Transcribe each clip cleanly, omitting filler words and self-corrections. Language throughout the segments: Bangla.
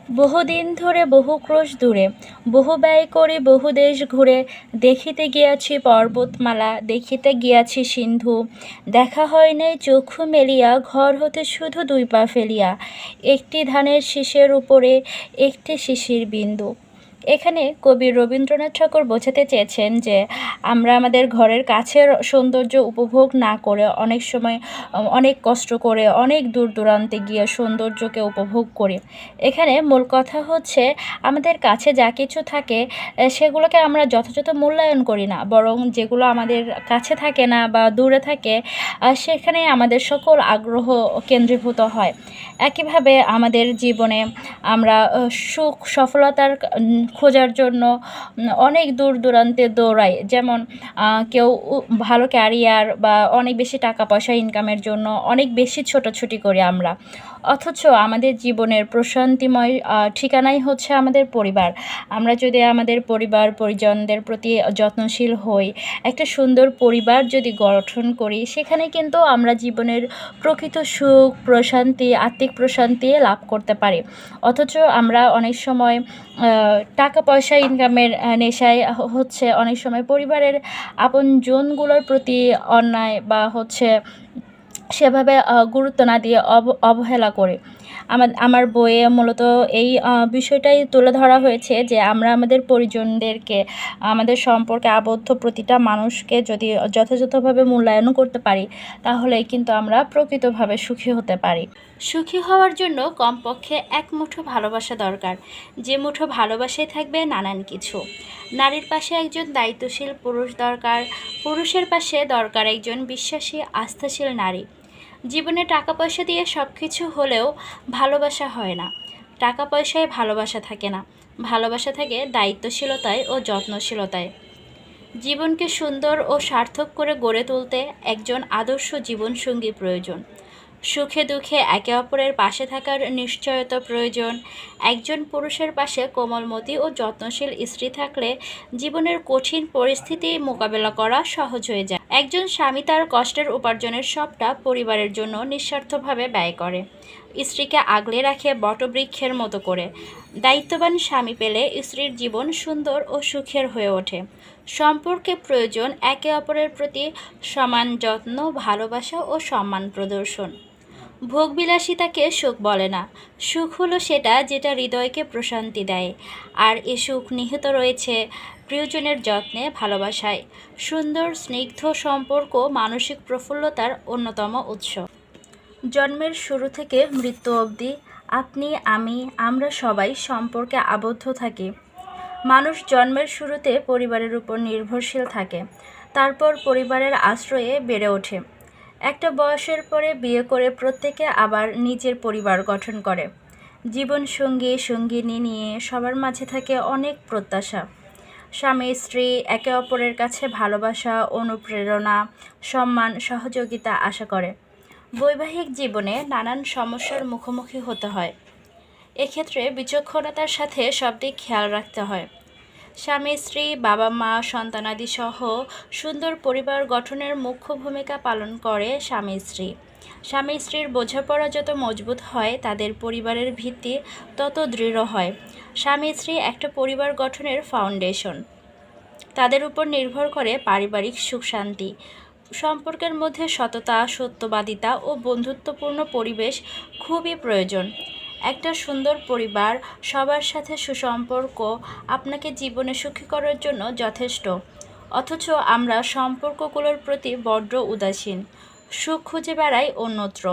বহুদিন ধরে বহু ক্রোশ দূরে, বহু ব্যয় করে বহু দেশ ঘুরে, দেখিতে গিয়াছি পর্বতমালা, দেখিতে গিয়াছি সিন্ধু, দেখা হয় নাই চক্ষু মেলিয়া, ঘর হতে শুধু দুই পা ফেলিয়া, একটি ধানের শীষের উপরে একটি শিশির বিন্দু। এখানে কবি রবীন্দ্রনাথ ঠাকুর বোঝাতে চেয়েছেন যে আমরা আমাদের ঘরের কাছের সৌন্দর্য উপভোগ না করে অনেক সময় অনেক কষ্ট করে অনেক দূর দূরান্তে গিয়ে সৌন্দর্যকে উপভোগ করি। এখানে মূল কথা হচ্ছে আমাদের কাছে যা কিছু থাকে সেগুলোকে আমরা যথাযথ মূল্যায়ন করি না, বরং যেগুলো আমাদের কাছে থাকে না বা দূরে থাকে সেখানে আমাদের সকল আগ্রহ কেন্দ্রীভূত হয়। একইভাবে আমাদের জীবনে আমরা সুখ সফলতার খোঁজার জন্য অনেক দূর দূরান্তে দৌড়াই। যেমন কেউ ভালো ক্যারিয়ার বা অনেক বেশি টাকা পয়সা ইনকামের জন্য অনেক বেশি ছোটাছুটি করি আমরা, অথচ আমাদের জীবনের প্রশান্তিময় ঠিকানাই হচ্ছে আমাদের পরিবার। আমরা যদি আমাদের পরিবার পরিজনদের প্রতি যত্নশীল হই, একটা সুন্দর পরিবার যদি গঠন করি, সেখানে কিন্তু আমরা জীবনের প্রকৃত সুখ প্রশান্তি আত্মিক প্রশান্তি লাভ করতে পারি। অথচ আমরা অনেক সময় টাকা পয়সা ইনকামের নেশায় হচ্ছে অনেক সময় পরিবারের আপনজনগুলোর প্রতি অন্যায় বা হচ্ছে সেভাবে গুরুত্ব না দিয়ে অবহেলা করে। আমার বইয়ে মূলত এই বিষয়টাই তুলে ধরা হয়েছে যে আমরা আমাদের পরিজনদেরকে আমাদের সম্পর্কে আবদ্ধ প্রতিটা মানুষকে যদি যথাযথভাবে মূল্যায়ন করতে পারি, তাহলেই কিন্তু আমরা প্রকৃতভাবে সুখী হতে পারি। সুখী হওয়ার জন্য কমপক্ষে এক মুঠো ভালোবাসা দরকার, যে মুঠো ভালোবাসায় থাকবে নানান কিছু। নারীর পাশে একজন দায়িত্বশীল পুরুষ দরকার, পুরুষের পাশে দরকার একজন বিশ্বাসী আস্থাশীল নারী। জীবনে টাকা পয়সা দিয়ে সব কিছু হলেও ভালোবাসা হয় না। টাকা পয়সায় ভালোবাসা থাকে না, ভালোবাসা থাকে দায়িত্বশীলতায় ও যত্নশীলতায়। জীবনকে সুন্দর ও সার্থক করে গড়ে তুলতে একজন আদর্শ জীবনসঙ্গী প্রয়োজন। সুখে দুঃখে একে অপরের পাশে থাকার নিশ্চয়তা প্রয়োজন। একজন পুরুষের পাশে কোমলমতি ও যত্নশীল স্ত্রী থাকলে জীবনের কঠিন পরিস্থিতি মোকাবেলা করা সহজ হয়ে যায়। একজন স্বামী তার কষ্টের উপার্জনের সবটা পরিবারের জন্য নিঃস্বার্থভাবে ব্যয় করে, স্ত্রীকে আগলে রাখে বটবৃক্ষের মতো করে। দায়িত্ববান স্বামী পেলে স্ত্রীর জীবন সুন্দর ও সুখের হয়ে ওঠে। সম্পর্কে প্রয়োজন একে অপরের প্রতি সমান যত্ন, ভালোবাসা ও সম্মান প্রদর্শন। ভোগবিলাসিতাকে সুখ বলে না, সুখ হলো সেটা যেটা হৃদয়কে প্রশান্তি দেয়। আর এ সুখ নিহিত রয়েছে প্রিয়জনের যত্নে, ভালোবাসায়। সুন্দর স্নিগ্ধ সম্পর্ক মানসিক প্রফুল্লতার অন্যতম উৎস। জন্মের শুরু থেকে মৃত্যু অবধি আপনি আমি আমরা সবাই সম্পর্কে আবদ্ধ থাকি। মানুষ জন্মের শুরুতে পরিবারের উপর নির্ভরশীল থাকে, তারপর পরিবারের আশ্রয়ে বেড়ে ওঠে। একটা বয়সের পরে বিয়ে করে প্রত্যেকে আবার নিজের পরিবার গঠন করে। জীবনসঙ্গী সঙ্গিনী নিয়ে সবার মাঝে থাকে অনেক প্রত্যাশা। স্বামী স্ত্রী একে অপরের কাছে ভালোবাসা, অনুপ্রেরণা, সম্মান, সহযোগিতা আশা করে। বৈবাহিক জীবনে নানান সমস্যার মুখোমুখি হতে হয়। এক্ষেত্রে বিচক্ষণতার সাথে সব দিক খেয়াল রাখতে হয়। স্বামী স্ত্রী বাবা মা সন্তানাদি সহ সুন্দর পরিবার গঠনের মুখ্য ভূমিকা পালন করে স্বামী স্ত্রী। স্বামী স্ত্রীর বোঝাপড়া যত মজবুত হয়, তাদের পরিবারের ভিত্তি তত দৃঢ় হয়। স্বামী স্ত্রী একটা পরিবার গঠনের ফাউন্ডেশন। তাদের উপর নির্ভর করে পারিবারিক সুখ শান্তি। সম্পর্কের মধ্যে সততা, সত্যবাদিতা ও বন্ধুত্বপূর্ণ পরিবেশ খুবই প্রয়োজন। একটা সুন্দর পরিবার, সবার সাথে সুসম্পর্ক আপনাকে জীবনে সুখী করার জন্য যথেষ্ট। অথচ আমরা সম্পর্কগুলোর প্রতি বড্ড উদাসীন। সুখ খুঁজে বেড়াই অন্যত্র।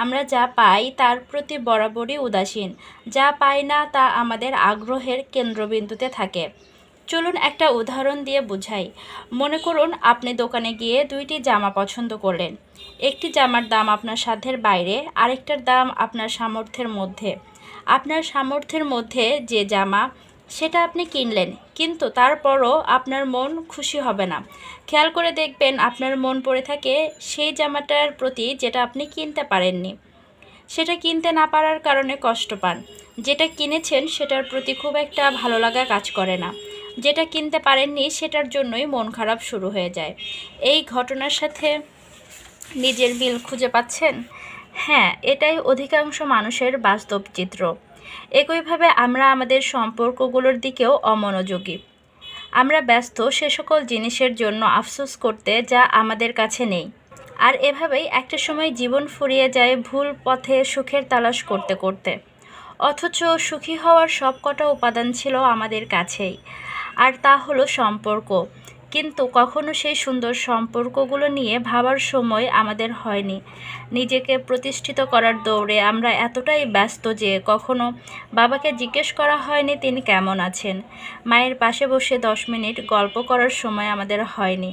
আমরা যা পাই তার প্রতি বরাবরই উদাসীন। যা পাই না তা আমাদের আগ্রহের কেন্দ্রবিন্দুতে থাকে। চলুন একটা উদাহরণ দিয়ে বুঝাই। মনে করুন আপনি দোকানে গিয়ে দুইটি জামা পছন্দ করলেন। একটি জামার দাম আপনার সাধ্যের বাইরে, আরেকটার দাম আপনার সামর্থ্যের মধ্যে। আপনার সামর্থ্যের মধ্যে যে জামা, সেটা আপনি কিনলেন, কিন্তু তারপরও আপনার মন খুশি হবে না। খেয়াল করে দেখবেন আপনার মন পড়ে থাকে সেই জামাটার প্রতি যেটা আপনি কিনতে পারেননি। সেটা কিনতে না পারার কারণে কষ্ট পান। যেটা কিনেছেন সেটার প্রতি খুব একটা ভালো লাগা কাজ করে না। যেটা কিনতে পারেননি সেটার জন্যই মন খারাপ শুরু হয়ে যায়। এই ঘটনার সাথে নিজের মিল খুঁজে পাচ্ছেন? হ্যাঁ, এটাই অধিকাংশ মানুষের বাস্তব চিত্র। একইভাবে আমরা আমাদের সম্পর্কগুলোর দিকেও অমনোযোগী। আমরা ব্যস্ত সে সকল জিনিসের জন্য আফসোস করতে যা আমাদের কাছে নেই। আর এভাবেই একটা সময় জীবন ফুরিয়ে যায় ভুল পথে সুখের তালাশ করতে করতে। অথচ সুখী হওয়ার সবকটা উপাদান ছিল আমাদের কাছেই, আর তা হলো সম্পর্ক। কিন্তু কখনো সেই সুন্দর সম্পর্কগুলো নিয়ে ভাবার সময় আমাদের হয়নি। নিজেকে প্রতিষ্ঠিত করার দৌড়ে আমরা এতটাই ব্যস্ত যে কখনো বাবাকে জিজ্ঞেস করা হয়নি তিনি কেমন আছেন। মায়ের পাশে বসে 10 মিনিট গল্প করার সময় আমাদের হয়নি।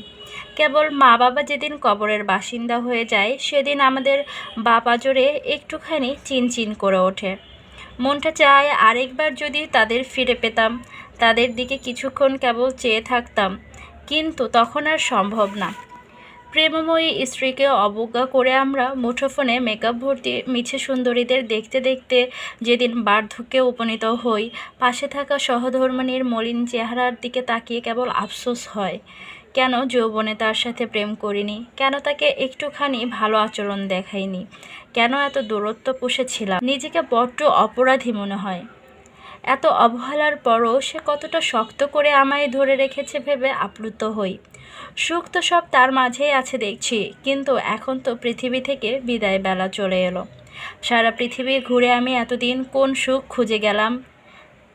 কেবল মা বাবা যেদিন কবরের বাসিন্দা হয়ে যায় সেদিন আমাদের বাপাজোরে একটুখানি চিনচিন করে ওঠে। মনটা চায় আরেকবার যদি তাদের ফিরে পেতাম, তাদের দিকে কিছুক্ষণ কেবল চেয়ে থাকতাম, কিন্তু তখন আর সম্ভব না। প্রেমময়ী স্ত্রীকে অবজ্ঞা করে আমরা মুঠোফোনে মেকআপ ভর্তি মিছে সুন্দরীদের দেখতে দেখতে যেদিন বার্ধক্যে উপনীত হই, পাশে থাকা সহধর্মিণীর মলিন চেহারার দিকে তাকিয়ে কেবল আফসোস হয়, কেন যৌবনে তার সাথে প্রেম করিনি, কেন তাকে একটুখানি ভালো আচরণ দেখাইনি, কেন এত দূরত্ব পুষেছিলাম। নিজেকে বড্ড অপরাধী মনে হয়। এত অবহেলার পরও সে কতটা শক্ত করে আমায় ধরে রেখেছে ভেবে আপ্লুত হই। সুখ তো সব তার মাঝেই আছে দেখছি, কিন্তু এখন তো পৃথিবী থেকে বিদায় বেলা চলে এলো। সারা পৃথিবী ঘুরে আমি এতদিন কোন সুখ খুঁজে গেলাম।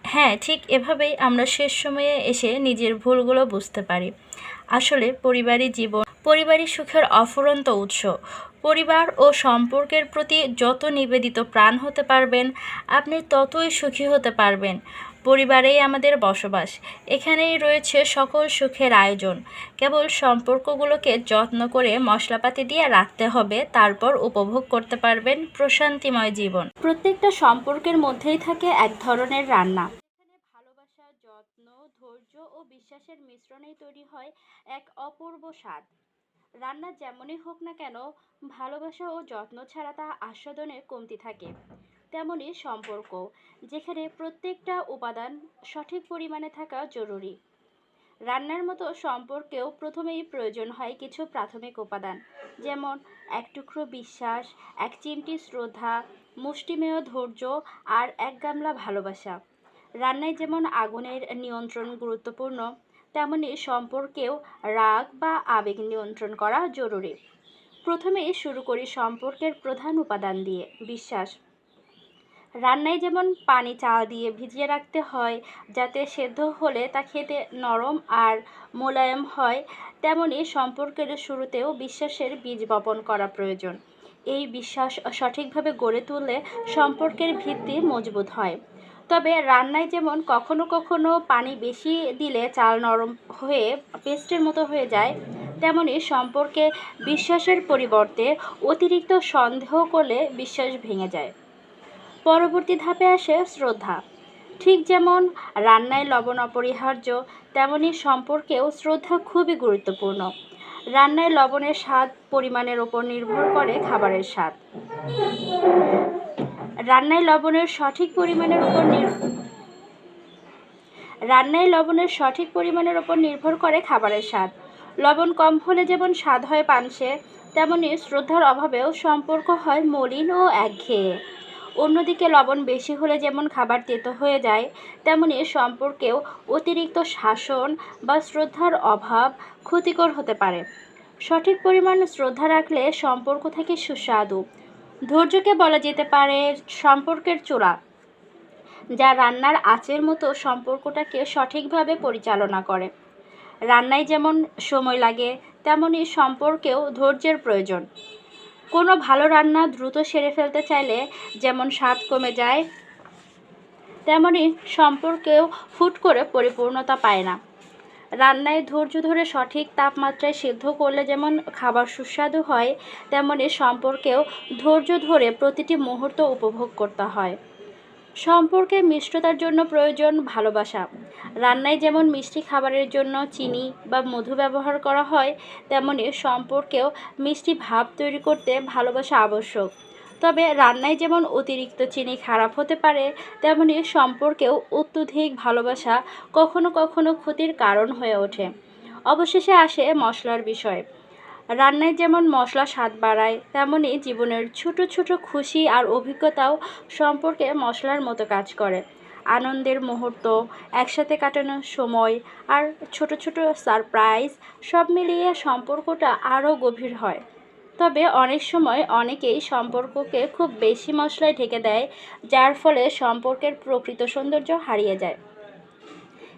হ্যাঁ, ঠিক এভাবেই আমরা শেষ সময়ে এসে নিজের ভুলগুলো বুঝতে পারি। আসলে পরিবারই সুখের অফুরন্ত উৎস। পরিবার ও সম্পর্কের প্রতি যত নিবেদিত প্রাণ হতে পারবেন, আপনি ততই সুখী হতে পারবেন। পরিবারেই আমাদের বসবাস, এখানেই রয়েছে সকল সুখের আয়োজন। কেবল সম্পর্কগুলোকে যত্ন করে মশলাপাতি দিয়ে রাখতে হবে, তারপর উপভোগ করতে পারবেন প্রশান্তিময় জীবন। প্রত্যেকটা সম্পর্কের মধ্যেই থাকে এক ধরনের রান্না, যেখানে ভালোবাসা, যত্ন, ধৈর্য ও বিশ্বাসের মিশ্রণেই তৈরি হয় এক অপূর্ব স্বাদ। রান্না যেমনই হোক না কেন, ভালোবাসা ও যত্ন ছাড়া তা আস্বাদনে কমতি থাকে। তেমনি সম্পর্ক, যেখানে প্রত্যেকটা উপাদান সঠিক পরিমাণে থাকা জরুরি। রান্নার মতো সম্পর্কেও প্রথমেই প্রয়োজন হয় কিছু প্রাথমিক উপাদান, যেমন এক টুকরো বিশ্বাস, এক চিমটি শ্রদ্ধা, মুষ্টিমেয় ধৈর্য আর এক গামলা ভালোবাসা। রান্নায় যেমন আগুনের নিয়ন্ত্রণ গুরুত্বপূর্ণ, তেমনি সম্পর্কেও রাগ বা আবেগ নিয়ন্ত্রণ করা জরুরি। প্রথমেই শুরু করি সম্পর্কের প্রধান উপাদান দিয়ে, বিশ্বাস। রান্নায় যেমন পানি চাল দিয়ে ভিজিয়ে রাখতে হয় যাতে সেদ্ধ হলে তা খেতে নরম আর মোলায়েম হয়, তেমনি সম্পর্কের শুরুতেও বিশ্বাসের বীজ বপন করা প্রয়োজন। এই বিশ্বাস সঠিকভাবে গড়ে তুললে সম্পর্কের ভিত্তি মজবুত হয়। তবে রান্নায় যেমন কখনো কখনো পানি বেশি দিলে চাল নরম হয়ে পেস্টের মতো হয়ে যায়, তেমনি সম্পর্কে বিশ্বাসের পরিবর্তে অতিরিক্ত সন্দেহ করলে বিশ্বাস ভেঙে যায়। পরবর্তী ধাপে আসে শ্রদ্ধা। ঠিক যেমন রান্নায় লবণ অপরিহার্য, তেমনি সম্পর্কেও শ্রদ্ধা খুবই গুরুত্বপূর্ণ। রান্নায় লবণের স্বাদ পরিমাণের ওপর নির্ভর করে খাবারের স্বাদ। রান্নায় লবণের সঠিক পরিমাণের ওপর নির্ভর করে খাবারের স্বাদ। লবণ কম হলে যেমন স্বাদ হয় পানসে, তেমনি শ্রদ্ধার অভাবেও সম্পর্ক হয় মলিন ও একঘেয়ে। অন্যদিকে লবণ বেশি হলে যেমন খাবার তেতো হয়ে যায়, তেমনি সম্পর্কেও অতিরিক্ত শাসন বা শ্রদ্ধার অভাব ক্ষতিকর হতে পারে। সঠিক পরিমাণ শ্রদ্ধা রাখলে সম্পর্ক থাকে সুস্বাদু। ধৈর্যকে বলা যেতে পারে সম্পর্কের চূড়া, যা রান্নার আঁচের মতো সম্পর্কটাকে সঠিকভাবে পরিচালনা করে। রান্নায় যেমন সময় লাগে, তেমনি সম্পর্কেও ধৈর্যের প্রয়োজন। কোনো ভালো রান্না দ্রুত সেরে ফেলতে চাইলে যেমন স্বাদ কমে যায়, তেমনি সম্পর্কেও হুট করে পরিপূর্ণতা পায় না। রান্নায় ধৈর্য ধরে সঠিক তাপমাত্রায় সিদ্ধ করলে যেমন খাবার সুস্বাদু হয়, তেমনি সম্পর্কেও ধৈর্য ধরে প্রতিটি মুহূর্ত উপভোগ করতে হয়। সম্পর্কে মিষ্টতার জন্য প্রয়োজন ভালোবাসা। রান্নায় যেমন মিষ্টি খাবারের জন্য চিনি বা মধু ব্যবহার করা হয়, তেমনি সম্পর্কেও মিষ্টি ভাব তৈরি করতে ভালোবাসা আবশ্যক। তবে রান্নায় যেমন অতিরিক্ত চিনি খারাপ হতে পারে, তেমনি সম্পর্কেও অত্যধিক ভালোবাসা কখনো কখনো ক্ষতির কারণ হয়ে ওঠে। অবশেষে আসে মশলার বিষয়। রান্নায় যেমন মশলা স্বাদ বাড়ায়, তেমনি জীবনের ছোট ছোট খুশি আর অভিজ্ঞতাও সম্পর্কে মশলার মতো কাজ করে। আনন্দের মুহূর্ত, একসাথে কাটানোর সময় আর ছোট ছোট সারপ্রাইজ সব মিলিয়ে সম্পর্কটা আরও গভীর হয়। তবে অনেক সময় অনেকেই সম্পর্ককে খুব বেশি মশলায় ঢেকে দেয়, যার ফলে সম্পর্কের প্রকৃত সৌন্দর্য হারিয়ে যায়।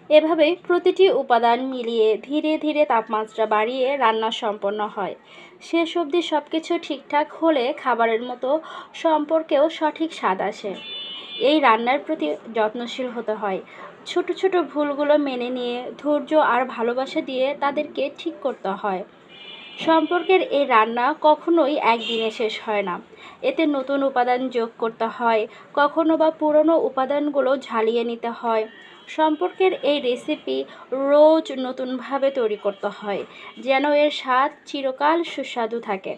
এভাবেই প্রতিটি উপাদান মিলিয়ে ধীরে ধীরে তাপমাত্রা বাড়িয়ে রান্না সম্পন্ন হয়। শেষ অবধি সব কিছু ঠিকঠাক হলে খাবারের মতো সম্পর্কেও সঠিক স্বাদ আসে। এই রান্নার প্রতি যত্নশীল হতে হয়। ছোট ছোট ভুলগুলো মেনে নিয়ে ধৈর্য আর ভালোবাসা দিয়ে তাদেরকে ঠিক করতে হয়। সম্পর্কের এই রান্না কখনোই একদিনে শেষ হয় না। এতে নতুন উপাদান যোগ করতে হয়, কখনো বা পুরনো উপাদানগুলো ঝালিয়ে নিতে হয়। সম্পর্কের এই রেসিপি রোজ নতুনভাবে তৈরি করতে হয়, যেন এর স্বাদ চিরকাল সুস্বাদু থাকে।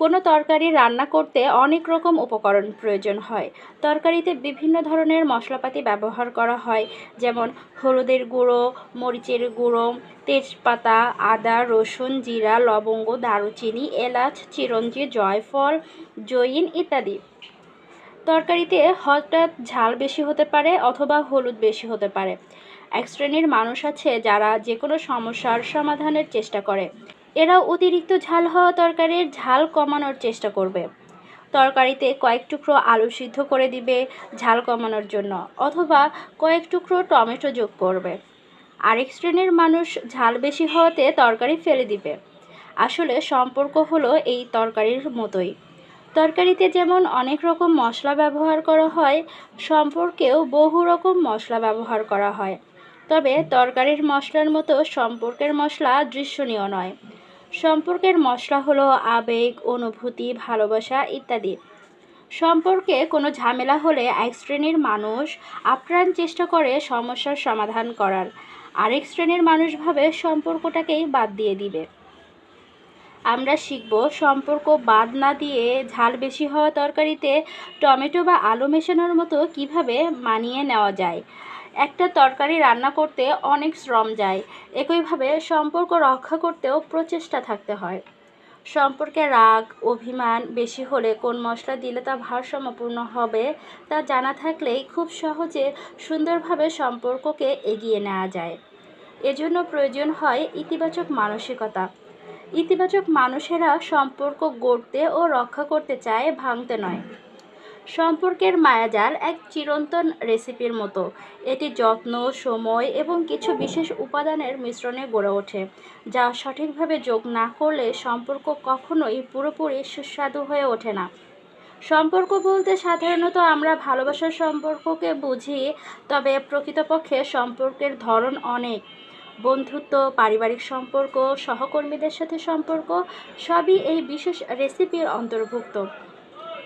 কোনো তরকারি রান্না করতে অনেক রকম উপকরণ প্রয়োজন হয়। তরকারিতে বিভিন্ন ধরনের মশলাপাতি ব্যবহার করা হয়, যেমন হলুদের গুঁড়ো, মরিচের গুঁড়ো, তেজপাতা, আদা, রসুন, জিরা, লবঙ্গ, দারুচিনি, এলাচ, চিরঞ্জি, জয়ফল, জয়িন ইত্যাদি। তরকারিতে হঠাৎ ঝাল বেশি হতে পারে অথবা হলুদ বেশি হতে পারে। এক শ্রেণীর মানুষ আছে যারা যে কোনো সমস্যার সমাধানের চেষ্টা করে। এরা অতিরিক্ত ঝাল হওয়া তরকারির ঝাল কমানোর চেষ্টা করবে। তরকারিতে কয়েক টুকরো আলু সিদ্ধ করে দিবে ঝাল কমানোর জন্য, অথবা কয়েক টুকরো টমেটো যোগ করবে। আরেক শ্রেণীর মানুষ ঝাল বেশি হওয়াতে তরকারি ফেলে দিবে। আসলে সম্পর্ক হলো এই তরকারির মতোই। তরকারিতে যেমন অনেক রকম মশলা ব্যবহার করা হয়, সম্পর্কেও বহু রকম মশলা ব্যবহার করা হয়। তবে তরকারির মশলার মতো সম্পর্কের মশলা দৃশ্যনীয় নয়। সম্পর্কের মশলা হলো আবেগ, অনুভূতি, ভালোবাসা ইত্যাদি। সম্পর্কে কোনো ঝামেলা হলে এক শ্রেণীর মানুষ আপ্রাণ চেষ্টা করে সমস্যার সমাধান করার, আরেক শ্রেণীর মানুষ ভাবে সম্পর্কটাকেই বাদ দিয়ে দিবে। আমরা শিখব সম্পর্ক বাদ না দিয়ে ঝাল বেশি হওয়া তরকারিতে টমেটো বা আলু মেশানোর মতো কিভাবে মানিয়ে নেওয়া যায়। একটা তরকারি রান্না করতে অনেক শ্রম যায়, একইভাবে সম্পর্ক রক্ষা করতেও প্রচেষ্টা থাকতে হয়। সম্পর্কে রাগ, অভিমান বেশি হলে কোন মশলা দিলে তা ভারসাম্যপূর্ণ হবে তা জানা থাকলেই খুব সহজে সুন্দরভাবে সম্পর্ককে এগিয়ে নেওয়া যায়। এজন্য প্রয়োজন হয় ইতিবাচক মানসিকতা। ইতিবাচক মানুষেরা সম্পর্ক গড়তে ও রক্ষা করতে চায়, ভাঙতে নয়। সম্পর্কের মায়াজাল এক চিরন্তন রেসিপির মতো। এটি যত্ন, সময় এবং কিছু বিশেষ উপাদানের মিশ্রণে গড়ে ওঠে, যা সঠিকভাবে যোগ না করলে সম্পর্ক কখনোই পুরোপুরি সুস্বাদু হয়ে ওঠে না। সম্পর্ক বলতে সাধারণত আমরা ভালোবাসার সম্পর্ককে বুঝি, তবে প্রকৃতপক্ষে সম্পর্কের ধরন অনেক। বন্ধুত্ব, পারিবারিক সম্পর্ক, সহকর্মীদের সাথে সম্পর্ক সবই এই বিশেষ রেসিপির অন্তর্ভুক্ত।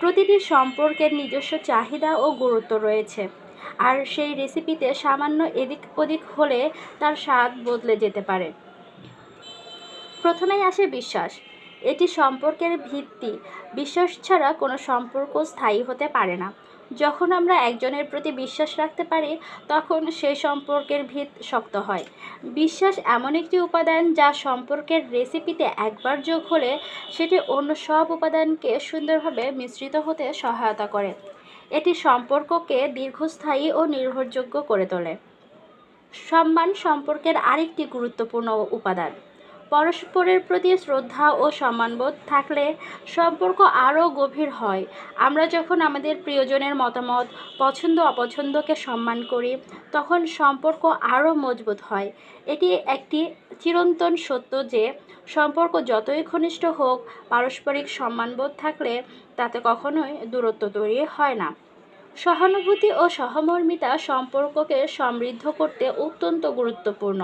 প্রতিটি সম্পর্কের নিজস্ব চাহিদা ও গুরুত্ব রয়েছে, আর সেই রেসিপিতে সামান্য এদিক ওদিক হলে তার স্বাদ বদলে যেতে পারে। প্রথমেই আসে বিশ্বাস। এটি সম্পর্কের ভিত্তি। বিশ্বাস ছাড়া কোনো সম্পর্ক স্থায়ী হতে পারে না। যখন আমরা একজনের প্রতি বিশ্বাস রাখতে পারি, তখন সেই সম্পর্কের ভিত শক্ত হয়। বিশ্বাস এমন একটি উপাদান যা সম্পর্কের রেসিপিতে একবার যোগ হলে সেটি অন্য সব উপাদানকে সুন্দরভাবে মিশ্রিত হতে সহায়তা করে। এটি সম্পর্ককে দীর্ঘস্থায়ী ও নির্ভরযোগ্য করে তোলে। সম্মান সম্পর্কের আরেকটি গুরুত্বপূর্ণ উপাদান। পরস্পরের প্রতি শ্রদ্ধা ও সম্মানবোধ থাকলে সম্পর্ক আরও গভীর হয়। আমরা যখন আমাদের প্রিয়জনের মতামত, পছন্দ অপছন্দকে সম্মান করি, তখন সম্পর্ক আরও মজবুত হয়। এটি একটি চিরন্তন সত্য যে সম্পর্ক যতই ঘনিষ্ঠ হোক, পারস্পরিক সম্মানবোধ থাকলে তাতে কখনোই দূরত্ব তৈরি হয় না। সহানুভূতি ও সহমর্মিতা সম্পর্ককে সমৃদ্ধ করতে অত্যন্ত গুরুত্বপূর্ণ।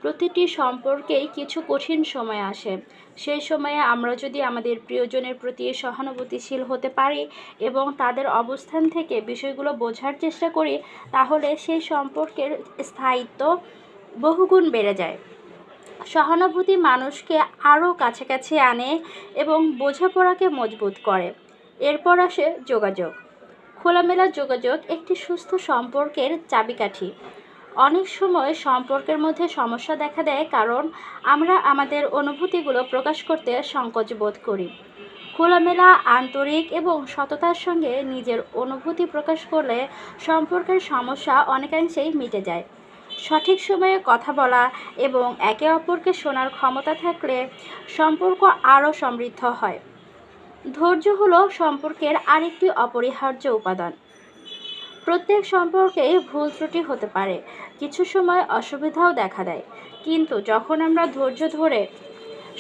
প্রতিটি সম্পর্কেই কিছু কঠিন সময় আসে। সেই সময়ে আমরা যদি আমাদের প্রিয়জনের প্রতি সহানুভূতিশীল হতে পারি এবং তাদের অবস্থান থেকে বিষয়গুলো বোঝার চেষ্টা করি, তাহলে সেই সম্পর্কের স্থায়িত্ব বহুগুণ বেড়ে যায়। সহানুভূতি মানুষকে আরও কাছাকাছি আনে এবং বোঝাপড়াকে মজবুত করে। এরপর আসে যোগাযোগ। খোলামেলা যোগাযোগ একটি সুস্থ সম্পর্কের চাবিকাঠি। অনেক সময় সম্পর্কের মধ্যে সমস্যা দেখা দেয় কারণ আমরা আমাদের অনুভূতিগুলো প্রকাশ করতে সংকোচ বোধ করি। খোলামেলা, আন্তরিক এবং সততার সঙ্গে নিজের অনুভূতি প্রকাশ করলে সম্পর্কের সমস্যা অনেকাংশেই মিটে যায়। সঠিক সময়ে কথা বলা এবং একে অপরকে শোনার ক্ষমতা থাকলে সম্পর্ক আরও সমৃদ্ধ হয়। ধৈর্য হলো সম্পর্কের আরেকটি অপরিহার্য উপাদান। প্রত্যেক সম্পর্কেই ভুল ত্রুটি হতে পারে, কিছু সময় অসুবিধাও দেখা দেয়, কিন্তু যখন আমরা ধৈর্য ধরে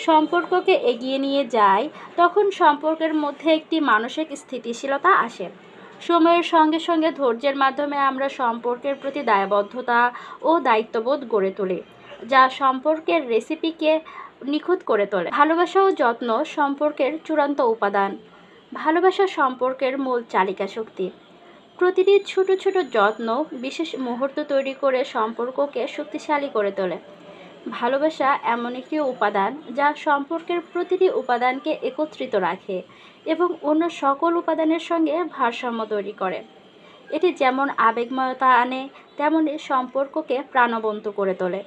সম্পর্ককে এগিয়ে নিয়ে যাই তখন সম্পর্কের মধ্যে একটি মানসিক স্থিতিশীলতা আসে। সময়ের সঙ্গে সঙ্গে ধৈর্যের মাধ্যমে আমরা সম্পর্কের প্রতি দায়বদ্ধতা ও দায়িত্ববোধ গড়ে তুলি, যা সম্পর্কের রেসিপিকে নিখুঁত করে তোলে। ভালোবাসা ও যত্ন সম্পর্কের চূড়ান্ত উপাদান। ভালোবাসা সম্পর্কের মূল চালিকা শক্তি। প্রতিটি ছোট ছোট যত্ন বিশেষ মুহূর্ত তৈরি করে সম্পর্ককে শক্তিশালী করে তোলে। ভালোবাসা এমন একটি উপাদান যা সম্পর্কের প্রতিটি উপাদানকে একত্রিত রাখে এবং অন্য সকল উপাদানের সঙ্গে ভারসাম্য তৈরি করে। এটি যেমন আবেগময়তা আনে, তেমনি সম্পর্ককে প্রাণবন্ত করে তোলে।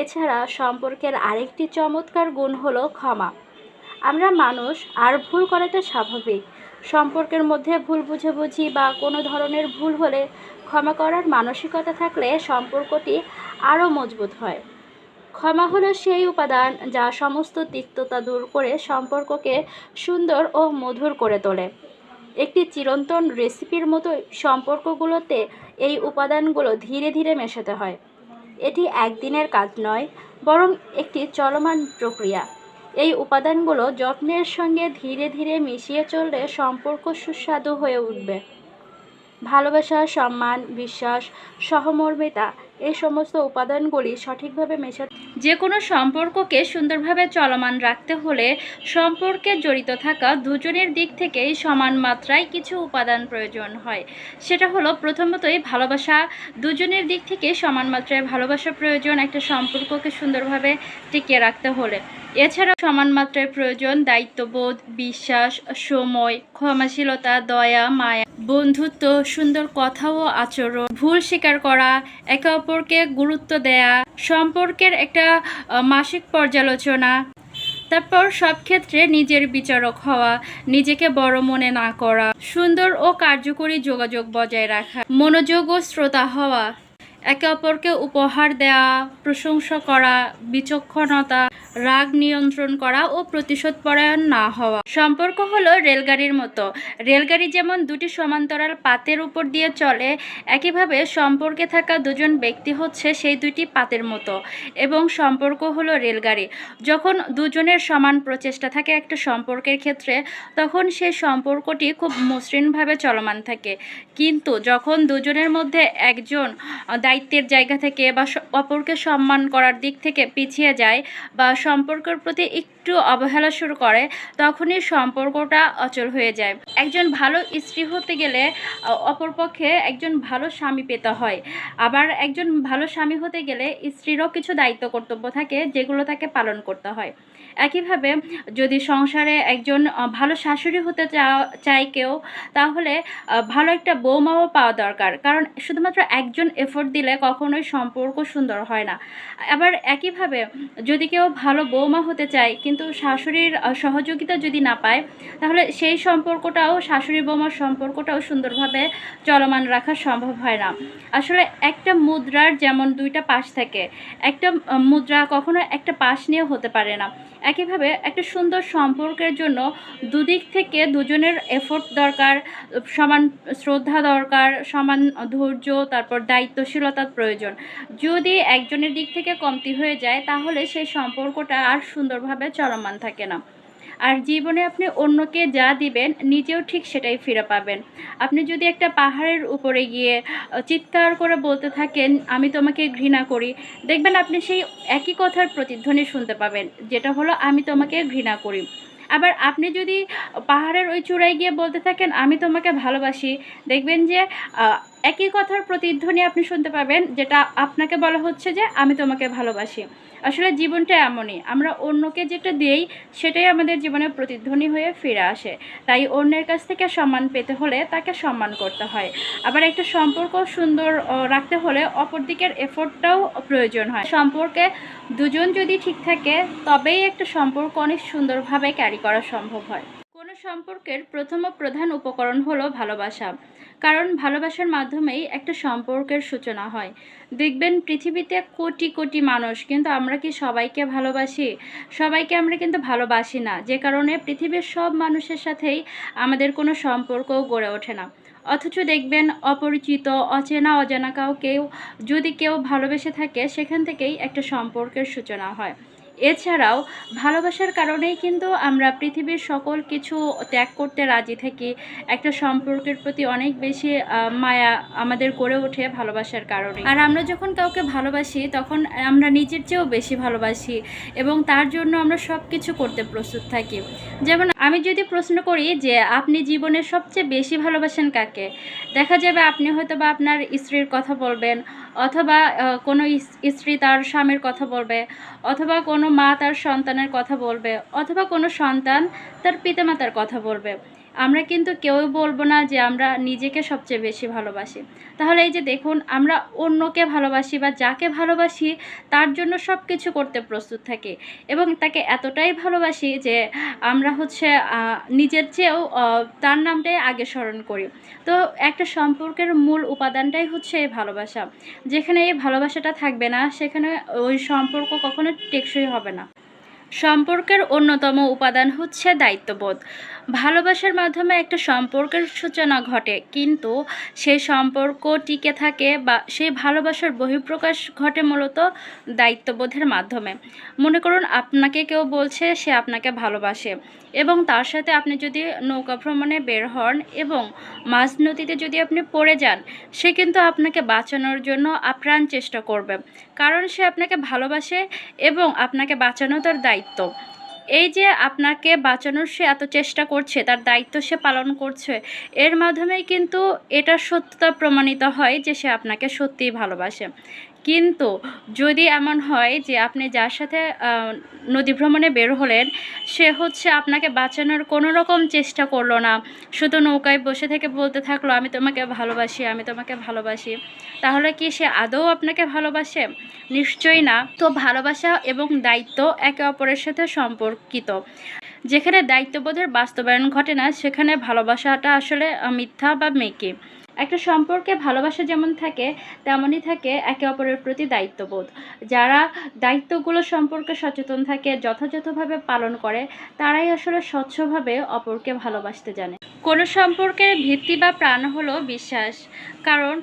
এছাড়া সম্পর্কের আরেকটি চমৎকার গুণ হলো ক্ষমা। আমরা মানুষ, আর ভুল করাটা স্বাভাবিক। সম্পর্কের মধ্যে ভুল বুঝাবুঝি বা কোনো ধরনের ভুল হলে ক্ষমা করার মানসিকতা থাকলে সম্পর্কটি আরও মজবুত হয়। ক্ষমা হলো সেই উপাদান যা সমস্ত তিক্ততা দূর করে সম্পর্ককে সুন্দর ও মধুর করে তোলে। একটি চিরন্তন রেসিপির মতো সম্পর্কগুলোতে এই উপাদানগুলো ধীরে ধীরে মেশাতে হয়। এটি একদিনের কাজ নয়, বরং একটি চলমান প্রক্রিয়া। এই উপাদানগুলো যত্নের সঙ্গে ধীরে ধীরে মিশিয়ে চললে সম্পর্ক সুস্বাদু হয়ে উঠবে। ভালোবাসা, সম্মান, বিশ্বাস, সহমর্মিতা এই সমস্ত উপাদানগুলি সঠিকভাবে মেশাতে যে কোনো সম্পর্ককে সুন্দরভাবে চলমান রাখতে হলে সম্পর্কে জড়িত থাকা দুজনের দিক থেকেই সমান মাত্রায় কিছু উপাদান প্রয়োজন হয়। সেটা হলো প্রথমতই ভালোবাসা। দুজনের দিক থেকে সমান মাত্রায় ভালোবাসা প্রয়োজন একটা সম্পর্ককে সুন্দরভাবে টিকিয়ে রাখতে হলে। এছাড়াও সমান মাত্রায় প্রয়োজন দায়িত্ববোধ, বিশ্বাস, সময়, ক্ষমাশীলতা, দয়া, মায়া, বন্ধুত্ব, সুন্দর কথা ও আচরণ, ভুল স্বীকার করা, একে অপরকে গুরুত্ব দেয়া, সম্পর্কের একটা মাসিক পর্যালোচনা, তারপর সব ক্ষেত্রে নিজের বিচারক হওয়া, নিজেকে বড় মনে না করা, সুন্দর ও কার্যকরী যোগাযোগ বজায় রাখা, মনোযোগ ও শ্রোতা হওয়া, একে অপরকে উপহার দেওয়া, প্রশংসা করা, বিচক্ষণতা, রাগ নিয়ন্ত্রণ করা ও প্রতিশোধপরায়ণ না হওয়া। সম্পর্ক হলো রেলগাড়ির মতো। রেলগাড়ি যেমন দুটি সমান্তরাল পাতের উপর দিয়ে চলে, একইভাবে সম্পর্কে থাকা দুজন ব্যক্তি হচ্ছে সেই দুটি পাতের মতো এবং সম্পর্ক হলো রেলগাড়ি। যখন দুজনের সমান প্রচেষ্টা থাকে একটা সম্পর্কের ক্ষেত্রে, তখন সেই সম্পর্কটি খুব মসৃণভাবে চলমান থাকে। কিন্তু যখন দুজনের মধ্যে একজন দায়িত্বের জায়গা থেকে বা অপরকে সম্মান করার দিক থেকে পিছিয়ে যায় বা সম্পর্কের প্রতি একটু অবহেলা শুরু করে, তখনই সম্পর্কটা অচল হয়ে যায়। একজন ভালো স্ত্রী হতে গেলে অপরপক্ষে একজন ভালো স্বামী পেতে হয়। আবার একজন ভালো স্বামী হতে গেলে স্ত্রীরও কিছু দায়িত্ব কর্তব্য থাকে, যেগুলো তাকে পালন করতে হয়। একইভাবে যদি সংসারে একজন ভালো শাশুড়ি হতে চায় কেউ, তাহলে ভালো একটা বৌমাও পাওয়া দরকার, কারণ শুধুমাত্র একজন এফোর্ট দিলে কখনোই সম্পর্ক সুন্দর হয় না। আবার একইভাবে যদি কেউ ভালো বৌমা হতে চায় কিন্তু শাশুড়ির সহযোগিতা যদি না পায়, তাহলে সেই সম্পর্কটাও, শাশুড়ি বৌমার সম্পর্কটাও সুন্দরভাবে চলমান রাখা সম্ভব হয় না। আসলে একটা মুদ্রার যেমন দুইটা পাশ থাকে, একটা মুদ্রা কখনো একটা পাশ নিয়ে হতে পারে না। একইভাবে একটা সুন্দর সম্পর্কের জন্য দুদিক থেকে দুজনের এফোর্ট দরকার, সমান শ্রদ্ধা দরকার, সমান ধৈর্য, তারপর দায়িত্বশীলতার প্রয়োজন। যদি একজনের দিক থেকে কমতি হয়ে যায়, তাহলে সেই সম্পর্কটা আর সুন্দরভাবে চলমান থাকে না। আর জীবনে আপনি অন্যকে যা দিবেন, নিজেও ঠিক সেটাই ফিরে পাবেন। আপনি যদি একটা পাহাড়ের উপরে গিয়ে চিৎকার করে বলতে থাকেন, আমি তোমাকে ঘৃণা করি, দেখবেন আপনি সেই একই কথার প্রতিধ্বনি শুনতে পাবেন, যেটা হলো আমি তোমাকে ঘৃণা করি। আবার আপনি যদি পাহাড়ের ওই চূড়ায় গিয়ে বলতে থাকেন, আমি তোমাকে ভালোবাসি, দেখবেন যে একই কথার প্রতিধ্বনি আপনি শুনতে পাবেন, যেটা আপনাকে বলা হচ্ছে যে আমি তোমাকে ভালোবাসি। আসলে জীবনটা এমনই, আমরা অন্যকে যেটা দেই সেটাই আমাদের জীবনে প্রতিধ্বনি হয়ে ফিরে আসে। তাই অন্যের কাছ থেকে সম্মান পেতে হলে তাকে সম্মান করতে হয়। আবার একটা সম্পর্ক সুন্দর রাখতে হলে অপর দিকের এফোর্টটাও প্রয়োজন হয়। সম্পর্কে দুজন যদি ঠিক থাকে তবেই একটা সম্পর্ক অনেক সুন্দরভাবে ক্যারি করা সম্ভব হয়। কোনো সম্পর্কের প্রথম ও প্রধান উপকরণ হলো ভালোবাসা। কারণ ভালোবাসার মাধ্যমেই একটা সম্পর্কের সূচনা হয়। দেখবেন পৃথিবীতে কোটি কোটি মানুষ, কিন্তু আমরা কি সবাইকে ভালোবাসি? সবাইকে আমরা কিন্তু ভালোবাসি না, যে কারণে পৃথিবীর সব মানুষের সাথেই আমাদের কোনো সম্পর্কও গড়ে ওঠে না। অথচ দেখবেন অপরিচিত, অচেনা, অজানা কাউকেও যদি কেউ ভালোবেসে থাকে, সেখান থেকেই একটা সম্পর্কের সূচনা হয়। এছাড়াও ভালোবাসার কারণেই কিন্তু আমরা পৃথিবীর সকল কিছু ত্যাগ করতে রাজি থাকি। একটা সম্পর্কের প্রতি অনেক বেশি মায়া আমাদের গড়ে ওঠে ভালোবাসার কারণে। আর আমরা যখন কাউকে ভালোবাসি তখন আমরা নিজের চেয়েও বেশি ভালোবাসি এবং তার জন্য আমরা সব কিছু করতে প্রস্তুত থাকি। যেমন আমি যদি প্রশ্ন করি যে আপনি জীবনে সবচেয়ে বেশি ভালোবাসেন কাকে, দেখা যাবে আপনি হয়তো বা আপনার স্ত্রীর কথা বলবেন, অথবা কোনো স্ত্রী তার স্বামীর কথা বলবে, অথবা কোনো মা তার সন্তানের কথা বলবে, অথবা কোনো সন্তান তার পিতামাতার কথা বলবে। আমরা কিন্তু কেউই বলবো না যে আমরা নিজেকে সবচেয়ে বেশি ভালোবাসি। তাহলে এই যে দেখুন, আমরা অন্যকে ভালোবাসি বা যাকে ভালোবাসি তার জন্য সব কিছু করতে প্রস্তুত থাকি এবং তাকে এতটাই ভালোবাসি যে আমরা হচ্ছে নিজের চেয়েও তার নামটাই আগে স্মরণ করি। তো একটা সম্পর্কের মূল উপাদানটাই হচ্ছে এই ভালোবাসা। যেখানে এই ভালোবাসাটা থাকবে না, সেখানে ওই সম্পর্ক কখনো টেকসই হবে না। সম্পর্কের অন্যতম উপাদান হচ্ছে দায়িত্ববোধ। ভালোবাসার মাধ্যমে একটা সম্পর্কের সূচনা ঘটে, কিন্তু সেই সম্পর্ক টিকে থাকে বা সেই ভালোবাসার বহিঃপ্রকাশ ঘটে মূলত দায়িত্ববোধের মাধ্যমে। মনে করুন আপনাকে কেউ বলছে সে আপনাকে ভালোবাসে এবং তার সাথে আপনি যদি নৌকা ভ্রমণে বের হন এবং মাঝ নদীতে যদি আপনি পড়ে যান, সে কিন্তু আপনাকে বাঁচানোর জন্য আপ্রাণ চেষ্টা করবে, কারণ সে আপনাকে ভালোবাসে এবং আপনাকে বাঁচানো তার দায়িত্ব। এই যে আপনাকে বাঁচানোর সে এত চেষ্টা করছে, তার দায়িত্ব সে পালন করছে, এর মাধ্যমেই কিন্তু এটা সত্যতা প্রমাণিত হয় যে সে আপনাকে সত্যিই ভালোবাসে। কিন্তু যদি এমন হয় যে আপনি যার সাথে নদী ভ্রমণে বের হলেন, সে হচ্ছে আপনাকে বাঁচানোর কোনো রকম চেষ্টা করলো না, শুধু নৌকায় বসে থেকে বলতে থাকলো আমি তোমাকে ভালোবাসি, আমি তোমাকে ভালোবাসি, তাহলে কি সে আদৌ আপনাকে ভালোবাসে? নিশ্চয়ই না। তো ভালোবাসা এবং দায়িত্ব একে অপরের সাথে সম্পর্কিত। যেখানে দায়িত্ববোধের বাস্তবায়ন ঘটে না, সেখানে ভালোবাসাটা আসলে মিথ্যা বা মেকি। একটা সম্পর্কে ভালোবাসা যেমন থাকে, তেমনই থাকে একে অপরের প্রতি দায়িত্ববোধ। যারা দায়িত্বগুলো সম্পর্কে সচেতন থাকে, যথাযথভাবে পালন করে, তারাই আসলে স্বচ্ছভাবে অপরকে ভালোবাসতে জানে। কোনো সম্পর্কের ভিত্তি বা প্রাণ হলো বিশ্বাস। কারণ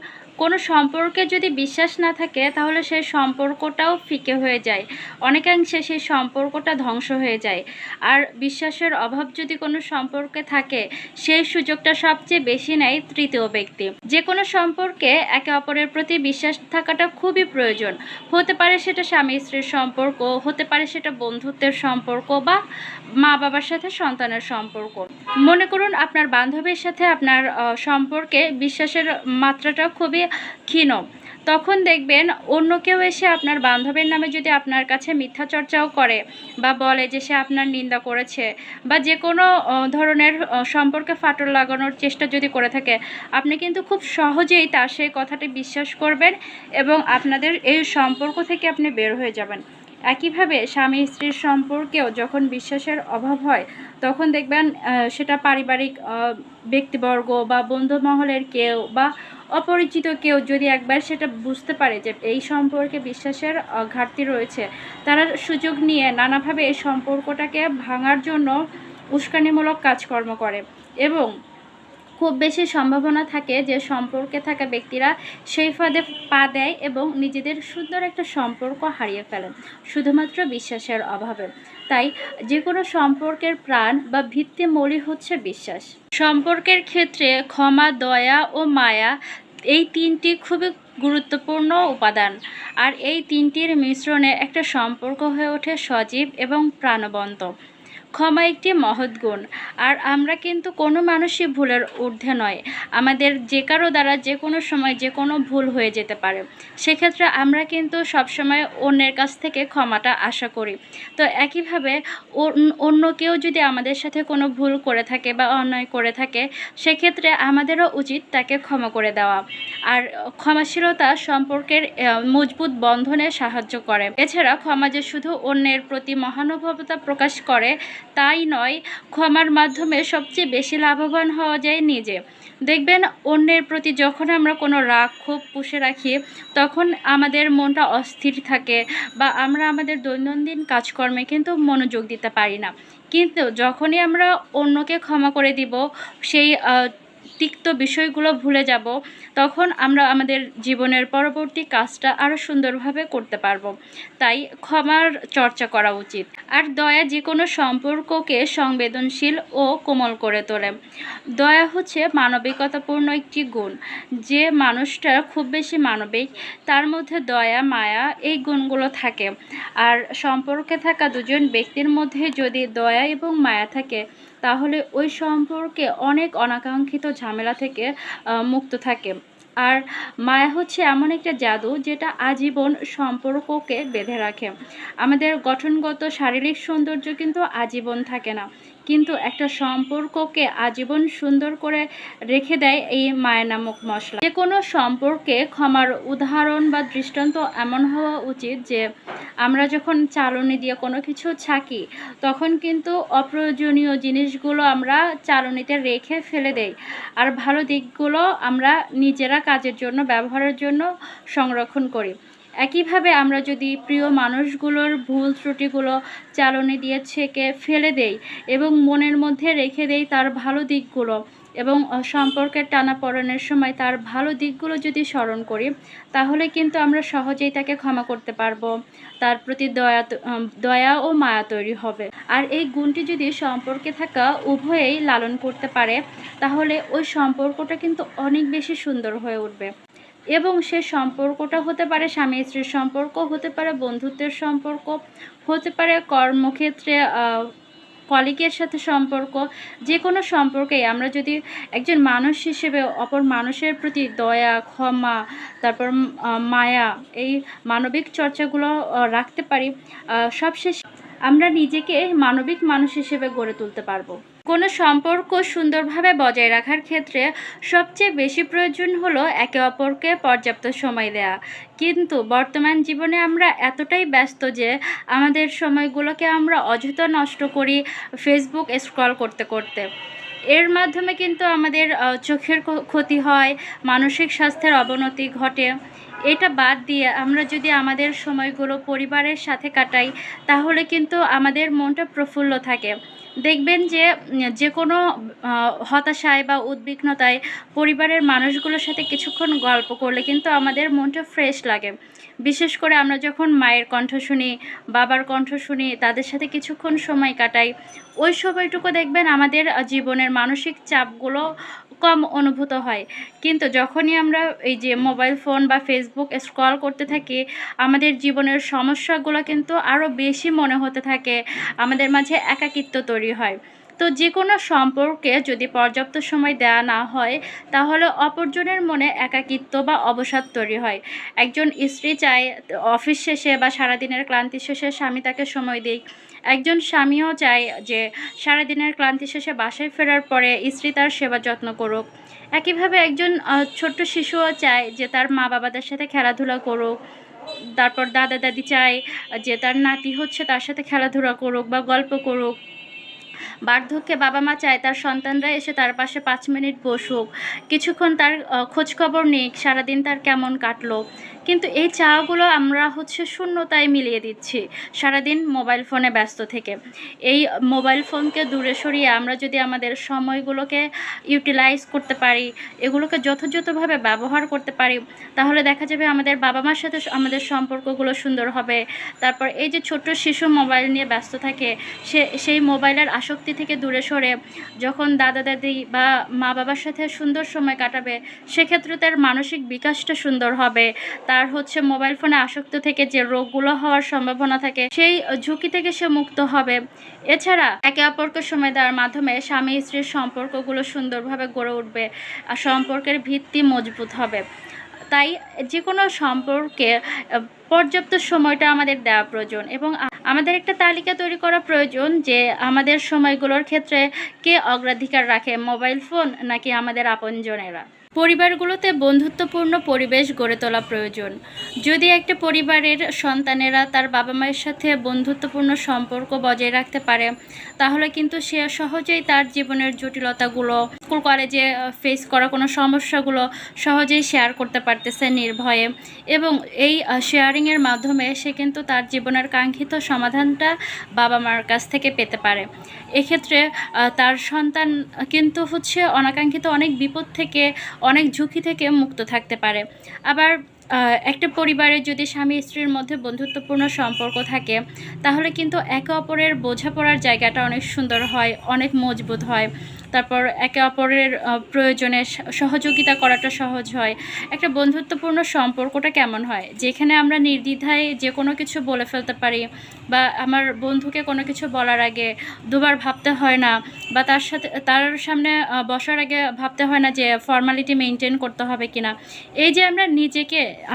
কোনো সম্পর্কে যদি বিশ্বাস না থাকে তাহলে সেই সম্পর্কটাও ফিকে হয়ে যায়, অনেকাংশে সেই সম্পর্কটা ধ্বংস হয়ে যায়। আর বিশ্বাসের অভাব যদি কোনো সম্পর্কে থাকে, সেই সুযোগটা সবচেয়ে বেশি নেয় তৃতীয় ব্যক্তি। যে কোনো সম্পর্কে একে অপরের প্রতি বিশ্বাস থাকাটা খুবই প্রয়োজন। হতে পারে সেটা স্বামী স্ত্রীর সম্পর্ক, হতে পারে সেটা বন্ধুত্বের সম্পর্ক, বা মা বাবার সাথে সন্তানের সম্পর্ক। মনে করুন আপনার বান্ধবীর সাথে আপনার সম্পর্কে বিশ্বাসের মাত্রাটা খুবই ক্ষীণ, তখন দেখবেন অন্য কেউ এসে আপনার বান্ধবীর নামে যদি আপনার কাছে মিথ্যা চর্চাও করে বা বলে যে সে আপনার নিন্দা করেছে, বা যে কোনো ধরনের সম্পর্কে ফাটল লাগানোর চেষ্টা যদি করে থাকে, আপনি কিন্তু খুব সহজেই তার সেই কথাটি বিশ্বাস করবেন এবং আপনাদের এই সম্পর্ক থেকে আপনি বের হয়ে যাবেন। একইভাবে স্বামী স্ত্রীর সম্পর্কেও যখন বিশ্বাসের অভাব হয়, তখন দেখবেন সেটা পারিবারিক ব্যক্তিবর্গ বা বন্ধু মহলের কেউ বা অপরিচিত কেউ যদি একবার সেটা বুঝতে পারে যে এই সম্পর্কে বিশ্বাসের ঘাটতি রয়েছে, তারা সুযোগ নিয়ে নানাভাবে এই সম্পর্কটাকে ভাঙার জন্য উস্কানিমূলক কাজকর্ম করে এবং খুব বেশি সম্ভাবনা থাকে যে সম্পর্কে থাকা ব্যক্তিরা সেই ফাঁদে পা দেয় এবং নিজেদের সুন্দর একটা সম্পর্ক হারিয়ে ফেলেন শুধুমাত্র বিশ্বাসের অভাবে। তাই যে কোনো সম্পর্কের প্রাণ বা ভিত্তিমূলই হচ্ছে বিশ্বাস। সম্পর্কের ক্ষেত্রে ক্ষমা, দয়া ও মায়া, এই তিনটি খুবই গুরুত্বপূর্ণ উপাদান। আর এই তিনটির মিশ্রণে একটা সম্পর্ক হয়ে ওঠে সজীব এবং প্রাণবন্ত। ক্ষমা একটি মহৎ গুণ। আর আমরা কিন্তু কোনো মানুষই ভুলের ঊর্ধ্বে নয়। আমাদের যে কারো দ্বারা যে কোনো সময় যে কোনো ভুল হয়ে যেতে পারে। সেক্ষেত্রে আমরা কিন্তু সবসময় অন্যের কাছ থেকে ক্ষমাটা আশা করি। তো একইভাবে অন্য কেউ যদি আমাদের সাথে কোনো ভুল করে থাকে বা অন্যায় করে থাকে, সেক্ষেত্রে আমাদেরও উচিত তাকে ক্ষমা করে দেওয়া। আর ক্ষমাশীলতা সম্পর্কের মজবুত বন্ধনে সাহায্য করে। এছাড়া ক্ষমা যে শুধু অন্যের প্রতি মহানুভবতা প্রকাশ করে তাই নয়, ক্ষমার মাধ্যমে সবচেয়ে বেশি লাভবান হওয়া যায় নিজে। দেখবেন অন্যের প্রতি যখন আমরা কোনো রাগ ক্ষোভ পুষে রাখি, তখন আমাদের মনটা অস্থির থাকে বা আমরা আমাদের দৈনন্দিন কাজকর্মে কিন্তু মনোযোগ দিতে পারি না। কিন্তু যখনই আমরা অন্যকে ক্ষমা করে দিব, সেই তিক্ত বিষয়গুলো ভুলে যাব, তখন আমরা আমাদের জীবনের পরবর্তী কাজটা আরও সুন্দরভাবে করতে পারবো। তাই ক্ষমার চর্চা করা উচিত। আর দয়া যে কোনো সম্পর্ককে সংবেদনশীল ও কোমল করে তোলে। দয়া হচ্ছে মানবিকতাপূর্ণ একটি গুণ। যে মানুষটা খুব বেশি মানবিক, তার মধ্যে দয়া মায়া এই গুণগুলো থাকে। আর সম্পর্কে থাকা দুজন ব্যক্তির মধ্যে যদি দয়া এবং মায়া থাকে, তাহলে ওই সম্পর্কে অনেক অনাকাঙ্ক্ষিত ঝামেলা থেকে মুক্ত থাকে। আর মায়া হচ্ছে এমন একটা জাদু যেটা আজীবন সম্পর্ককে বেঁধে রাখে। আমাদের গঠনগত শারীরিক সৌন্দর্য কিন্তু আজীবন থাকে না, কিন্তু একটা সম্পর্ককে আজীবন সুন্দর করে রেখে দেয় এই মায়া নামক মশলা। যে কোনো সম্পর্কে ক্ষমার উদাহরণ বা দৃষ্টান্ত এমন হওয়া উচিত যে আমরা যখন চালনি দিয়ে কোনো কিছু ছাঁকি, তখন কিন্তু অপ্রয়োজনীয় জিনিসগুলো আমরা চালনিতে রেখে ফেলে দেই, আর ভালো দিকগুলো আমরা নিজেরা কাজের জন্য ব্যবহারের জন্য সংরক্ষণ করি। একইভাবে আমরা যদি প্রিয় মানুষগুলোর ভুল ত্রুটিগুলো চালনি দিয়ে ছেঁকে ফেলে দেই এবং মনের মধ্যে রেখে দেই তার ভালো দিকগুলো, এবং সম্পর্কের টানাপোড়েনের সময় তার ভালো দিকগুলো যদি স্মরণ করি, তাহলে কিন্তু আমরা সহজেই তাকে ক্ষমা করতে পারবো। তার প্রতি দয়া ও মায়া তৈরি হবে। আর এই গুণটি যদি সম্পর্কে থাকা উভয়েই লালন করতে পারে, তাহলে ওই সম্পর্কটা কিন্তু অনেক বেশি সুন্দর হয়ে উঠবে। এবং সে সম্পর্কটা হতে পারে স্বামী স্ত্রীর সম্পর্ক, হতে পারে বন্ধুত্বের সম্পর্ক, হতে পারে কর্মক্ষেত্রে কলিগের সাথে সম্পর্ক। যে কোনো সম্পর্কেই আমরা যদি একজন মানুষ হিসেবে অপর মানুষের প্রতি দয়া, ক্ষমা, তারপর মায়া, এই মানবিক চর্চাগুলো রাখতে পারি, সবশেষে আমরা নিজেকে মানবিক মানুষ হিসেবে গড়ে তুলতে পারবো। কোনো সম্পর্ক সুন্দরভাবে বজায় রাখার ক্ষেত্রে সবচেয়ে বেশি প্রয়োজন হলো একে অপরকে পর্যাপ্ত সময় দেওয়া। কিন্তু বর্তমান জীবনে আমরা এতটাই ব্যস্ত যে আমাদের সময়গুলোকে আমরা অযথা নষ্ট করি ফেসবুক স্ক্রল করতে করতে। এর মাধ্যমে কিন্তু আমাদের চোখের ক্ষতি হয়, মানসিক স্বাস্থ্যের অবনতি ঘটে। এটা বাদ দিয়ে আমরা যদি আমাদের সময়গুলো পরিবারের সাথে কাটাই, তাহলে কিন্তু আমাদের মনটা প্রফুল্ল থাকে। দেখবেন যে যে কোনো হতাশায় বা উদ্বিগ্নতায় পরিবারের মানুষগুলোর সাথে কিছুক্ষণ গল্প করলে কিন্তু আমাদের মনটা ফ্রেশ লাগে। বিশেষ করে আমরা যখন মায়ের কণ্ঠ শুনি, বাবার কণ্ঠ শুনি, তাদের সাথে কিছুক্ষণ সময় কাটাই, ওই সময়টুকু দেখবেন আমাদের জীবনের মানসিক চাপগুলো কম অনুভূত হয়। কিন্তু যখনই আমরা এই যে মোবাইল ফোন বা ফেসবুক স্ক্রল করতে থাকি, আমাদের জীবনের সমস্যাগুলো কিন্তু আরও বেশি মনে হতে থাকে, আমাদের মাঝে একাকিত্ব তৈরি হয়। তো যে কোনো সম্পর্কে যদি পর্যাপ্ত সময় দেওয়া না হয়, তাহলে অপরজনের মনে একাকিত্ব বা অবসাদ তৈরি হয়। একজন স্ত্রী চায় অফিস শেষে বা সারাদিনের ক্লান্তি শেষে স্বামী তাকে সময় দিক। একজন স্বামীও চায় যে সারাদিনের ক্লান্তি শেষে বাসায় ফেরার পরে স্ত্রী তার সেবা যত্ন করুক। একইভাবে একজন ছোট্ট শিশুও চায় যে তার মা বাবাদের সাথে খেলাধুলা করুক। তারপর দাদা দাদি চায় যে তার নাতি হচ্ছে তার সাথে খেলাধুলা করুক বা গল্প করুক। বার্ধক্যে বাবা মা চায় তার সন্তানরা এসে তার পাশে 5 মিনিট বসুক, কিছুক্ষণ তার খোঁজখবর নিক, সারাদিন তার কেমন কাটলো। কিন্তু এই চাওয়াগুলো আমরা শূন্যতায় মিলিয়ে দিচ্ছি সারাদিন মোবাইল ফোনে ব্যস্ত থেকে। এই মোবাইল ফোনকে দূরে সরিয়ে আমরা যদি আমাদের সময়গুলোকে ইউটিলাইজ করতে পারি, এগুলোকে যথাযথভাবে ব্যবহার করতে পারি, তাহলে দেখা যাবে আমাদের বাবা মার সাথে আমাদের সম্পর্কগুলো সুন্দর হবে। তারপর এই যে ছোট্ট শিশু মোবাইল নিয়ে ব্যস্ত থাকে, সেই মোবাইলের আসক্তি থেকে দূরে সরে যখন দাদা দাদি বা মা বাবার সাথে সুন্দর সময় কাটাবে, সেক্ষেত্রে তার মানসিক বিকাশটা সুন্দর হবে। তার হচ্ছে মোবাইল ফোনে আসক্ত থেকে যে রোগগুলো হওয়ার সম্ভাবনা থাকে সেই ঝুঁকি থেকে সে মুক্ত হবে। এছাড়া একে অপরকে সময় দেওয়ার মাধ্যমে স্বামী স্ত্রীর সম্পর্কগুলো সুন্দরভাবে গড়ে উঠবে আর সম্পর্কের ভিত্তি মজবুত হবে। তাই যে কোনো সম্পর্কে পর্যাপ্ত সময়টা আমাদের দেওয়া প্রয়োজন এবং আমাদের একটা তালিকা তৈরি করা প্রয়োজন যে আমাদের সময়গুলোর ক্ষেত্রে কে অগ্রাধিকার রাখে, মোবাইল ফোন নাকি আমাদের আপনজনেরা। পরিবারগুলোতে বন্ধুত্বপূর্ণ পরিবেশ গড়ে তোলা প্রয়োজন। যদি একটা পরিবারের সন্তানেরা তার বাবা মায়ের সাথে বন্ধুত্বপূর্ণ সম্পর্ক বজায় রাখতে পারে, তাহলে কিন্তু সে সহজেই তার জীবনের জটিলতাগুলো, স্কুল কলেজে ফেস করা কোনো সমস্যাগুলো সহজেই শেয়ার করতে পারতেছে নির্ভয়ে, এবং এই শেয়ারিংয়ের মাধ্যমে সে কিন্তু তার জীবনের কাঙ্ক্ষিত সমাধানটা বাবা মার কাছ থেকে পেতে পারে। এক্ষেত্রে তার সন্তান কিন্তু হচ্ছে অনাকাঙ্ক্ষিত অনেক বিপদ থেকে, অনেক ঝুঁকি থেকে মুক্ত থাকতে পারে। আবার একটা পরিবারে যদি স্বামী স্ত্রীর মধ্যে বন্ধুত্বপূর্ণ সম্পর্ক থাকে, তাহলে কিন্তু একে অপরের বোঝাপড়ার জায়গাটা অনেক সুন্দর হয়, অনেক মজবুত হয়। তারপর একে অপরের প্রয়োজনে সহযোগিতা করাটা সহজ হয়। একটা বন্ধুত্বপূর্ণ সম্পর্কটা কেমন হয়, যেখানে আমরা নির্দ্বিধায় যে কোনো কিছু বলে ফেলতে পারি, বা আমার বন্ধুকে কোনো কিছু বলার আগে দুবার ভাবতে হয় না, বা তার সামনে বসার আগে ভাবতে হয় না যে ফর্মালিটি মেনটেন করতে হবে কিনা। এই যে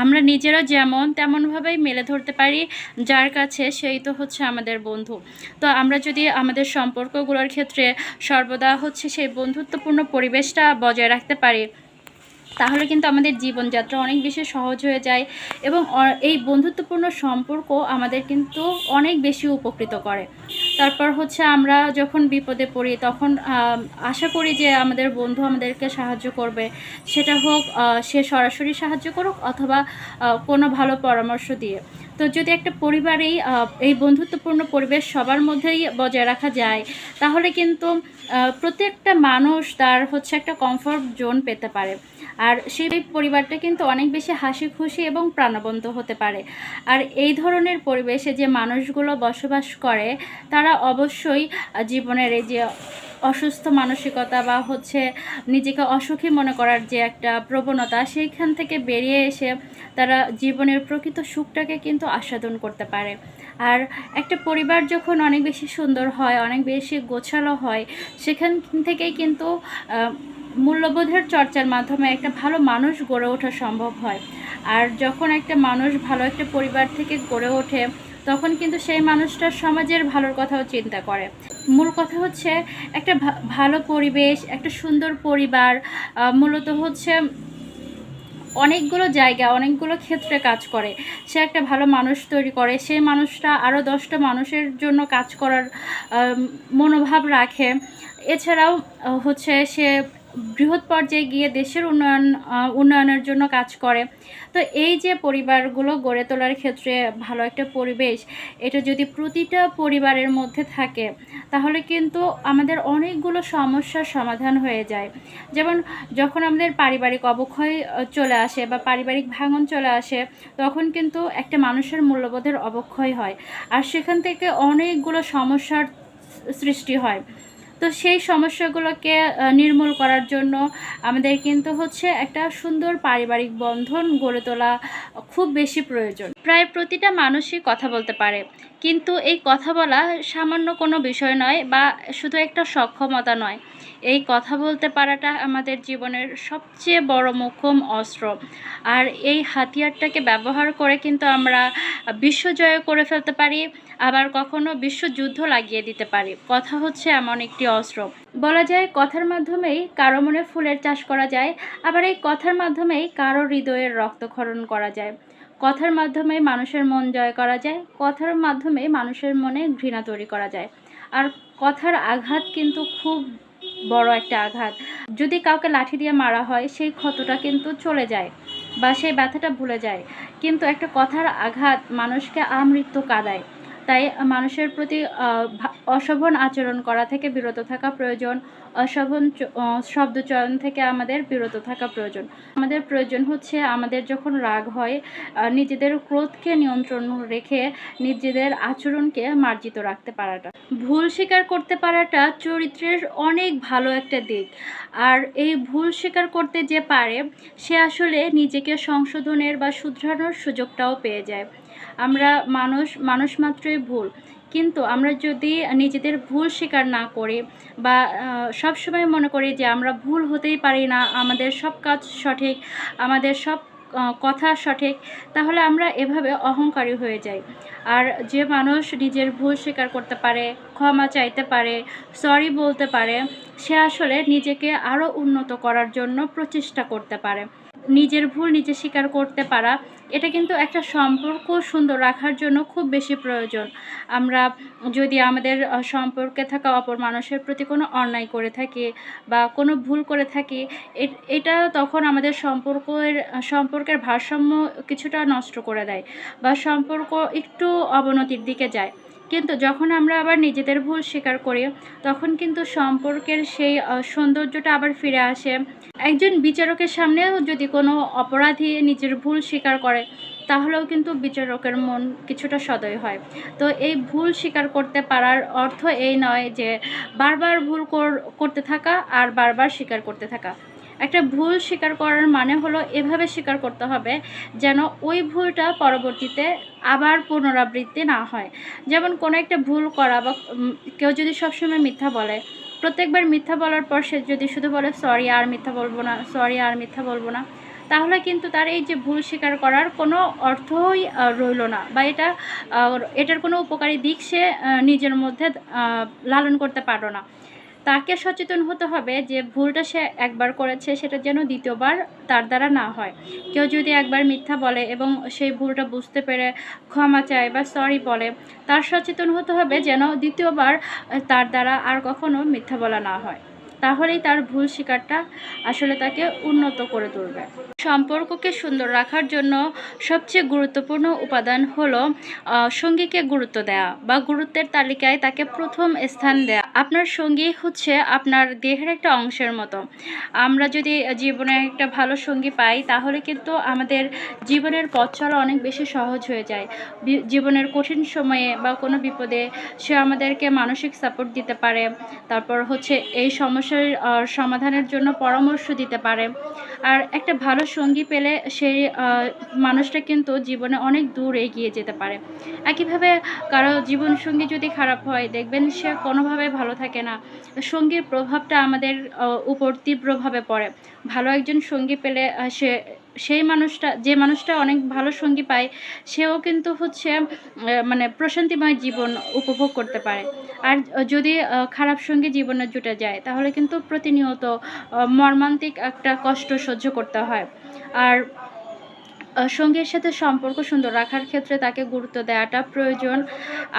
আমরা নিজেরা যেমন তেমনভাবেই মেলে ধরতে পারি যার কাছে, সেই তো হচ্ছে আমাদের বন্ধু। তো আমরা যদি আমাদের সম্পর্কগুলোর ক্ষেত্রে সর্বদা হচ্ছে সেই বন্ধুত্বপূর্ণ পরিবেশটা বজায় রাখতে পারি, তাহলে কিন্তু আমাদের জীবনযাত্রা অনেক বেশি সহজ হয়ে যায় এবং এই বন্ধুত্বপূর্ণ সম্পর্ক আমাদের কিন্তু অনেক বেশি উপকৃত করে। তারপর হচ্ছে আমরা যখন বিপদে পড়ি তখন আশা করি যে আমাদের বন্ধু আমাদেরকে সাহায্য করবে, সেটা হোক সে সরাসরি সাহায্য করুক অথবা কোনো ভালো পরামর্শ দিয়ে। তো যদি একটা পরিবারেই এই বন্ধুত্বপূর্ণ পরিবেশ সবার মধ্যেই বজায় রাখা যায়, তাহলে কিন্তু প্রত্যেকটা মানুষ তার হচ্ছে একটা কমফর্ট জোন পেতে পারে, আর সেই পরিবারটা কিন্তু অনেক বেশি হাসি খুশি এবং প্রাণবন্ত হতে পারে। আর এই ধরনের পরিবেশে যে মানুষগুলো বসবাস করে, তারা অবশ্যই জীবনের এই যে অসুস্থ মানসিকতা বা হচ্ছে নিজেকে অসুখী মনে করার যে একটা প্রবণতা, সেইখান থেকে বেরিয়ে এসে তারা জীবনের প্রকৃত সুখটাকে কিন্তু আস্বাদন করতে পারে। আর একটা পরিবার যখন অনেক বেশি সুন্দর হয়, অনেক বেশি গোছালো হয়, সেখান থেকেই কিন্তু মূল্যবোধের চর্চার মাধ্যমে একটা ভালো মানুষ গড়ে ওঠা সম্ভব হয়। আর যখন একটা মানুষ ভালো একটা পরিবার থেকে গড়ে ওঠে, তখন কিন্তু সেই মানুষটা সমাজের ভালোর কথাও চিন্তা করে। মূল কথা হচ্ছে একটা ভালো পরিবেশ, একটা সুন্দর পরিবার মূলত হচ্ছে অনেকগুলো জায়গা, অনেকগুলো ক্ষেত্রে কাজ করে। সে একটা ভালো মানুষ তৈরি করে, সেই মানুষটা আরও 10টা মানুষের জন্য কাজ করার মনোভাব রাখে। এছাড়াও হচ্ছে সে বৃহৎ পর্যায়ে গিয়ে দেশের উন্নয়নের জন্য কাজ করে। তো এই যে পরিবারগুলো গড়ে তোলার ক্ষেত্রে ভালো একটা পরিবেশ, এটা যদি প্রতিটা পরিবারের মধ্যে থাকে, তাহলে কিন্তু আমাদের অনেকগুলো সমস্যার সমাধান হয়ে যায়। যেমন যখন আমাদের পারিবারিক অবক্ষয় চলে আসে বা পারিবারিক ভাঙন চলে আসে, তখন কিন্তু একটা মানুষের মূল্যবোধের অবক্ষয় হয়, আর সেখান থেকে অনেকগুলো সমস্যার সৃষ্টি হয়। তো সেই সমস্যাগুলোকে নির্মূল করার জন্য আমাদের কিন্তু হচ্ছে একটা সুন্দর পারিবারিক বন্ধন গড়ে তোলা খুব বেশি প্রয়োজন। প্রায় প্রতিটা মানুষই কথা বলতে পারে, কিন্তু এই কথা বলা সামান্য কোনো বিষয় নয় বা শুধু একটা সক্ষমতা নয়। এই কথা বলতে পারাটা আমাদের জীবনের সবচেয়ে বড় মোক্ষম অস্ত্র, আর এই হাতিয়ারটাকে ব্যবহার করে কিন্তু আমরা বিশ্বজয় করে ফেলতে পারি, আবার কখনো বিশ্বযুদ্ধ লাগিয়ে দিতে পারি। কথা হচ্ছে এমন একটি অস্ত্র। বলা যায় কথার মাধ্যমেই কারো মনে ফুলের চাষ করা যায়, আবার এই কথার মাধ্যমেই কারো হৃদয়ের রক্তক্ষরণ করা যায়। কথার মাধ্যমে মানুষের মন জয় করা যায়, কথার মাধ্যমে মানুষের মনে ঘৃণা তৈরি করা যায়। আর কথার আঘাত কিন্তু খুব বড় একটা আঘাত। যদি কাউকে লাঠি দিয়ে মারা হয়, সেই ক্ষতটা কিন্তু চলে যায় বা সেই ব্যথাটা ভুলে যায়, কিন্তু একটা কথার আঘাত মানুষকে আমৃত্যু কাঁদায়। তাই মানুষের প্রতি অশোভন আচরণ করা থেকে বিরত থাকা প্রয়োজন, অশোভন শব্দচয়ন থেকে আমাদের বিরত থাকা প্রয়োজন। আমাদের প্রয়োজন হচ্ছে আমাদের যখন রাগ হয় নিজেদের ক্রোধকে নিয়ন্ত্রণ রেখে নিজেদের আচরণকে মার্জিত রাখতে পারাটা। ভুল স্বীকার করতে পারাটা চরিত্রের অনেক ভালো একটা দিক। আর এই ভুল স্বীকার করতে যে পারে সে আসলে নিজেকে সংশোধনের বা শুধরানোর সুযোগটাও পেয়ে যায়। আমরা মানুষ মাত্রই ভুল, কিন্তু আমরা যদি নিজেদের ভুল স্বীকার না করি বা সবসময় মনে করি যে আমরা ভুল হতেই পারি না, আমাদের সব কাজ সঠিক, আমাদের সব কথা সঠিক, তাহলে আমরা এভাবে অহংকারী হয়ে যাই। আর যে মানুষ নিজের ভুল স্বীকার করতে পারে, ক্ষমা চাইতে পারে, সরি বলতে পারে, সে আসলে নিজেকে আরও উন্নত করার জন্য প্রচেষ্টা করতে পারে। নিজের ভুল নিজে স্বীকার করতে পারা, এটা কিন্তু একটা সম্পর্ক সুন্দর রাখার জন্য খুব বেশি প্রয়োজন। আমরা যদি আমাদের সম্পর্কে থাকা অপর মানুষের প্রতি কোনো অন্যায় করে থাকি বা কোনো ভুল করে থাকি, এটা তখন আমাদের সম্পর্কের ভারসাম্য কিছুটা নষ্ট করে দেয় বা সম্পর্ক একটু অবনতির দিকে যায়। কিন্তু যখন আমরা আবার নিজেদের ভুল স্বীকার করি, তখন কিন্তু সম্পর্কের সেই সৌন্দর্যটা আবার ফিরে আসে। একজন বিচারকের সামনেও যদি কোনো অপরাধী নিজের ভুল স্বীকার করে, তাহলেও কিন্তু বিচারকের মন কিছুটা সদয় হয়। তো এই ভুল স্বীকার করতে পারার অর্থ এই নয় যে বারবার ভুল করতে থাকা আর বারবার স্বীকার করতে থাকা। একটা ভুল স্বীকার করার মানে হলো এভাবে স্বীকার করতে হবে যেন ওই ভুলটা পরবর্তীতে আবার পুনরাবৃত্তি না হয়। যেমন কোনো একটা ভুল করা বা কেউ যদি সবসময় মিথ্যা বলে, প্রত্যেকবার মিথ্যা বলার পর সে যদি শুধু বলে সরি আর মিথ্যা বলবো না, সরি আর মিথ্যা বলবো না, তাহলে কিন্তু তার এই যে ভুল স্বীকার করার কোনো অর্থই রইল না বা এটার কোনো উপকারী দিক সে নিজের মধ্যে লালন করতে পারলো না। তাকে সচেতন হতে হবে যে ভুলটা সে একবার করেছে সেটা যেন দ্বিতীয়বার তার দ্বারা না হয়। কেউ যদি একবার মিথ্যা বলে এবং সেই ভুলটা বুঝতে পেরে ক্ষমা চায় বা সরি বলে, তার সচেতন হতে হবে যেন দ্বিতীয়বার তার দ্বারা আর কখনো মিথ্যা বলা না হয়। তাহলেই তার ভুল স্বীকারটা আসলে তাকে উন্নত করে তুলবে। সম্পর্ককে সুন্দর রাখার জন্য সবচেয়ে গুরুত্বপূর্ণ উপাদান হলো সঙ্গীকে গুরুত্ব দেওয়া বা গুরুত্বের তালিকায় তাকে প্রথম স্থান দেওয়া। আপনার সঙ্গী হচ্ছে আপনার দেহের একটা অংশের মতো। আমরা যদি জীবনে একটা ভালো সঙ্গী পাই, তাহলে কিন্তু আমাদের জীবনের পথ চলা অনেক বেশি সহজ হয়ে যায়। জীবনের কঠিন সময়ে বা কোনো বিপদে সে আমাদেরকে মানসিক সাপোর্ট দিতে পারে, তারপর হচ্ছে এই সমস্যার সমাধানের জন্য পরামর্শ দিতে পারে। আর একটা ভালো সঙ্গী পেলে সেই মানুষটা কিন্তু জীবনে অনেক দূর এগিয়ে যেতে পারে। একইভাবে কারো জীবনসঙ্গী যদি খারাপ হয়, দেখবেন সে কোনোভাবে ভালো থাকে না। সঙ্গীর প্রভাবটা আমাদের উপর তীব্রভাবে পড়ে। ভালো একজন সঙ্গী পেলে যে মানুষটা অনেক ভালো সঙ্গী পায়, সেও কিন্তু হচ্ছে মানে প্রশান্তিময় জীবন উপভোগ করতে পারে। আর যদি খারাপ সঙ্গী জীবনে জুটে যায়, তাহলে কিন্তু প্রতিনিয়ত মর্মান্তিক একটা কষ্ট সহ্য করতে হয়। আর সঙ্গীর সাথে সম্পর্ক সুন্দর রাখার ক্ষেত্রে তাকে গুরুত্ব দেওয়াটা প্রয়োজন।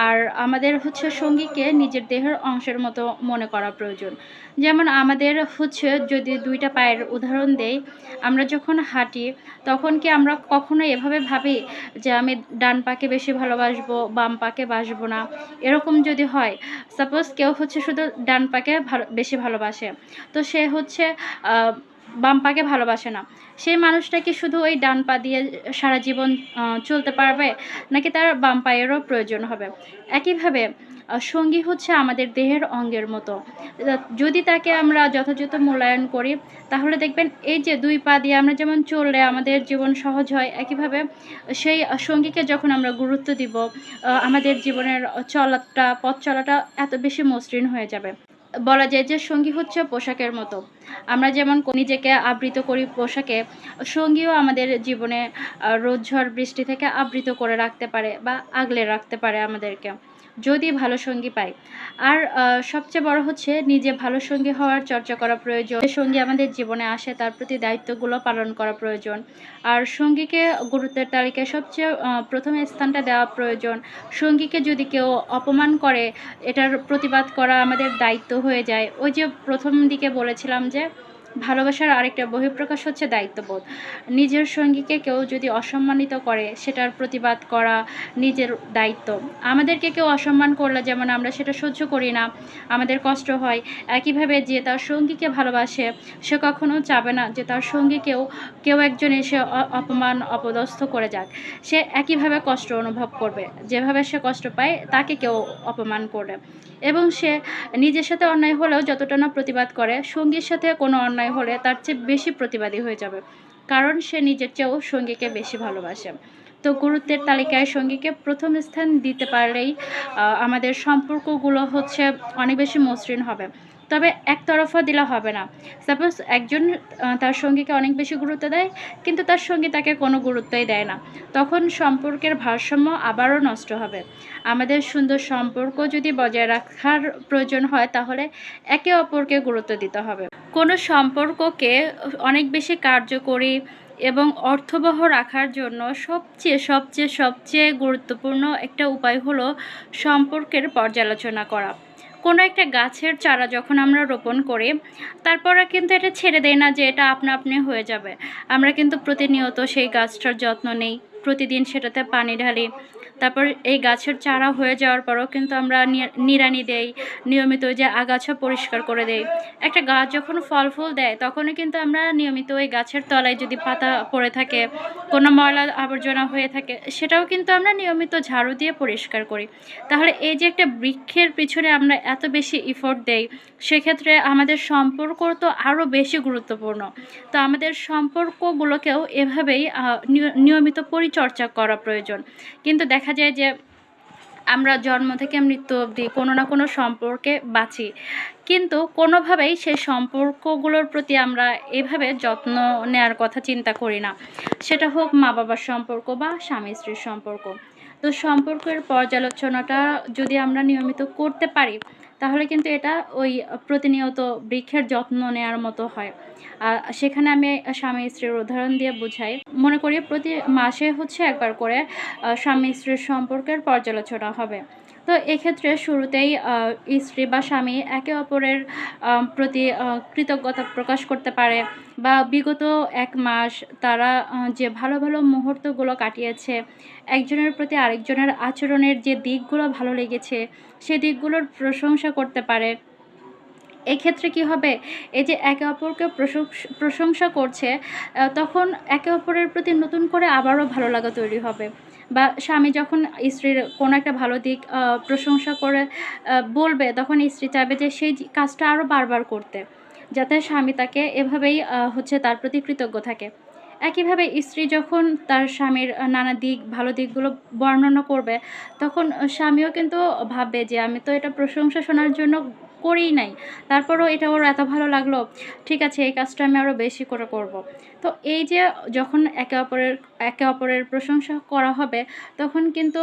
আর আমাদের হচ্ছে সঙ্গীকে নিজের দেহের অংশের মতো মনে করা প্রয়োজন। যেমন আমাদের হচ্ছে যদি ২ টা পায়ের উদাহরণ দেই, আমরা যখন হাঁটি তখন কি আমরা কখনো এভাবে ভাবি যে আমি ডান পাকে বেশি ভালোবাসবো, বাম পাকে বাসবো না? এরকম যদি হয়, সাপোজ কেউ হচ্ছে শুধু ডান পাকে বেশি ভালোবাসে, তো সে হচ্ছে বাম পাকে ভালোবাসে না। সেই মানুষটা কি শুধু ওই ডান পা দিয়ে সারা জীবন চলতে পারবে? নাকি তার বাম পায়েরও প্রয়োজন হবে? একইভাবে সঙ্গী হচ্ছে আমাদের দেহের অঙ্গের মতো। যদি তাকে আমরা যথাযথ মূল্যায়ন করি, তাহলে দেখবেন এই যে ২ পা দিয়ে আমরা যেমন চললে আমাদের জীবন সহজ হয়, একইভাবে সেই সঙ্গীকে যখন আমরা গুরুত্ব দিব, আমাদের জীবনের পথ চলাটা এত বেশি মসৃণ হয়ে যাবে। বলা যায় যে সঙ্গী হচ্ছে পোশাকের মতো। আমরা যেমন নিজেকে আবৃত করি পোশাকে, সঙ্গীও আমাদের জীবনে রোদ ঝড় বৃষ্টি থেকে আবৃত করে রাখতে পারে বা আগলে রাখতে পারে আমাদেরকে, যদি ভালো সঙ্গী পাই। আর সবচেয়ে বড় হচ্ছে নিজে ভালো সঙ্গী হওয়ার চর্চা করা প্রয়োজন। যে সঙ্গী আমাদের জীবনে আসে তার প্রতি দায়িত্বগুলো পালন করা প্রয়োজন। আর সঙ্গীকে গুরুত্বের তালিকায় সবচেয়ে প্রথম স্থানটা দেওয়া প্রয়োজন। সঙ্গীকে যদি কেউ অপমান করে, এটার প্রতিবাদ করা আমাদের দায়িত্ব হয়ে যায়। ওই যে প্রথম দিকে বলেছিলাম যে ভালোবাসার আরেকটা বহিঃপ্রকাশ হচ্ছে দায়িত্ববোধ। নিজের সঙ্গীকে কেউ যদি অসম্মানিত করে সেটার প্রতিবাদ করা নিজের দায়িত্ব। আমাদেরকে কেউ অসম্মান করলে যেমন আমরা সেটা সহ্য করি না, আমাদের কষ্ট হয়, একইভাবে যে তার সঙ্গীকে ভালোবাসে সে কখনো চাবে না যে তার সঙ্গীকেও কেউ একজন এসে অপমান অপদস্থ করে যাক। সে একইভাবে কষ্ট অনুভব করবে, যেভাবে সে কষ্ট পায় তাকে কেউ অপমান করলে। এবং সে নিজের সাথে অন্যায় হলেও যতটা না প্রতিবাদ করে, সঙ্গীর সাথে কোনো অন্যায় হলে তার চেয়ে বেশি প্রতিবাদী হয়ে যাবে, কারণ সে নিজের চেয়েও সঙ্গীকে বেশি ভালোবাসে। তো গুরুত্বের তালিকায় সঙ্গীকে প্রথম স্থান দিতে পারলেই আমাদের সম্পর্কগুলো হচ্ছে অনেক বেশি মসৃণ হবে। তবে একতরফা দিলে হবে না। সাপোজ একজন তার সঙ্গীকে অনেক বেশি গুরুত্ব দেয়, কিন্তু তার সঙ্গী তাকে কোনো গুরুত্বই দেয় না। তখন সম্পর্কের ভারসাম্য আবারও নষ্ট হবে। আমাদের সুন্দর সম্পর্ক যদি বজায় রাখার প্রয়োজন হয়, তাহলে একে অপরকে গুরুত্ব দিতে হবে। কোনো সম্পর্ককে অনেক বেশি কার্যকরী এবং অর্থবহ রাখার জন্য সবচেয়ে গুরুত্বপূর্ণ একটা উপায় হলো সম্পর্কের পর্যালোচনা করা। কোনো একটা গাছের চারা যখন আমরা রোপণ করি, তারপরে কিন্তু এটা ছেড়ে দেই না যে এটা আপনা আপনি হয়ে যাবে। আমরা কিন্তু প্রতিনিয়ত সেই গাছটার যত্ন নেই, প্রতিদিন সেটাতে পানি ঢালি। তারপর এই গাছের চারা হয়ে যাওয়ার পরেও কিন্তু আমরা নিড়ানি দেই, নিয়মিত ওই যে আগাছা পরিষ্কার করে দেই। একটা গাছ যখন ফল ফুল দেয় তখনও কিন্তু আমরা নিয়মিত ওই গাছের তলায় যদি পাতা পড়ে থাকে, কোনো ময়লা আবর্জনা হয়ে থাকে, সেটাও কিন্তু আমরা নিয়মিত ঝাড়ু দিয়ে পরিষ্কার করি। তাহলে এই যে একটা বৃক্ষের পিছনে আমরা এত বেশি এফোর্ট দেই, সেক্ষেত্রে আমাদের সম্পর্ক তো আরও বেশি গুরুত্বপূর্ণ। তো আমাদের সম্পর্কগুলোকেও এভাবেই নিয়মিত পরিচর্যা করা প্রয়োজন। কিন্তু দেখা যায় যে আমরা জন্ম থেকে মৃত্যু অবধি কোনো না কোনো সম্পর্কে বাঁচি, কিন্তু কোনোভাবেই সেই সম্পর্কগুলোর প্রতি আমরা এভাবে যত্ন নেওয়ার কথা চিন্তা করি না। সেটা হোক মা বাবার সম্পর্ক বা স্বামী স্ত্রীর সম্পর্ক। তো সম্পর্কের পর্যালোচনাটা যদি আমরা নিয়মিত করতে পারি, তাহলে কিন্তু এটা ওই প্রতিনিয়ত বৃক্ষের যত্ন নেওয়ার মতো হয়। সেখানে আমি স্বামী স্ত্রীর উদাহরণ দিয়ে বুঝাই। মনে করি প্রতি মাসে হচ্ছে একবার করে স্বামী স্ত্রীর সম্পর্কের পর্যালোচনা হবে। তো এক্ষেত্রে শুরুতেই স্ত্রী বা স্বামী একে অপরের প্রতি কৃতজ্ঞতা প্রকাশ করতে পারে, বা বিগত ১ মাস তারা যে ভালো ভালো মুহূর্তগুলো কাটিয়েছে, একজনের প্রতি আরেকজনের আচরণের যে দিকগুলো ভালো লেগেছে সে দিকগুলোর প্রশংসা করতে পারে। এক্ষেত্রে কি হবে, এই যে একে অপরকে প্রশংসা করছে, তখন একে অপরের প্রতি নতুন করে আবারও ভালো লাগা তৈরি হবে। বা স্বামী যখন স্ত্রীর কোনো একটা ভালো দিক প্রশংসা করে বলবে, তখন স্ত্রী চাইবে যে সেই কাজটা আরও বারবার করতে, যাতে স্বামী তাকে এভাবেই হচ্ছে তার প্রতি কৃতজ্ঞ থাকে। একইভাবে স্ত্রী যখন তার স্বামীর নানা দিক ভালো দিকগুলো বর্ণনা করবে, তখন স্বামীও কিন্তু ভাববে যে আমি তো এটা প্রশংসা শোনার জন্য করিই নাই, তারপরেও এটা ওর এত ভালো লাগলো, ঠিক আছে এই কাজটা আমি আরও বেশি করে করব। তো এই যে যখন একে অপরের প্রশংসা করা হবে, তখন কিন্তু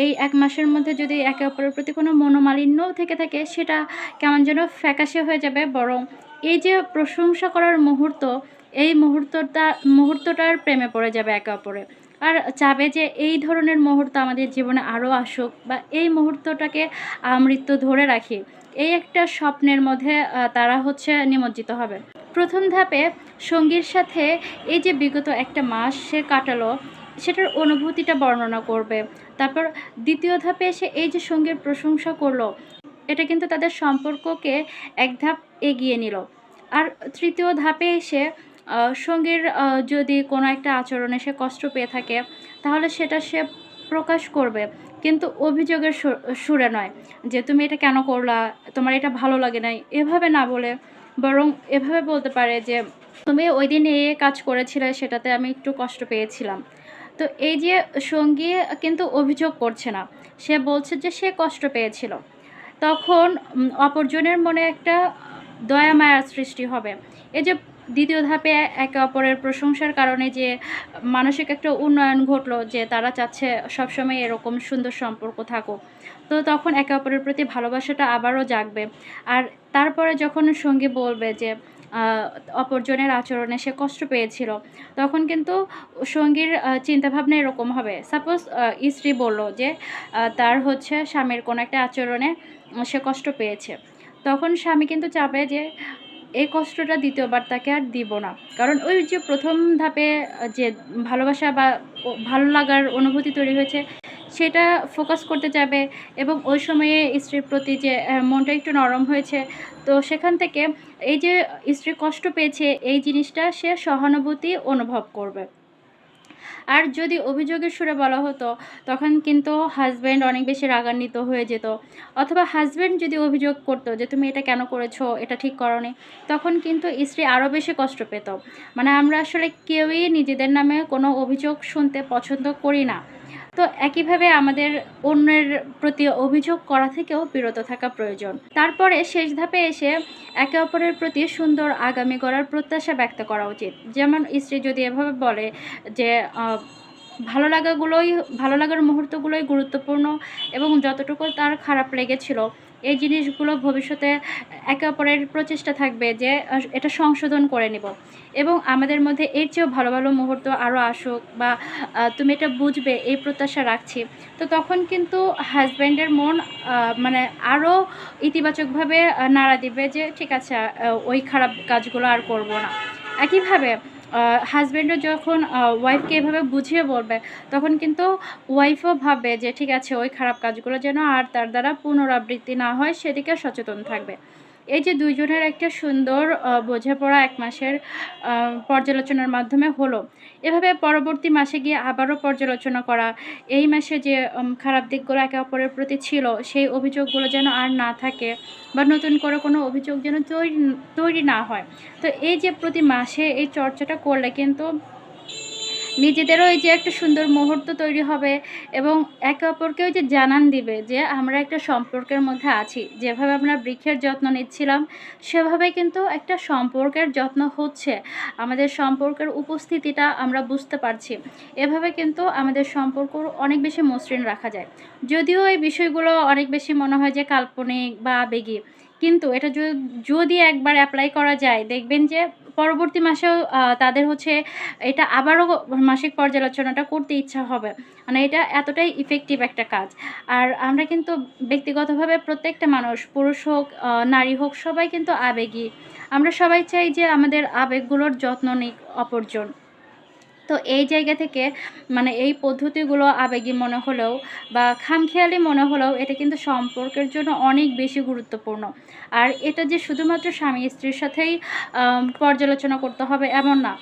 এই ১ মাসের মধ্যে যদি একে অপরের প্রতি কোনো মনোমালিন্যও থেকে থাকে, সেটা কেমন যেন ফ্যাকাশে হয়ে যাবে। বরং এই যে প্রশংসা করার মুহূর্ত, এই মুহূর্তটার প্রেমে পড়ে যাবে একে অপরে। আর চাবে যে এই ধরনের মুহূর্ত আমাদের জীবনে আরও আসুক, বা এই মুহূর্তটাকে আমৃত্যু ধরে রাখি। এই একটা স্বপ্নের মধ্যে তারা হচ্ছে নিমজ্জিত হবে। ১ম ধাপে সঙ্গীর সাথে এই যে বিগত ১টা মাস সে কাটালো, সেটার অনুভূতিটা বর্ণনা করবে। তারপর ২য় ধাপে এসে এই যে সঙ্গীর প্রশংসা করলো, এটা কিন্তু তাদের সম্পর্ককে এক ধাপ এগিয়ে নিল। আর ৩য় ধাপে এসে সঙ্গীর যদি কোনো একটা আচরণে সে কষ্ট পেয়ে থাকে, তাহলে সেটা সে প্রকাশ করবে। কিন্তু অভিযোগের সুরে নয়, যে তুমি এটা কেন করলা? তোমার এটা ভালো লাগে নাই। এভাবে না বলে বরং এভাবে বলতে পারে যে, তুমি ওইদিন কাজ করেছিলে সেটাতে আমি একটু কষ্ট পেয়েছিলাম। তো এই যে সঙ্গী কিন্তু অভিযোগ করছে না। সে বলছে যে সে কষ্ট পেয়েছিল। তখন অপরজনের মনে একটা দয়া মায়ার সৃষ্টি হবে। এই যে ২য় ধাপে একে অপরের প্রশংসার কারণে যে মানসিক একটা উন্নয়ন ঘটলো, যে তারা চাচ্ছে সবসময় এরকম সুন্দর সম্পর্ক থাকুক। তো তখন একে অপরের প্রতি ভালোবাসাটা আবারও জাগবে। আর তারপরে যখন সঙ্গী বলবে যে আ অপরজনের আচরণে সে কষ্ট পেয়েছিল, তখন কিন্তু সঙ্গীর চিন্তাভাবনা এরকম হবে। সাপোজ স্ত্রী বলল যে তার হচ্ছে স্বামীর কোনো একটা আচরণে সে কষ্ট পেয়েছে। তখন স্বামী কিন্তু চাবে যে এই কষ্টটা দ্বিতীয়বার তাকে আর দিব না। কারণ ওই যে প্রথম ধাপে যে ভালোবাসা বা ভালো লাগার অনুভূতি তৈরি হয়েছে, সেটা ফোকাস করতে যাবে এবং ওই সময়ে স্ত্রীর প্রতি যে মনটা একটু নরম হয়েছে, তো সেখান থেকে এই যে স্ত্রী কষ্ট পেয়েছে এই জিনিসটা সে সহানুভূতি অনুভব করবে। আর যদি অভিযোগের সুরে বলা হতো, তখন কিন্তু হাসব্যান্ড অনেক বেশি রাগান্বিত হয়ে যেত। অথবা হাসব্যান্ড যদি অভিযোগ করতো যে, "তুমি এটা কেন করেছো? এটা ঠিক করোনি।" তখন কিন্তু স্ত্রী আরও বেশি কষ্ট পেত। মানে আমরা আসলে কেউই নিজেদের নামে কোনো অভিযোগ শুনতে পছন্দ করি না। তো একইভাবে আমাদের অন্যের প্রতি অভিযোগ করা থেকেও বিরত থাকা প্রয়োজন। তারপরে শেষ ধাপে এসে একে অপরের প্রতি সুন্দর আগামী গড়ার প্রত্যাশা ব্যক্ত করা উচিত। যেমন স্ত্রী যদি এভাবে বলে যে, ভালো লাগার মুহূর্তগুলোই গুরুত্বপূর্ণ এবং যতটুকু তার খারাপ লেগেছিল, এই জিনিসগুলো ভবিষ্যতে একে অপরের প্রচেষ্টা থাকবে যে এটা সংশোধন করে নিব এবং আমাদের মধ্যে এর চেয়েও ভালো, ভালো মুহূর্ত আরও আসুক বা তুমি এটা বুঝবে এই প্রত্যাশা রাখছি। তো তখন কিন্তু হাসব্যান্ডের মন মানে আরও ইতিবাচকভাবে নাড়া দিবে যে ঠিক আছে, ওই খারাপ কাজগুলো আর করব না। একইভাবে হাসব্যান্ডও যখন ওয়াইফকে এভাবে বুঝিয়ে বলবে, তখন কিন্তু ওয়াইফও ভাববে যে ঠিক আছে, ওই খারাপ কাজগুলো যেন আর তার দ্বারা পুনরাবৃত্তি না হয় সেদিকে সচেতন থাকবে। এই যে ২ জনের একটা সুন্দর বোঝাপড়া ১ মাসের পর্যালোচনার মাধ্যমে হলো। এভাবে পরবর্তী মাসে গিয়ে আবারও পর্যালোচনা করা, এই মাসে যে খারাপ দিকগুলো একে অপরের প্রতি ছিল, সেই অভিযোগগুলো যেন আর না থাকে বা নতুন করে কোনো অভিযোগ যেন তৈরি না হয়। তো এই যে প্রতি মাসে এই চর্চাটা করলে কিন্তু নিজেদেরও এই যে একটা সুন্দর মুহূর্ত তৈরি হবে এবং একে অপরকে ওই যে জানান দিবে যে আমরা একটা সম্পর্কের মধ্যে আছি। যেভাবে আমরা বৃক্ষের যত্ন নিচ্ছিলাম, সেভাবেই কিন্তু একটা সম্পর্কের যত্ন হচ্ছে। আমাদের সম্পর্কের উপস্থিতিটা আমরা বুঝতে পারছি। এভাবে কিন্তু আমাদের সম্পর্ক অনেক বেশি মসৃণ রাখা যায়। যদিও এই বিষয়গুলো অনেক বেশি মনে হয় যে কাল্পনিক বা আবেগী। কিন্তু এটা যদি একবার এপ্লাই করা যায়, দেখবেন যে পরবর্তী মাসেও তাদের হচ্ছে এটা আবারও মাসিক পর্যালোচনাটা করতে ইচ্ছা হবে। মানে এটা এতটাই ইফেক্টিভ একটা কাজ। আর আমরা কিন্তু ব্যক্তিগতভাবে প্রত্যেকটা মানুষ, পুরুষ হোক, নারী হোক, সবাই কিন্তু আবেগী। আমরা সবাই চাই যে আমাদের আবেগগুলোর যত্ন নিক অপরজন। তো এই জায়গা থেকে মানে এই পদ্ধতিগুলো আবেগী মনে হলেও বা খামখেয়ালি মনে হলেও এটা কিন্তু সম্পর্কের জন্য অনেক বেশি গুরুত্বপূর্ণ। আর এটা যে শুধুমাত্র স্বামী-স্ত্রীর সাথেই পর্যালোচনা করতে হবে এমন না।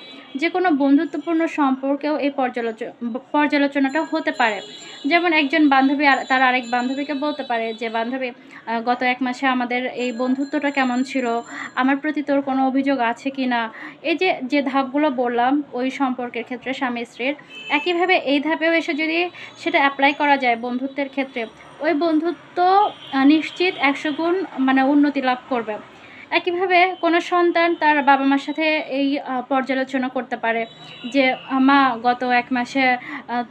যেকোনো বন্ধুত্বপূর্ণ সম্পর্কেও এই পর্যালোচনাটা হতে পারে। যেমন একজন বান্ধবী তার আরেক বান্ধবীকে বলতে পারে যে, "বান্ধবী, গত ১ মাসে আমাদের এই বন্ধুত্বটা কেমন ছিল? আমার প্রতি তোর কোনো অভিযোগ আছে কিনা?" এই যে ধাপগুলো বললাম ওই সম্পর্কের ক্ষেত্রে স্বামী-স্ত্রীর, একইভাবে এই ধাপেও এসে যদি সেটা এপ্লাই করা যায় বন্ধুত্বের ক্ষেত্রে, ওই বন্ধুত্ব নিশ্চিত ১০০ গুণ মানে উন্নতি লাভ করবে। একইভাবে কোনো সন্তান তার বাবা-মার সাথে এই পর্যালোচনা করতে পারে যে, "মা, গত ১ মাসে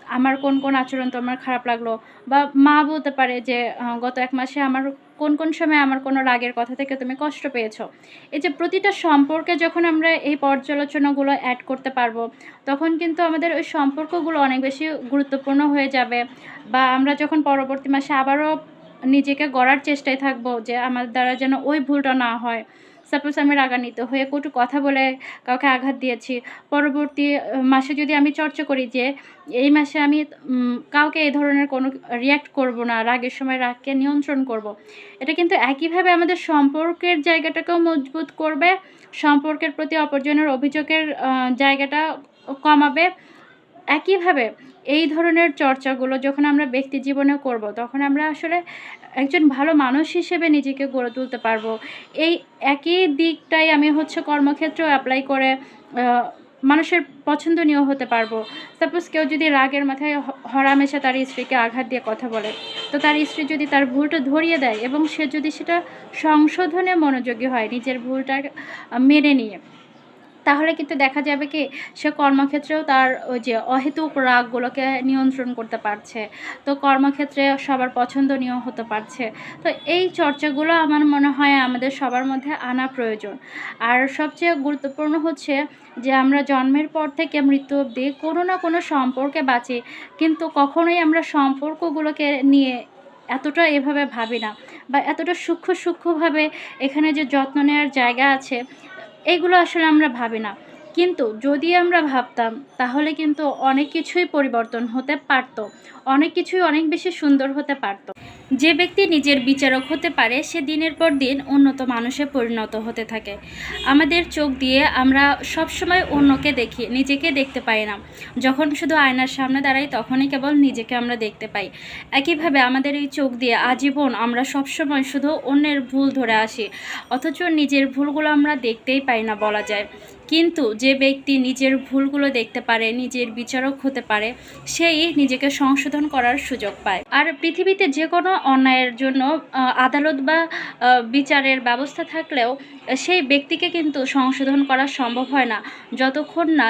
আমার কোন আচরণ তোমার খারাপ লাগলো?" বা মা বলতে পারে যে, "গত ১ মাসে আমার কোন সময় আমার কোনো রাগের কথা থেকে তুমি কষ্ট পেয়েছো?" এই যে প্রতিটা সম্পর্কে যখন আমরা এই পর্যালোচনাগুলো এড করতে পারবো, তখন কিন্তু আমাদের ওই সম্পর্কগুলো অনেক বেশি গুরুত্বপূর্ণ হয়ে যাবে বা আমরা যখন পরবর্তী মাসে আবারও নিজেকে গড়ার চেষ্টায় থাকবো যে আমার দ্বারা যেন ওই ভুলটা না হয়। সাপোজ আমি রাগান্বিত হয়ে কটু কথা বলে কাউকে আঘাত দিয়েছি। পরবর্তী মাসে যদি আমি চর্চা করি যে এই মাসে আমি কাউকে এ ধরনের কোনো রিঅ্যাক্ট করব না, রাগের সময় রাগকে নিয়ন্ত্রণ করব। এটা কিন্তু একইভাবে আমাদের সম্পর্কের জায়গাটাকেও মজবুত করবে, সম্পর্কের প্রতি অপরজনের অভিযোগের জায়গাটা কমাবে। একইভাবে এই ধরনের চর্চাগুলো যখন আমরা ব্যক্তি জীবনেও করব, তখন আমরা আসলে একজন ভালো মানুষ হিসেবে নিজেকে গড়ে তুলতে পারবো। এই একই দিকটাই আমি হচ্ছে কর্মক্ষেত্রেও এপ্লাই করে আ মানুষের পছন্দনীয় হতে পারবো। সাপোজ কেউ যদি রাগের মাথায় হরহামেশা তার স্ত্রীকে আঘাত দিয়ে কথা বলে, তো তার স্ত্রী যদি তার ভুলটা ধরিয়ে দেয় এবং সে যদি সেটা সংশোধনে মনোযোগী হয়, নিজের ভুলটা মেনে নিয়ে, তাহলে কিন্তু দেখা যাবে কি সে কর্মক্ষেত্রেও তার ওই যে অহেতুক রাগগুলোকে নিয়ন্ত্রণ করতে পারছে। তো কর্মক্ষেত্রে সবার পছন্দনীয় হতে পারছে। তো এই চর্চাগুলো আমার মনে হয় আমাদের সবার মধ্যে আনা প্রয়োজন। আর সবচেয়ে গুরুত্বপূর্ণ হচ্ছে যে আমরা জন্মের পর থেকে মৃত্যু অবধি কোনো না কোনো সম্পর্কে বাঁচি। কিন্তু কখনোই আমরা সম্পর্কগুলোকে নিয়ে এতটা এভাবে ভাবি না, বা এতটা সূক্ষ্ম সূক্ষ্মভাবে এখানে যে যত্ন নেওয়ার জায়গা আছে, এগুলো আসলে আমরা ভাবি না। কিন্তু যদি আমরা ভাবতাম, তাহলে কিন্তু অনেক কিছুই পরিবর্তন হতে পারত। অনেক কিছুই অনেক বেশি সুন্দর হতে পারত। যে ব্যক্তি নিজের বিচারক হতে পারে, সে দিনের পর দিন উন্নত মানুষে পরিণত হতে থাকে। আমাদের চোখ দিয়ে আমরা সবসময় অন্যকে দেখি, নিজেকে দেখতে পাই না। যখন শুধু আয়নার সামনে দাঁড়াই, তখনই কেবল নিজেকে আমরা দেখতে পাই। একইভাবে আমাদের এই চোখ দিয়ে আজীবন আমরা সবসময় শুধু অন্যের ভুল ধরে আসি, অথচ নিজের ভুলগুলো আমরা দেখতেই পাই না বলা যায়। কিন্তু যে ব্যক্তি নিজের ভুলগুলো দেখতে পারে, নিজের বিচারক হতে পারে, সেই নিজেকে সংশোধন করার সুযোগ পায়। আর পৃথিবীতে যে কোনো অন্যায়ের জন্য আদালত বা বিচারের ব্যবস্থা থাকলেও সেই ব্যক্তিকে কিন্তু সংশোধন করা সম্ভব হয় না, যতক্ষণ না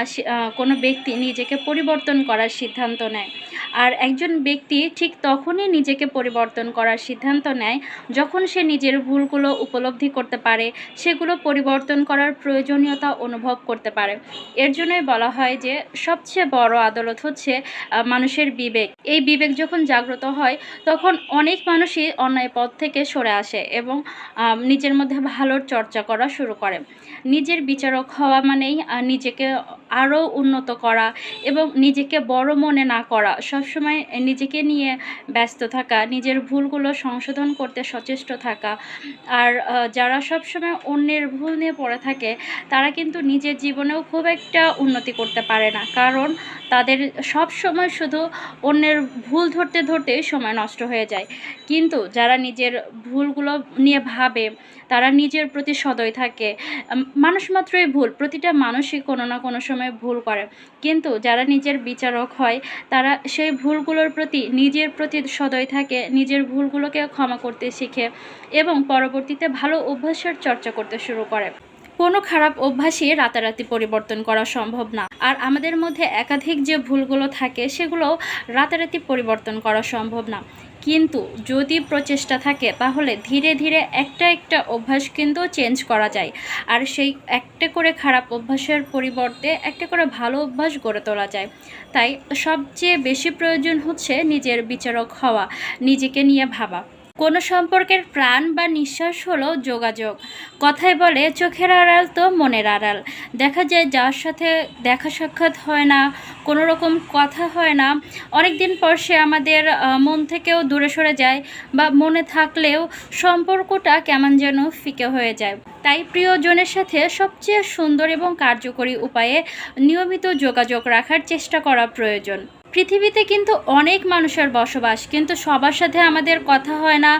কোনো ব্যক্তি নিজেকে পরিবর্তন করার সিদ্ধান্ত নেয়। আর একজন ব্যক্তি ঠিক তখনই নিজেকে পরিবর্তন করার সিদ্ধান্ত নেয়, যখন সে নিজের ভুলগুলো উপলব্ধি করতে পারে, সেগুলো পরিবর্তন করার প্রয়োজনীয়তা অনুভব করতে পারে। এর জন্যই বলা হয় যে সবচেয়ে বড় আদালত হচ্ছে মানুষের বিবেক। এই বিবেক যখন জাগ্রত হয়, তখন অনেক মানুষই অন্যায় পথ থেকে সরে আসে এবং নিজের মধ্যে ভালোর চর্চা করা শুরু করে। নিজের বিচারক হওয়া মানেই নিজেকে আরও উন্নত করা এবং নিজেকে বড় মনে না করা, সবসময় নিজেকে নিয়ে ব্যস্ত থাকা, নিজের ভুলগুলো সংশোধন করতে সচেষ্ট থাকা। আর যারা সবসময় অন্যের ভুল নিয়ে পড়ে থাকে, তারা কিন্তু নিজের জীবনেও খুব একটা উন্নতি করতে পারে না, কারণ তাদের সব সময় শুধু অন্যের ভুল ধরতে ধরতে সময় নষ্ট হয়ে যায়। কিন্তু যারা নিজের ভুলগুলো নিয়ে ভাবে, তারা নিজের প্রতি সদয় থাকে। মানুষ মাত্রই ভুল, প্রতিটা মানুষই কোনো না কোনো সময় ভুল করে। কিন্তু যারা নিজের বিচারক হয়, তারা সেই ভুলগুলোর প্রতি নিজের প্রতি সদয় থাকে, নিজের ভুলগুলোকে ক্ষমা করতে শিখে এবং পরবর্তীতে ভালো অভ্যাসের চর্চা করতে শুরু করে। কোনো খারাপ অভ্যাসই রাতারাতি পরিবর্তন করা সম্ভব না। আর আমাদের মধ্যে একাধিক যে ভুলগুলো থাকে, সেগুলো রাতারাতি পরিবর্তন করা সম্ভব না। কিন্তু যদি প্রচেষ্টা থাকে, তাহলে ধীরে ধীরে একটা একটা অভ্যাস কিন্তু চেঞ্জ করা যায়। আর সেই একটা করে খারাপ অভ্যাসের পরিবর্তে একটা করে ভালো অভ্যাস গড়ে তোলা যায়। তাই সবচেয়ে বেশি প্রয়োজন হচ্ছে নিজের বিচারক হওয়া, নিজেকে নিয়ে ভাবা। কোনো সম্পর্কের প্রাণ বা নিঃশ্বাস হলো যোগাযোগ। কথায় বলে, চোখের আড়াল তো মনের আড়াল। দেখা যায় যার সাথে দেখা সাক্ষাৎ হয় না, কোনো রকম কথা হয় না, অনেক দিন পর সে আমাদের মন থেকেও দূরে সরে যায়, বা মনে থাকলেও সম্পর্কটা কেমন যেন ফিকে হয়ে যায়। তাই প্রিয়জনের সাথে সবচেয়ে সুন্দর এবং কার্যকরী উপায়ে নিয়মিত যোগাযোগ রাখার চেষ্টা করা প্রয়োজন। পৃথিবীতে কিন্তু অনেক মানুষের বসবাস, কিন্তু সবার সাথে আমাদের কথা হয় না,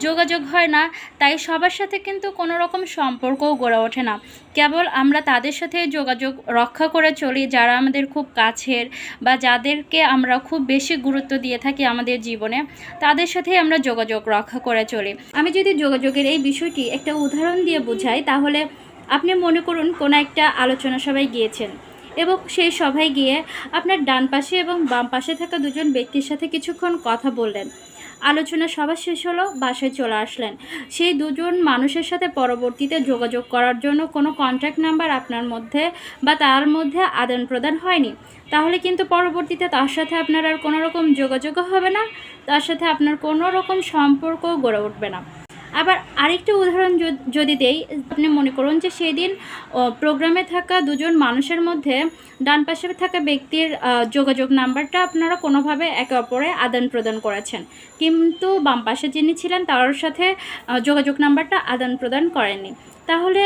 যোগাযোগ হয় না। তাই সবার সাথে কিন্তু কোনো রকম সম্পর্কও গড়ে ওঠে না। কেবল আমরা তাদের সাথে যোগাযোগ রক্ষা করে চলি, যারা আমাদের খুব কাছের বা যাদেরকে আমরা খুব বেশি গুরুত্ব দিয়ে থাকি আমাদের জীবনে, তাদের সাথেই আমরা যোগাযোগ রক্ষা করে চলি। আমি যদি যোগাযোগের এই বিষয়টি একটা উদাহরণ দিয়ে বোঝাই, তাহলে আপনি মনে করুন কোনো একটা আলোচনা সভায় গিয়েছেন এবং সেই সভায় গিয়ে আপনার ডান পাশে এবং বাম পাশে থাকা দুজন ব্যক্তির সাথে কিছুক্ষণ কথা বললেন। আলোচনা সভা শেষ হলো, বাসায় চলে আসলেন। সেই দুজন মানুষের সাথে পরবর্তীতে যোগাযোগ করার জন্য কোনো কন্ট্যাক্ট নাম্বার আপনার মধ্যে বা তার মধ্যে আদান প্রদান হয়নি, তাহলে কিন্তু পরবর্তীতে তার সাথে আপনার আর কোনো রকম যোগাযোগও হবে না, তার সাথে আপনার কোনো রকম সম্পর্কও গড়ে উঠবে না। আবার আরেকটা উদাহরণ যদি দেই, আপনি মনে করুন যে সেই দিন প্রোগ্রামে থাকা দুজন মানুষের মধ্যে ডান পাশে থাকা ব্যক্তির যোগাযোগ নাম্বারটা আপনারা কোনোভাবে একে অপরে আদান প্রদান করেছেন, কিন্তু বাম পাশে যিনি ছিলেন তার সাথে যোগাযোগ নাম্বারটা আদান প্রদান করেননি। তাহলে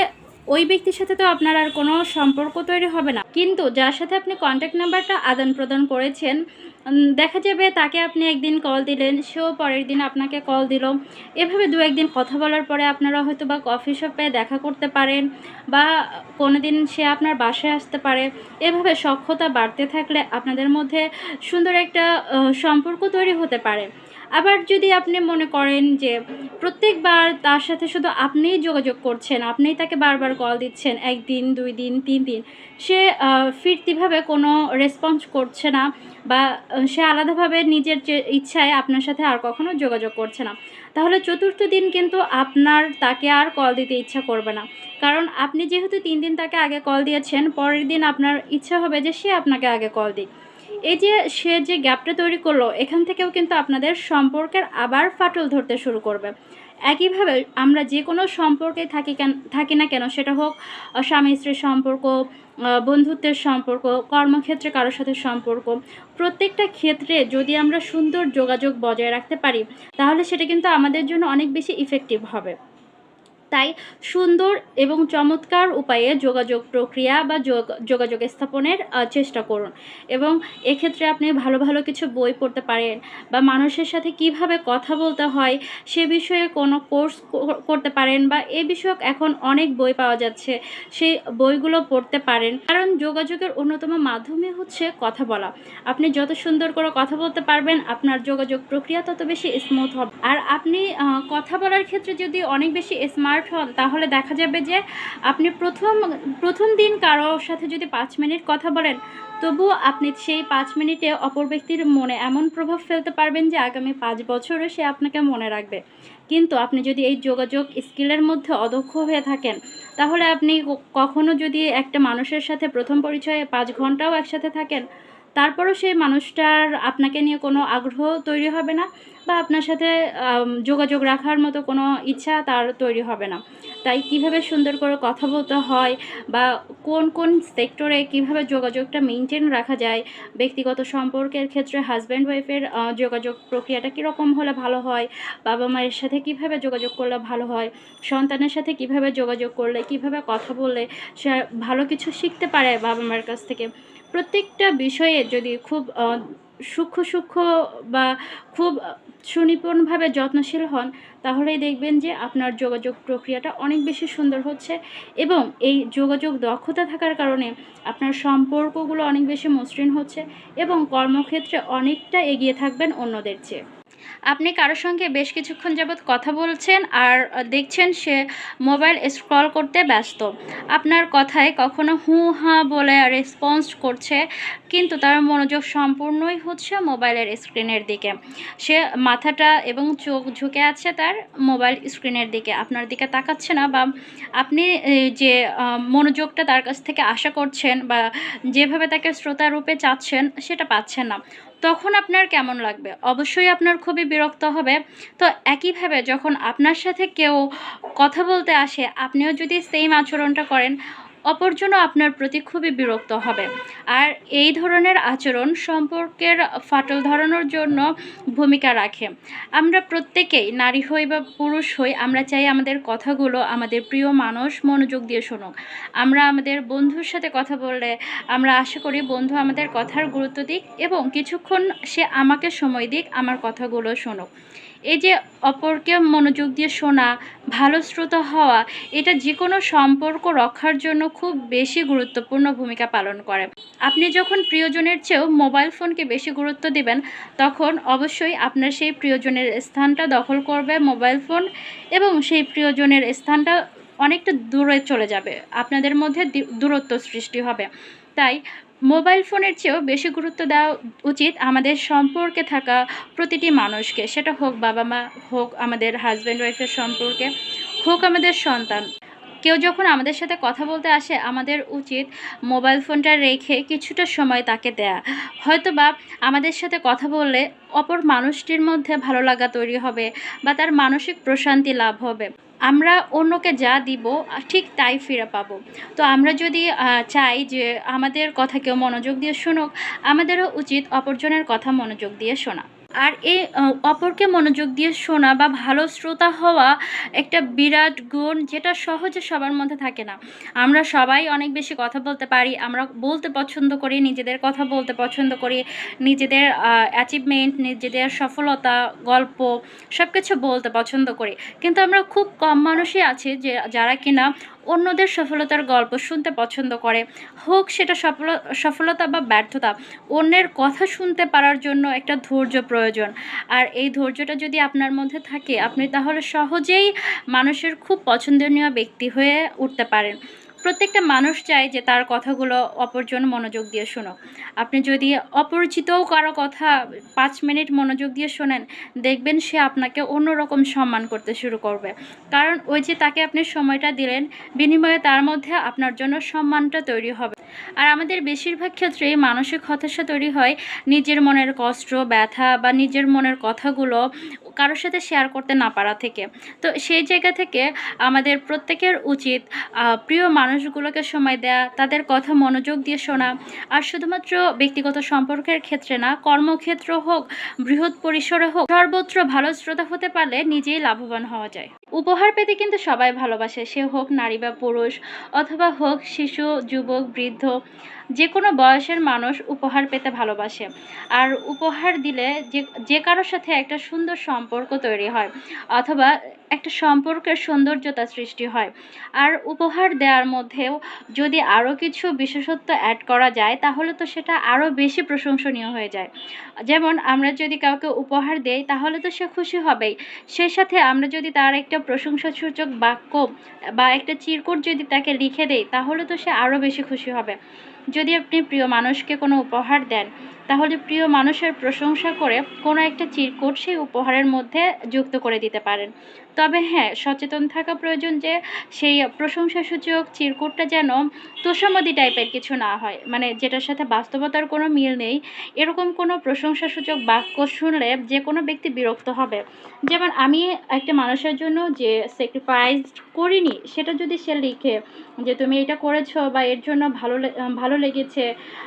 ওই ব্যক্তির সাথে তো আপনার আর কোনো সম্পর্ক তৈরি হবে না। কিন্তু যার সাথে আপনি কন্ট্যাক্ট নাম্বারটা আদান প্রদান করেছেন, দেখা যাবে তাকে আপনি একদিন কল দিলেন, সেও পরের দিন আপনাকে কল দিল। এভাবে দু একদিন কথা বলার পরে আপনারা হয়তো বা কফি শপে দেখা করতে পারেন, বা কোনো দিন সে আপনার বাসায় আসতে পারে। এভাবে সখ্যতা বাড়তে থাকলে আপনাদের মধ্যে সুন্দর একটা সম্পর্ক তৈরি হতে পারে। আবার যদি আপনি মনে করেন যে প্রত্যেকবার তার সাথে শুধু আপনিই যোগাযোগ করছেন, আপনিই তাকে বারবার কল দিচ্ছেন, 1 দিন 2 দিন 3 দিন, সে ফিরতিভাবে কোনো রেসপন্স করছে না, বা সে আলাদাভাবে নিজের যে ইচ্ছায় আপনার সাথে আর কখনো যোগাযোগ করছে না, তাহলে চতুর্থ দিন কিন্তু আপনার তাকে আর কল দিতে ইচ্ছা করবে না। কারণ আপনি যেহেতু 3 দিন তাকে আগে কল দিয়েছেন, পরের দিন আপনার ইচ্ছা হবে যে সে আপনাকে আগে কল দিক। এই যে সে যে গ্যাপটা তৈরি করলো, এখান থেকেও কিন্তু আপনাদের সম্পর্কের আবার ফাটল ধরতে শুরু করবে। একইভাবে আমরা যে কোনো সম্পর্কে থাকি না কেন, সেটা হোক স্বামী স্ত্রীর সম্পর্ক, বন্ধুত্বের সম্পর্ক, কর্মক্ষেত্রে কারোর সাথে সম্পর্ক, প্রত্যেকটা ক্ষেত্রে যদি আমরা সুন্দর যোগাযোগ বজায় রাখতে পারি, তাহলে সেটা কিন্তু আমাদের জন্য অনেক বেশি ইফেক্টিভ হবে। তাই সুন্দর এবং চমৎকার উপায়ে যোগাযোগ প্রক্রিয়া বা যোগাযোগ স্থাপনের চেষ্টা করুন। এবং এক্ষেত্রে আপনি ভালো ভালো কিছু বই পড়তে পারেন, বা মানুষের সাথে কিভাবে কথা বলতে হয় সে বিষয়ে কোনো কোর্স করতে পারেন, বা এ বিষয়ক এখন অনেক বই পাওয়া যাচ্ছে, সেই বইগুলো পড়তে পারেন। কারণ যোগাযোগের অন্যতম মাধ্যমে হচ্ছে কথা বলা। আপনি যত সুন্দর করে কথা বলতে পারবেন, আপনার যোগাযোগ প্রক্রিয়া তত বেশি স্মুথ হবে। আর আপনি কথা বলার ক্ষেত্রে যদি অনেক বেশি স্মার্ট হন, তাহলে দেখা যাবে যে আপনি প্রথম দিন কারোর সাথে যদি 5 মিনিট কথা বলেন, তবুও আপনি সেই 5 মিনিটে অপর ব্যক্তির মনে এমন প্রভাব ফেলতে পারবেন যে আগামী 5 বছরও সে আপনাকে মনে রাখবে। কিন্তু আপনি যদি এই যোগাযোগ স্কিলের মধ্যে অদক্ষ হয়ে থাকেন, তাহলে আপনি কখনো যদি একটা মানুষের সাথে প্রথম পরিচয়ে 5 ঘন্টাও একসাথে থাকেন, তারপরও সেই মানুষটার আপনাকে নিয়ে কোনো আগ্রহ তৈরি হবে না, বা আপনার সাথে যোগাযোগ রাখার মতো কোনো ইচ্ছা তার তৈরি হবে না। তাই কিভাবে সুন্দর করে কথা বলতে হয়, বা কোন কোন সেক্টরে কিভাবে যোগাযোগটা মেনটেন রাখা যায়, ব্যক্তিগত সম্পর্কের ক্ষেত্রে হাজব্যান্ড ওয়াইফের যোগাযোগ প্রক্রিয়াটা কীরকম হলে ভালো হয়, বাবা মায়ের সাথে কিভাবে যোগাযোগ করলে ভালো হয়, সন্তানের সাথে কিভাবে যোগাযোগ করলে, কিভাবে কথা বললে সে ভালো কিছু শিখতে পারে বাবা মায়ের কাছ থেকে, প্রত্যেকটা বিষয়ে যদি খুব সূক্ষ্ম বা খুব সুনিপুণভাবে যত্নশীল হন, তাহলেই দেখবেন যে আপনার যোগাযোগ প্রক্রিয়াটা অনেক বেশি সুন্দর হচ্ছে। এবং এই যোগাযোগ দক্ষতা থাকার কারণে আপনার সম্পর্কগুলো অনেক বেশি মসৃণ হচ্ছে, এবং কর্মক্ষেত্রে অনেকটা এগিয়ে থাকবেন অন্যদের চেয়ে। আপনি কারোর সঙ্গে বেশ কিছুক্ষণ যাবৎ কথা বলছেন আর দেখছেন সে মোবাইল স্ক্রল করতে ব্যস্ত। আপনার কথায় কখনো হুঁ হাঁ বলে রেসপন্স করছে, কিন্তু তার মনোযোগ সম্পূর্ণই হচ্ছে মোবাইলের স্ক্রিনের দিকে। সে মাথাটা এবং চোখ ঝুঁকে আছে তার মোবাইল স্ক্রিনের দিকে, আপনার দিকে তাকাচ্ছে না, বা আপনি যে মনোযোগটা তার কাছ থেকে আশা করছেন, বা যেভাবে তাকে শ্রোতারূপে চাচ্ছেন, সেটা পাচ্ছেন না। তখন আপনার কেমন লাগবে? অবশ্যই আপনার খুবই বিরক্ত হবে। তো একইভাবে যখন আপনার সাথে কেউ কথা বলতে আসে, আপনিও যদি সেইম আচরণটা করেন, অপরজনও আপনার প্রতি খুবই বিরক্ত হবে। আর এই ধরনের আচরণ সম্পর্কের ফাটল ধরানোর জন্য ভূমিকা রাখে। আমরা প্রত্যেকেই, নারী হই বা পুরুষ হই, আমরা চাই আমাদের কথাগুলো আমাদের প্রিয় মানুষ মনোযোগ দিয়ে শুনুক। আমরা আমাদের বন্ধুর সাথে কথা বললে আমরা আশা করি বন্ধু আমাদের কথার গুরুত্ব দিক, এবং কিছুক্ষণ সে আমাকে সময় দিক, আমার কথাগুলো শুনুক। এই যে অপরকে মনোযোগ দিয়ে শোনা, ভালো শ্রোতা হওয়া, এটা যে কোনো সম্পর্ক রক্ষার জন্য খুব বেশি গুরুত্বপূর্ণ ভূমিকা পালন করে। আপনি যখন প্রিয়জনের চেয়েও মোবাইল ফোনকে বেশি গুরুত্ব দিবেন, তখন অবশ্যই আপনার সেই প্রিয়জনের স্থানটা দখল করবে মোবাইল ফোন, এবং সেই প্রিয়জনের স্থানটা অনেকটা দূরে চলে যাবে, আপনাদের মধ্যে দূরত্ব সৃষ্টি হবে। তাই মোবাইল ফোনের চেয়েও বেশি গুরুত্ব দেওয়া উচিত আমাদের সম্পর্কে থাকা প্রতিটি মানুষকে, সেটা হোক বাবা মা, হোক আমাদের হাজব্যান্ড ওয়াইফের সম্পর্কে, হোক আমাদের সন্তান। কেউ যখন আমাদের সাথে কথা বলতে আসে, আমাদের উচিত মোবাইল ফোনটা রেখে কিছুটা সময় তাকে দেয়া। হয়তোবা আমাদের সাথে কথা বললে অপর মানুষটির মধ্যে ভালো লাগা তৈরি হবে, বা তার মানসিক প্রশান্তি লাভ হবে। আমরা অন্যকে যা দিব ঠিক তাই ফিরে পাবো। তো আমরা যদি চাই যে আমাদের কথা কেউ মনোযোগ দিয়ে শুনুক, আমাদেরও উচিত অপরজনের কথা মনোযোগ দিয়ে শোনা। আর এই অপরকে মনোযোগ দিয়ে শোনা বা ভালো শ্রোতা হওয়া একটা বিরাট গুণ, যেটা সহজে সবার মধ্যে থাকে না। আমরা সবাই অনেক বেশি কথা বলতে পারি, আমরা বলতে পছন্দ করি, নিজেদের কথা বলতে পছন্দ করি, নিজেদের অ্যাচিভমেন্ট, নিজেদের সফলতা, গল্প সব কিছু বলতে পছন্দ করি। কিন্তু আমরা খুব কম মানুষই আছি যারা কিনা অন্যদের সফলতার গল্প শুনতে পছন্দ করে, হোক সেটা সফলতা বা ব্যর্থতা। অন্যের কথা শুনতে পারার জন্য একটা ধৈর্য প্রয়োজন। আর এই ধৈর্যটা যদি আপনার মধ্যে থাকে, আপনি তাহলে সহজেই মানুষের খুব পছন্দনীয় ব্যক্তি হয়ে উঠতে পারেন। প্রত্যেকটা মানুষ চায় যে তার কথাগুলো অপরজন মনোযোগ দিয়ে শোনো। আপনি যদি অপরিচিতও কারো কথা ৫ মিনিট মনোযোগ দিয়ে শোনেন, দেখবেন সে আপনাকে অন্যরকম সম্মান করতে শুরু করবে। কারণ ওই যে তাকে আপনি সময়টা দিলেন, বিনিময়ে তার মধ্যে আপনার জন্য সম্মানটা তৈরি হবে। আর আমাদের বেশিরভাগ ক্ষেত্রেই মানসিক হতাশা তৈরি হয় নিজের মনের কষ্ট, ব্যথা বা নিজের মনের কথাগুলো কারোর সাথে শেয়ার করতে না পারা থেকে। তো সেই জায়গা থেকে আমাদের প্রত্যেকের উচিত প্রিয় মানুষগুলোকে সময় দেয়া, তাদের কথা মনোযোগ দিয়ে শোনা। আর শুধুমাত্র ব্যক্তিগত সম্পর্কের ক্ষেত্রে না, কর্মক্ষেত্র হোক, বৃহৎ পরিসরে হোক, সর্বত্র ভালো শ্রোতা হতে পারলে নিজেই লাভবান হওয়া যায়। উপহার পেতে কিন্তু সবাই ভালোবাসে, সে হোক নারী বা পুরুষ, অথবা হোক শিশু, যুবক, বৃদ্ধ, যে কোনো বয়সের মানুষ উপহার পেতে ভালোবাসে। আর উপহার দিলে যে কারোর সাথে একটা সুন্দর সম্পর্ক তৈরি হয়, অথবা একটা সম্পর্কের সৌন্দর্যতা সৃষ্টি হয়। আর উপহার দেওয়ার মধ্যেও যদি আরও কিছু বিশেষত্ব অ্যাড করা যায়, তাহলে তো সেটা আরও বেশি প্রশংসনীয় হয়ে যায়। যেমন আমরা যদি কাউকে উপহার দেই, তাহলে তো সে খুশি হবেই। সেই সাথে আমরা যদি তার একটা প্রশংসাসূচক বাক্য বা একটা চিরকুট যদি তাকে লিখে দেই, তাহলে তো সে আরও বেশি খুশি হবে। যদি আপনি প্রিয় মানুষকে কোনো উপহার দেন, তাহলে প্রিয় মানুষের প্রশংসা করে কোনো একটা চিরকুট সেই উপহারের মধ্যে যুক্ত করে দিতে পারেন। তবে হ্যাঁ, সচেতন থাকা প্রয়োজন যে সেই প্রশংসাসূচক চিরকুটটা যেন তোষামোদী টাইপের কিছু না হয়, মানে যেটার সাথে বাস্তবতার কোনো মিল নেই। এরকম কোনো প্রশংসাসূচক বাক্য শুনলে যে কোনো ব্যক্তি বিরক্ত হবে। যেমন আমি একটা মানুষের জন্য যে স্যাক্রিফাইস করিনি, সেটা যদি সে লিখে যে তুমি এটা করেছো বা এর জন্য ভালো লেগেছে,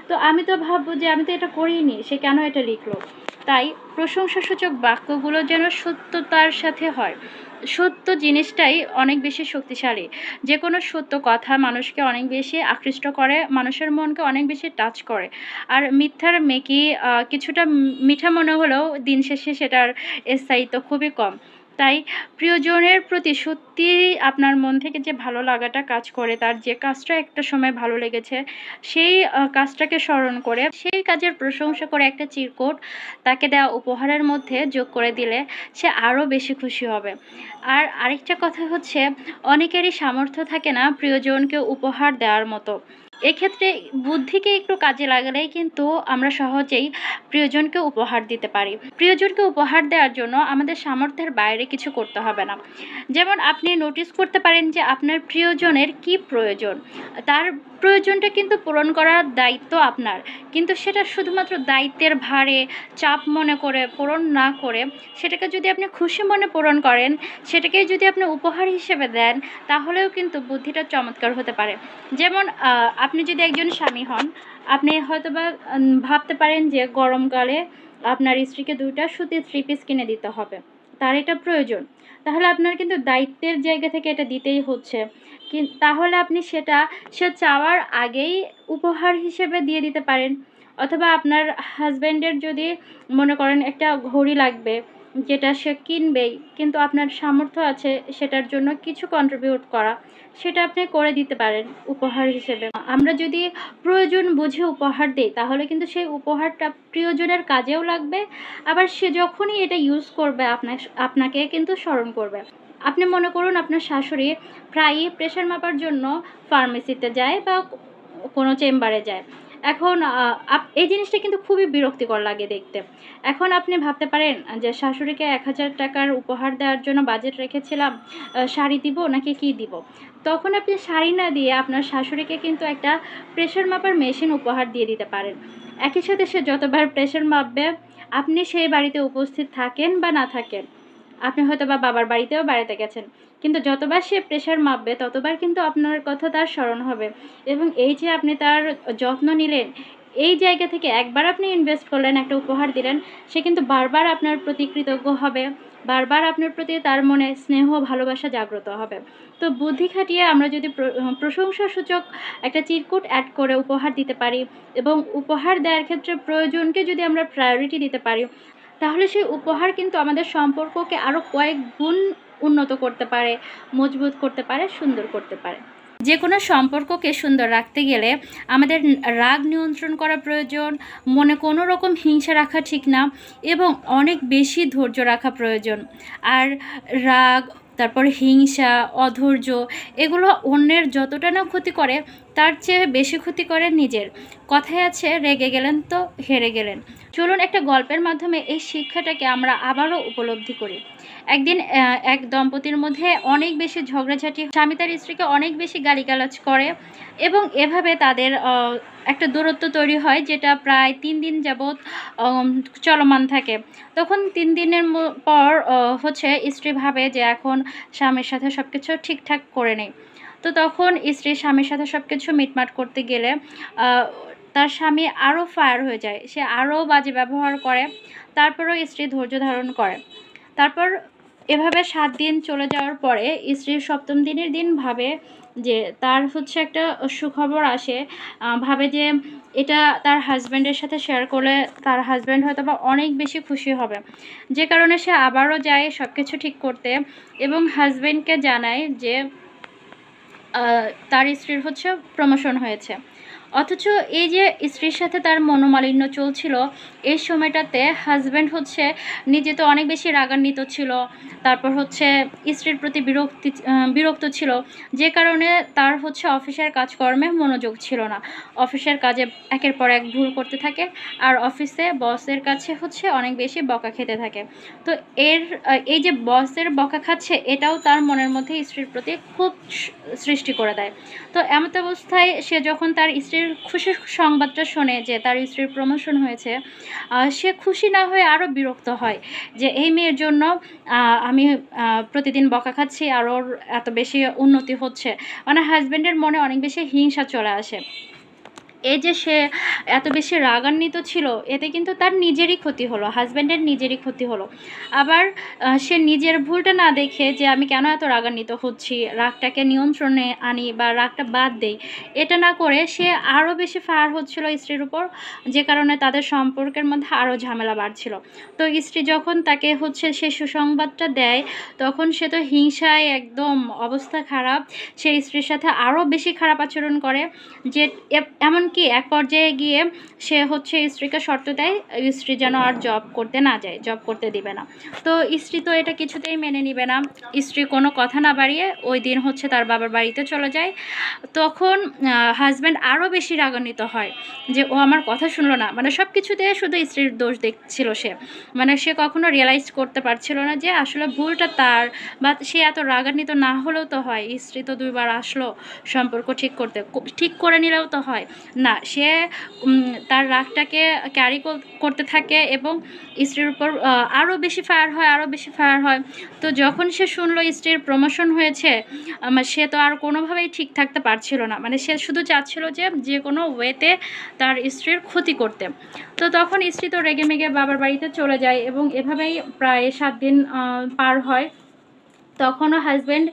তো আমি তো ভাববো যে আমি তো এটা করিনি, সে কেন এটা লিখলো। তাই প্রশংসাসূচক বাক্যগুলো যেন সত্যতার সাথে হয়। সত্য জিনিসটাই অনেক বেশি শক্তিশালী। যে কোনো সত্য কথা মানুষকে অনেক বেশি আকৃষ্ট করে, মানুষের মনকে অনেক বেশি টাচ করে। আর মিথ্যার মেকি কিছুটা মিঠা মনে হলেও দিন শেষে সেটার স্থায়িত্ব খুবই কম। তাই প্রিয়জনের প্রতি সত্যিই আপনার মন থেকে যে ভালো লাগাটা কাজ করে, তার যে কাজটা একটা সময় ভালো লেগেছে, সেই কাজটাকে স্মরণ করে সেই কাজের প্রশংসা করে একটা চিরকুট তাকে দেওয়া উপহারের মধ্যে যোগ করে দিলে সে আরও বেশি খুশি হবে। আর আরেকটা কথা হচ্ছে, অনেকেরই সামর্থ্য থাকে না প্রিয়জনকে উপহার দেওয়ার মতো। এক্ষেত্রে বুদ্ধিকে একটু কাজে লাগালেই কিন্তু আমরা সহজেই প্রিয়জনকে উপহার দিতে পারি। প্রিয়জনকে উপহার দেওয়ার জন্য আমাদের সামর্থ্যের বাইরে কিছু করতে হবে না। যেমন আপনি নোটিস করতে পারেন যে আপনার প্রিয়জনের কি প্রয়োজন, তার প্রয়োজনটা কিন্তু পূরণ করার দায়িত্ব আপনার। কিন্তু সেটা শুধুমাত্র দায়িত্বের ভারে চাপ মনে করে পূরণ না করে, সেটাকে যদি আপনি খুশি মনে পূরণ করেন, সেটাকেই যদি আপনি উপহার হিসেবে দেন, তাহলেও কিন্তু বুদ্ধিটা চমৎকার হতে পারে। যেমন আপনি যদি একজন স্বামী হন, আপনি হয়তোবা ভাবতে পারেন যে গরমকালে আপনার স্ত্রীকে ২টা সুতির 3 পিস কিনে দিতে হবে, তার এটা প্রয়োজন। তাহলে আপনার কিন্তু দায়িত্বের জায়গা থেকে এটা দিতেই হচ্ছে। তাহলে আপনি সেটা সে চাওয়ার আগেই উপহার হিসেবে দিয়ে দিতে পারেন। অথবা আপনার হাজব্যান্ডের যদি মনে করেন একটা ঘড়ি লাগবে, যেটা সে কিনবেই, কিন্তু আপনার সামর্থ্য আছে সেটার জন্য কিছু কন্ট্রিবিউট করা, সেটা আপনি করে দিতে পারেন উপহার হিসেবে। আমরা যদি প্রয়োজন বুঝে উপহার দেই, তাহলে কিন্তু সেই উপহারটা প্রিয়জনের কাজেও লাগবে, আবার সে যখনই এটা ইউজ করবে আপনাকে কিন্তু স্মরণ করবে। আপনি মনে করুন আপনার শাশুড়ি প্রায়ই প্রেশার মাপার জন্য ফার্মেসিতে যায় বা কোনো চেম্বারে যায়। এখন এই জিনিসটা কিন্তু খুবই বিরক্তিকর লাগে দেখতে। এখন আপনি ভাবতে পারেন যে শাশুড়িকে ১,০০০ টাকার উপহার দেওয়ার জন্য বাজেট রেখেছিলাম, শাড়ি দিব নাকি কি দিব? তখন আপনি শাড়ি না দিয়ে আপনার শাশুড়িকে কিন্তু একটা প্রেশার মাপার মেশিন উপহার দিয়ে দিতে পারেন। একই সাথে সে যতবার প্রেশার মাপবে, আপনি সেই বাড়িতে উপস্থিত থাকেন বা না থাকেন, আপনি হয়তোবা বাবার বাড়িতেও বেড়াতে গেছেন, কিন্তু যতবার সে প্রেশার মাপবে ততবার কিন্তু আপনার কথা তার স্মরণ হবে। এবং এই যে আপনি তার যত্ন নিলেন, এই জায়গা থেকে একবার আপনি ইনভেস্ট করলেন, একটা উপহার দিলেন, সে কিন্তু বারবার আপনার প্রতি কৃতজ্ঞ হবে, বারবার আপনার প্রতি তার মনে স্নেহ ভালোবাসা জাগ্রত হবে। তো বুদ্ধি খাটিয়ে আমরা যদি প্রশংসাসূচক একটা চিরকুট অ্যাড করে উপহার দিতে পারি, এবং উপহার দেওয়ার ক্ষেত্রে প্রয়োজনকে যদি আমরা প্রায়োরিটি দিতে পারি, তাহলে সেই উপহার কিন্তু আমাদের সম্পর্ককে আরও কয়েক গুণ উন্নত করতে পারে, মজবুত করতে পারে, সুন্দর করতে পারে। যে কোনো সম্পর্ককে সুন্দর রাখতে গেলে আমাদের রাগ নিয়ন্ত্রণ করা প্রয়োজন, মনে কোনো রকম হিংসা রাখা ঠিক না, এবং অনেক বেশি ধৈর্য রাখা প্রয়োজন। আর রাগ, তারপর হিংসা, অধৈর্য, এগুলো অন্যের যতটা না ক্ষতি করে তার চেয়ে বেশি ক্ষতি করে নিজের। কথায় আছে, রেগে গেলেন তো হেরে গেলেন। চলুন একটা গল্পের মাধ্যমে এই শিক্ষাটাকে আমরা আবারও উপলব্ধি করি। একদিন এক দম্পতির মধ্যে অনেক বেশি ঝগড়াঝাটি, স্বামী তার স্ত্রীকে অনেক বেশি গালিগালাজ করে এবং এভাবে তাদের একটা দূরত্ব তৈরি হয়, যেটা প্রায় 3 দিন যাবৎ চলমান থাকে। তখন 3 দিনের পর হচ্ছে স্ত্রী ভাবে যে এখন স্বামীর সাথে সব কিছু ঠিকঠাক করে নেই। তো তখন স্ত্রী স্বামীর সাথে সব কিছু মিটমাট করতে গেলে তার স্বামী আরও ফায়ার হয়ে যায়, সে আরও বাজে ব্যবহার করে। তারপরেও স্ত্রী ধৈর্য ধারণ করে। তারপর এভাবে 7 দিন চলে যাওয়ার পরে স্ত্রী 7ম দিনের দিন ভাবে যে তার হচ্ছে একটা সুখবর আসে। ভাবে যে এটা তার হাজব্যান্ডের সাথে শেয়ার করলে তার হাজব্যান্ড হয়তোবা অনেক বেশি খুশি হবে। যে কারণে সে আবারও যায় সব কিছু ঠিক করতে এবং হাজব্যান্ডকে জানায় যে তার স্ত্রীর হচ্ছে প্রমোশন হয়েছে। অথচ এই যে স্ত্রীর সাথে তার মনোমালিন্য চলছিল, এই সময়টাতে হাজব্যান্ড হচ্ছে নিজে তো অনেক বেশি রাগান্বিত ছিল। তারপর হচ্ছে স্ত্রীর প্রতি বিরক্ত ছিল, যে কারণে তার হচ্ছে অফিসের কাজকর্মে মনোযোগ ছিল না। অফিসের কাজে একের পর এক ভুল করতে থাকে আর অফিসে বসের কাছে হচ্ছে অনেক বেশি বকা খেতে থাকে। তো এই যে বসের বকা খাচ্ছে, এটাও তার মনের মধ্যে স্ত্রীর প্রতি খুব সৃষ্টি করে দেয়। তো এমত অবস্থায় সে যখন তার স্ত্রীর খুশির সংবাদটা শোনে যে তার স্ত্রীর প্রমোশন হয়েছে, সে খুশি না হয়ে আরও বিরক্ত হয় যে এই মেয়ের জন্য আমি প্রতিদিন বকা খাচ্ছি আর ওর এত বেশি উন্নতি হচ্ছে। মানে হাজব্যান্ডের মনে অনেক বেশি হিংসা চলে আসে। এই যে সে এত বেশি রাগান্বিত ছিল, এতে কিন্তু তার নিজেরই ক্ষতি হলো, হাজব্যান্ডের নিজেরই ক্ষতি হলো। আবার সে নিজের ভুলটা না দেখে যে আমি কেন এত রাগান্বিত হচ্ছি, রাগটাকে নিয়ন্ত্রণে আনি বা রাগটা বাদ দেই, এটা না করে সে আরও বেশি ফায়ার হচ্ছিল স্ত্রীর উপর, যে কারণে তাদের সম্পর্কের মধ্যে আরও ঝামেলা বাড়ছিল। তো স্ত্রী যখন তাকে হচ্ছে সে সুসংবাদটা দেয়, তখন সে তো হিংসায় একদম অবস্থা খারাপ। সে স্ত্রীর সাথে আরও বেশি খারাপ আচরণ করে, যে এমনকি এক পর্যায়ে গিয়ে সে হচ্ছে স্ত্রীকে শর্ত দেয় স্ত্রী যেন আর জব করতে না যায়, জব করতে দিবে না। তো স্ত্রী তো এটা কিছুতেই মেনে নিবে না। স্ত্রী কোনো কথা না বাড়িয়ে ওই দিন হচ্ছে তার বাবার বাড়িতে চলে যায়। তখন হাজব্যান্ড আরও বেশি রাগান্বিত হয় যে ও আমার কথা শুনলো না। মানে সব কিছুতে শুধু স্ত্রীর দোষ দেখছিল সে। মানে সে কখনো রিয়েলাইজ করতে পারছিল না যে আসলে ভুলটা তার, বা সে এত রাগান্বিত না হলেও তো হয়, স্ত্রী তো 2 বার আসলো সম্পর্ক ঠিক করে নিলেও তো হয় না। সে তার রাগটাকে ক্যারি করতে থাকে এবং স্ত্রীর উপর আরও বেশি ফায়ার হয়, আরও বেশি ফায়ার হয়। তো যখন সে শুনলো স্ত্রীর প্রমোশন হয়েছে, সে তো আর কোনোভাবেই ঠিক থাকতে পারছিল না। মানে সে শুধু চাচ্ছিল যে কোনো ওয়েতে তার স্ত্রীর ক্ষতি করতে। তো তখন স্ত্রী তো রেগেমেগে বাবার বাড়িতে চলে যায় এবং এভাবেই প্রায় 7 দিন পার হয়। তখনও হাজব্যান্ড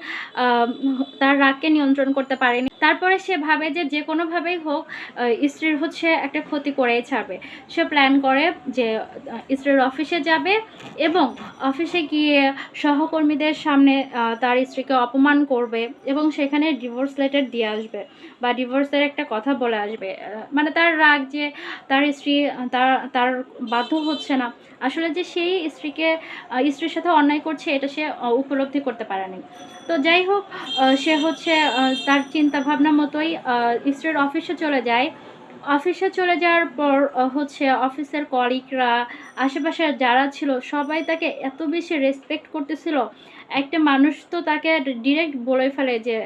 তার রাগকে নিয়ন্ত্রণ করতে পারেনি। তারপরে সে ভাবে যে কোনোভাবেই হোক স্ত্রীর হচ্ছে একটা ক্ষতি করেই ছাড়বে। সে প্ল্যান করে যে স্ত্রীর অফিসে যাবে এবং অফিসে গিয়ে সহকর্মীদের সামনে তার স্ত্রীকে অপমান করবে এবং সেখানে ডিভোর্স লেটার দিয়ে আসবে বা ডিভোর্সের একটা কথা বলে আসবে। মানে তার রাগ যে তার স্ত্রী তার বাধ্য হচ্ছে না, আসলে যে সেই স্ত্রীর সাথে অন্যায় করছে এটা সে উপলব্ধি করতে পারেনি। তো যাই হোক, সে হচ্ছে তার চিন্তাভাবনা মতোই স্ত্রীর অফিসে চলে যায়। অফিসে চলে যাওয়ার পর হচ্ছে অফিসের কলিগরা, আশেপাশে যারা ছিল সবাই তাকে এত বেশি রেসপেক্ট করতেছিল। একটা মানুষ তো তাকে ডিরেক্ট বলে ফেলে যে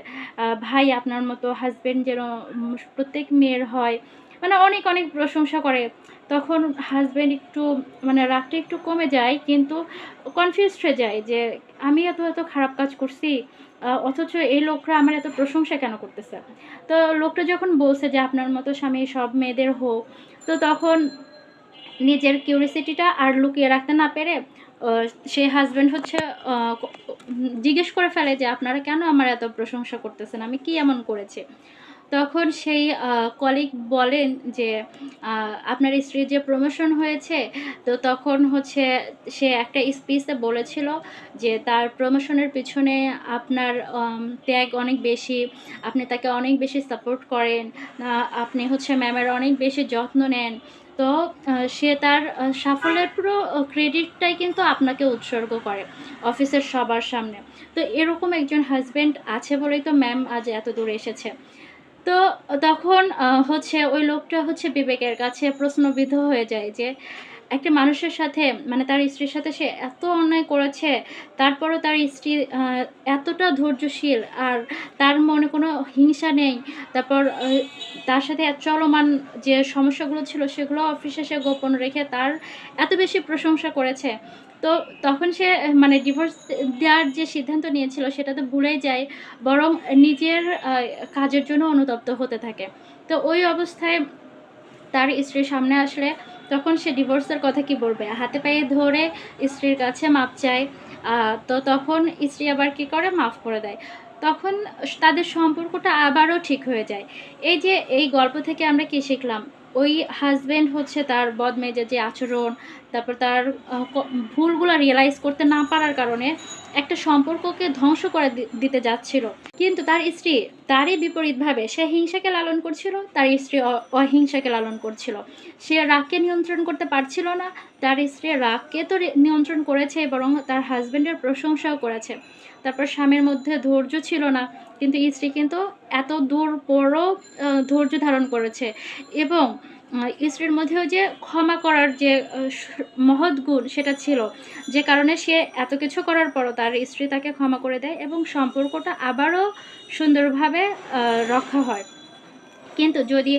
ভাই আপনার মতো হাজব্যান্ড যেন প্রত্যেক মেয়ের হয়। মানে অনেক অনেক প্রশংসা করে। তখন হাজব্যান্ড একটু মানে রাগটা একটু কমে যায়, কিন্তু কনফিউজড হয়ে যায় যে আমি এত খারাপ কাজ করছি, অথচ এই লোকরা আমার এত প্রশংসা কেন করতেছে। তো লোকটা যখন বলছে যে আপনার মতো স্বামী সব মেয়েদের হোক, তো তখন নিজের কিউরিসিটিটা আর লুকিয়ে রাখতে না পেরে সেই হাজব্যান্ড হচ্ছে জিজ্ঞেস করে ফেলে যে আপনারা কেন আমার এত প্রশংসা করতেছেন, আমি কি এমন করেছি। তখন সেই কলিগ বলেন যে আপনার স্ত্রীর যে প্রমোশন হয়েছে, তো তখন হচ্ছে সে একটা স্পিচে বলেছিল যে তার প্রমোশনের পিছনে আপনার ত্যাগ অনেক বেশি, আপনি তাকে অনেক বেশি সাপোর্ট করেন, আপনি হচ্ছে ম্যামের অনেক বেশি যত্ন নেন। তো সে তার সাফল্যের পুরো ক্রেডিটটাই কিন্তু আপনাকে উৎসর্গ করে অফিসের সবার সামনে। তো এরকম একজন হাজব্যান্ড আছে বলেই তো ম্যাম আজ এত দূর এসেছে। তো তখন হচ্ছে ওই লোকটা হচ্ছে বিবেকের কাছে প্রশ্নবিদ্ধ হয়ে যায় যে একটা মানুষের সাথে, মানে তার স্ত্রীর সাথে সে এত অন্যায় করেছে, তারপরও তার স্ত্রী এতটা ধৈর্যশীল, আর তার মনে কোনো হিংসা নেই। তারপর তার সাথে চলমান যে সমস্যাগুলো ছিল সেগুলো অফিসে সে গোপন রেখে তার এত বেশি প্রশংসা করেছে। তো তখন সে মানে ডিভোর্স দেওয়ার যে সিদ্ধান্ত নিয়েছিল সেটা তো ভুলেই যায়, বরং নিজের কাজের জন্য অনুতপ্ত হতে থাকে। তো ওই অবস্থায় তার স্ত্রীর সামনে আসলে তখন সে ডিভোর্সের কথা কি বলবে, হাতে পায়ে ধরে স্ত্রীর কাছে মাপ চায়। তো তখন স্ত্রী আবার কি করে, মাফ করে দেয়। তখন তাদের সম্পর্কটা আবারও ঠিক হয়ে যায়। এই যে এই গল্প থেকে আমরা কি শিখলাম, ওই হাজব্যান্ড হচ্ছে তার বদমেজাজি আচরণ, তারপর তার ভুলগুলো রিয়েলাইজ করতে না পারার কারণে একটা সম্পর্ককে ধ্বংস করে দিতে যাচ্ছিল। কিন্তু তার স্ত্রী তারই বিপরীতভাবে সে হিংসাকে লালন করছিল, তার স্ত্রী অহিংসাকে লালন করছিল। সে রাগকে নিয়ন্ত্রণ করতে পারছিল না, তার স্ত্রী রাগকে তো নিয়ন্ত্রণ করেছে, বরং তার হাজব্যান্ডের প্রশংসাও করেছে। তারপর স্বামীর মধ্যে ধৈর্য ছিল না, কিন্তু স্ত্রী কিন্তু এত দূর পরও ধৈর্য ধারণ করেছে। এবং স্ত্রীর মধ্যেও যে ক্ষমা করার যে মহৎ গুণ সেটা ছিল, যে কারণে সে এত কিছু করার পরও তার স্ত্রী তাকে ক্ষমা করে দেয় এবং সম্পর্কটা আবারও সুন্দরভাবে রক্ষা হয়। কিন্তু যদি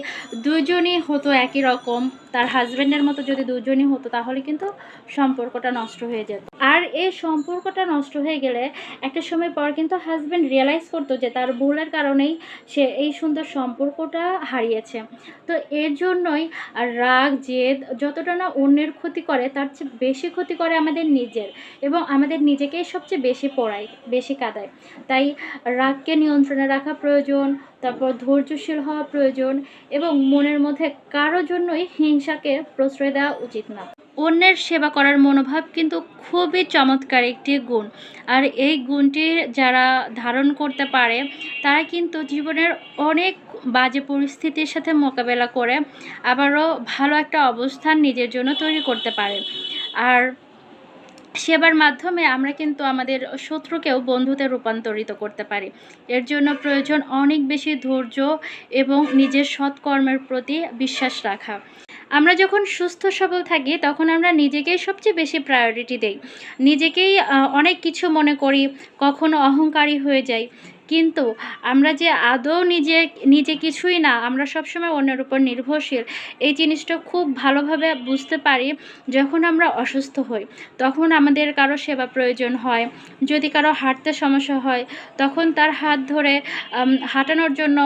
দুজনই হতো একই রকম, তার হাজব্যান্ডের মতো যদি দুজনই হতো, তাহলে কিন্তু সম্পর্কটা নষ্ট হয়ে যেত। আর এই সম্পর্কটা নষ্ট হয়ে গেলে একটা সময় পর কিন্তু হাজব্যান্ড রিয়েলাইজ করতো যে তার ভুলের কারণেই সে এই সুন্দর সম্পর্কটা হারিয়েছে। তো এর জন্যই আর রাগ জেদ যতটা না অন্যের ক্ষতি করে, তার চেয়ে বেশি ক্ষতি করে আমাদের নিজের, এবং আমাদের নিজেকেই সবচেয়ে বেশি পোড়ায়, বেশি কাঁদায়। তাই রাগকে নিয়ন্ত্রণে রাখা প্রয়োজন, তারপর ধৈর্যশীল হওয়া প্রয়োজন, এবং মনের মধ্যে কারো জন্যই হিংসাকে প্রশ্রয় দেওয়া উচিত না। অন্যের সেবা করার মনোভাব কিন্তু খুবই চমৎকার একটি গুণ, আর এই গুণটি যারা ধারণ করতে পারে তারা কিন্তু জীবনের অনেক বাজে পরিস্থিতির সাথে মোকাবেলা করে আবারও ভালো একটা অবস্থান নিজের জন্য তৈরি করতে পারে। আর সেবার মাধ্যমে আমরা কিন্তু আমাদের শত্রুকেও বন্ধুতে রূপান্তরিত করতে পারি। এর জন্য প্রয়োজন অনেক বেশি ধৈর্য এবং নিজের সৎকর্মের প্রতি বিশ্বাস রাখা। আমরা যখন সুস্থ সবল থাকি তখন আমরা নিজেকেই সবচেয়ে বেশি প্রায়োরিটি দেই, নিজেকেই অনেক কিছু মনে করি, কখনো অহংকারী হয়ে যাই। কিন্তু আমরা যে আদৌ নিজে কিছুই না, আমরা সবসময় অন্যের উপর নির্ভরশীল, এই জিনিসটা খুব ভালোভাবে বুঝতে পারি যখন আমরা অসুস্থ হই। তখন আমাদের কারো সেবা প্রয়োজন হয়, যদি কারো হাঁটতে সমস্যা হয় তখন তার হাত ধরে হাঁটানোর জন্য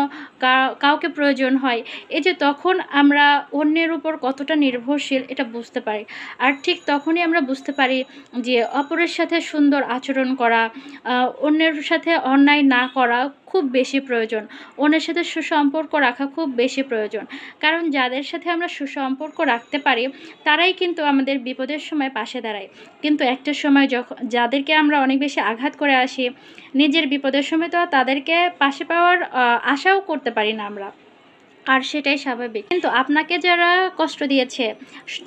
কাউকে প্রয়োজন হয়। এই যে তখন আমরা অন্যের উপর কতটা নির্ভরশীল এটা বুঝতে পারি। আর ঠিক তখনই আমরা বুঝতে পারি যে অপরের সাথে সুন্দর আচরণ করা, অন্যের সাথে অন্যায় না করা খুব বেশি প্রয়োজন, অন্যের সাথে সুসম্পর্ক রাখা খুব বেশি প্রয়োজন। কারণ যাদের সাথে আমরা সুসম্পর্ক রাখতে পারি তারাই কিন্তু আমাদের বিপদের সময় পাশে দাঁড়ায়। কিন্তু একটা সময় যখন যাদেরকে আমরা অনেক বেশি আঘাত করে আসি, নিজের বিপদের সময় তো তাদেরকে পাশে পাওয়ার আশাও করতে পারি না আমরা, আর সেটাই স্বাভাবিক। কিন্তু আপনাকে যারা কষ্ট দিয়েছে,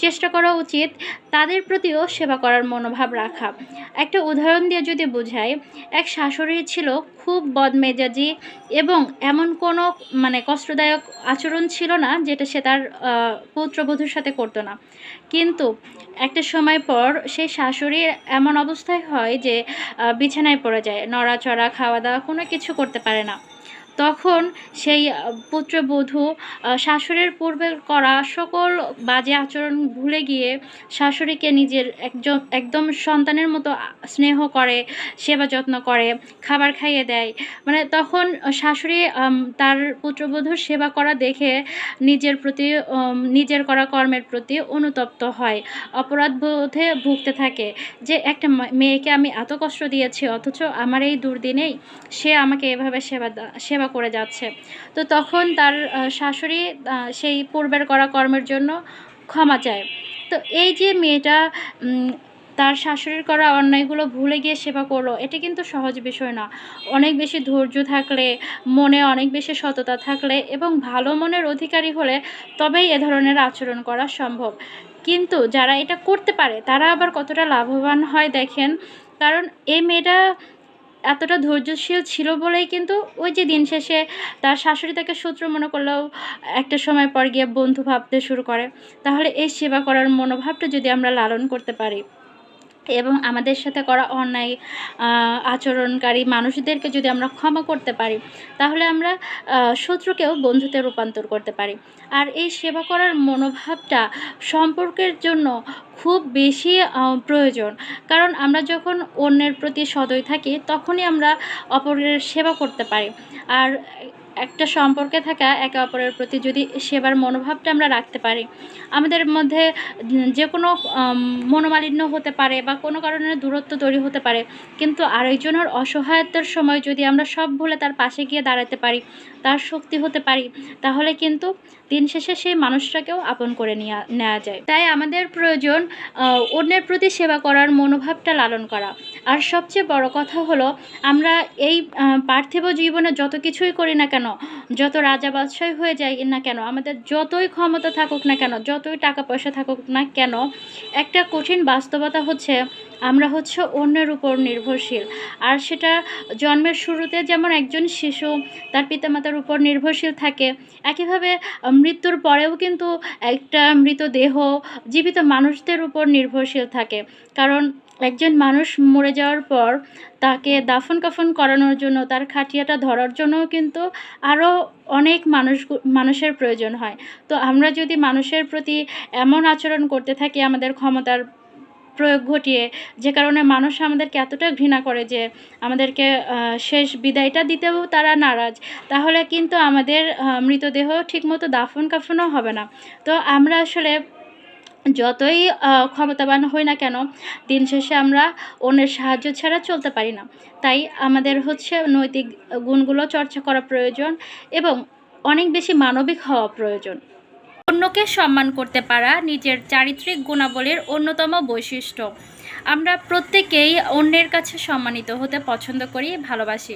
চেষ্টা করা উচিত তাদের প্রতিও সেবা করার মনোভাব রাখা। একটা উদাহরণ দিয়ে যদি বোঝাই, এক শাশুড়ি ছিল খুব বদমেজাজি, এবং এমন কোনো মানে কষ্টদায়ক আচরণ ছিল না যেটা সে তার পুত্রবধূর সাথে করতো না। কিন্তু একটা সময় পর সেই শাশুড়ির এমন অবস্থায় হয় যে বিছানায় পড়ে যায়, নড়াচড়া খাওয়া দাওয়া কোনো কিছু করতে পারে না। তখন সেই পুত্রবধূ শাশুড়ির পূর্বে করা সকল বাজে আচরণ ভুলে গিয়ে শাশুড়িকে নিজের একদম সন্তানের মতো স্নেহ করে, সেবা যত্ন করে, খাবার খাইয়ে দেয়। মানে তখন শাশুড়ি তার পুত্রবধূর সেবা করা দেখে নিজের প্রতি নিজের করা কর্মের প্রতি অনুতপ্ত হয়, অপরাধবোধে ভুগতে থাকে যে একটা মেয়েকে আমি এত কষ্ট দিয়েছি, অথচ আমার এই দুর্দিনেই সে আমাকে এভাবে সেবা করে যাচ্ছে। তো তখন তার শাশুড়ি সেই পূর্বের করা কর্মের জন্য ক্ষমা চায়। তো এই যে মেয়েটা তার শাশুড়ির করা অন্যায়গুলো ভুলে গিয়ে সেবা করলো, এটা কিন্তু সহজ বিষয় না। অনেক বেশি ধৈর্য থাকলে, মনে অনেক বেশি সততা থাকলে এবং ভালো মনের অধিকারী হলে তবেই এ ধরনের আচরণ করা সম্ভব। কিন্তু যারা এটা করতে পারে তারা আবার কতটা লাভবান হয় দেখেন। কারণ এই মেয়েটা এতটা ধৈর্যশীল ছিল বলেই কিন্তু ওই যে দিন শেষে তার শাশুড়ি তাকে শত্রু মনে করলেও একটা সময় পর গিয়ে বন্ধু ভাবতে শুরু করে। তাহলে এই সেবা করার মনোভাবটা যদি আমরা লালন করতে পারি এবং আমাদের সাথে করা অন্যায় আচরণকারী মানুষদেরকে যদি আমরা ক্ষমা করতে পারি, তাহলে আমরা শত্রুকেও বন্ধুতে রূপান্তর করতে পারি। আর এই সেবা করার মনোভাবটা সম্পর্কের জন্য খুব বেশি প্রয়োজন। কারণ আমরা যখন অন্যের প্রতি সদয় থাকি তখনই আমরা অপরের সেবা করতে পারি। আর একটা সম্পর্কে থাকা একে অপরের প্রতি যদি সেবার মনোভাবটা আমরা রাখতে পারি, আমাদের মধ্যে যে কোনো মনোমালিন্য হতে পারে বা কোনো কারণে দূরত্ব তৈরি হতে পারে, কিন্তু আরেকজনের অসহায়তার সময় যদি আমরা সব ভুলে তার পাশে গিয়ে দাঁড়াতে পারি, তার শক্তি হতে পারি, তাহলে কিন্তু দিন শেষে সেই মানুষটাকেও আপন করে নেওয়া যায়। তাই আমাদের প্রয়োজন অন্যের প্রতি সেবা করার মনোভাবটা লালন করা। আর সবচেয়ে বড় কথা হলো, আমরা এই পার্থিব জীবনে যত কিছুই করি না কেন, যত রাজা বাদশাহী হয়ে যাই না কেন, আমাদের যতই ক্ষমতা থাকুক না কেন, যতই টাকা পয়সা থাকুক না কেন, একটা কঠিন বাস্তবতা হচ্ছে আমরা অন্যের উপর নির্ভরশীল। আর সেটা জন্মের শুরুতে যেমন একজন শিশু তার পিতামাতার উপর নির্ভরশীল থাকে, একইভাবে মৃত্যুর পরেও কিন্তু একটা মৃতদেহ জীবিত মানুষদের উপর নির্ভরশীল থাকে। কারণ একজন মানুষ মরে যাওয়ার পর তাকে দাফন কাফন করানোর জন্য, তার খাটিয়াটা ধরার জন্যও কিন্তু আরও অনেক মানুষের প্রয়োজন হয়। তো আমরা যদি মানুষের প্রতি এমন আচরণ করতে থাকি আমাদের ক্ষমতার প্রয়োগ ঘটিয়ে, যে কারণে মানুষ আমাদেরকে এতটা ঘৃণা করে যে আমাদেরকে শেষ বিদায়টা দিতেও তারা নারাজ, তাহলে কিন্তু আমাদের মৃতদেহ ঠিকমতো দাফন কাফনও হবে না। তো আমরা আসলে যতই ক্ষমতাবান হই না কেন, দিন শেষে আমরা অন্যের সাহায্য ছাড়া চলতে পারি না। তাই আমাদের নৈতিক গুণগুলো চর্চা করা প্রয়োজন এবং অনেক বেশি মানবিক হওয়া প্রয়োজন। অন্যকে সম্মান করতে পারা নিজের চারিত্রিক গুণাবলীর অন্যতম বৈশিষ্ট্য। আমরা প্রত্যেকেই অন্যের কাছে সম্মানিত হতে পছন্দ করি, ভালোবাসি।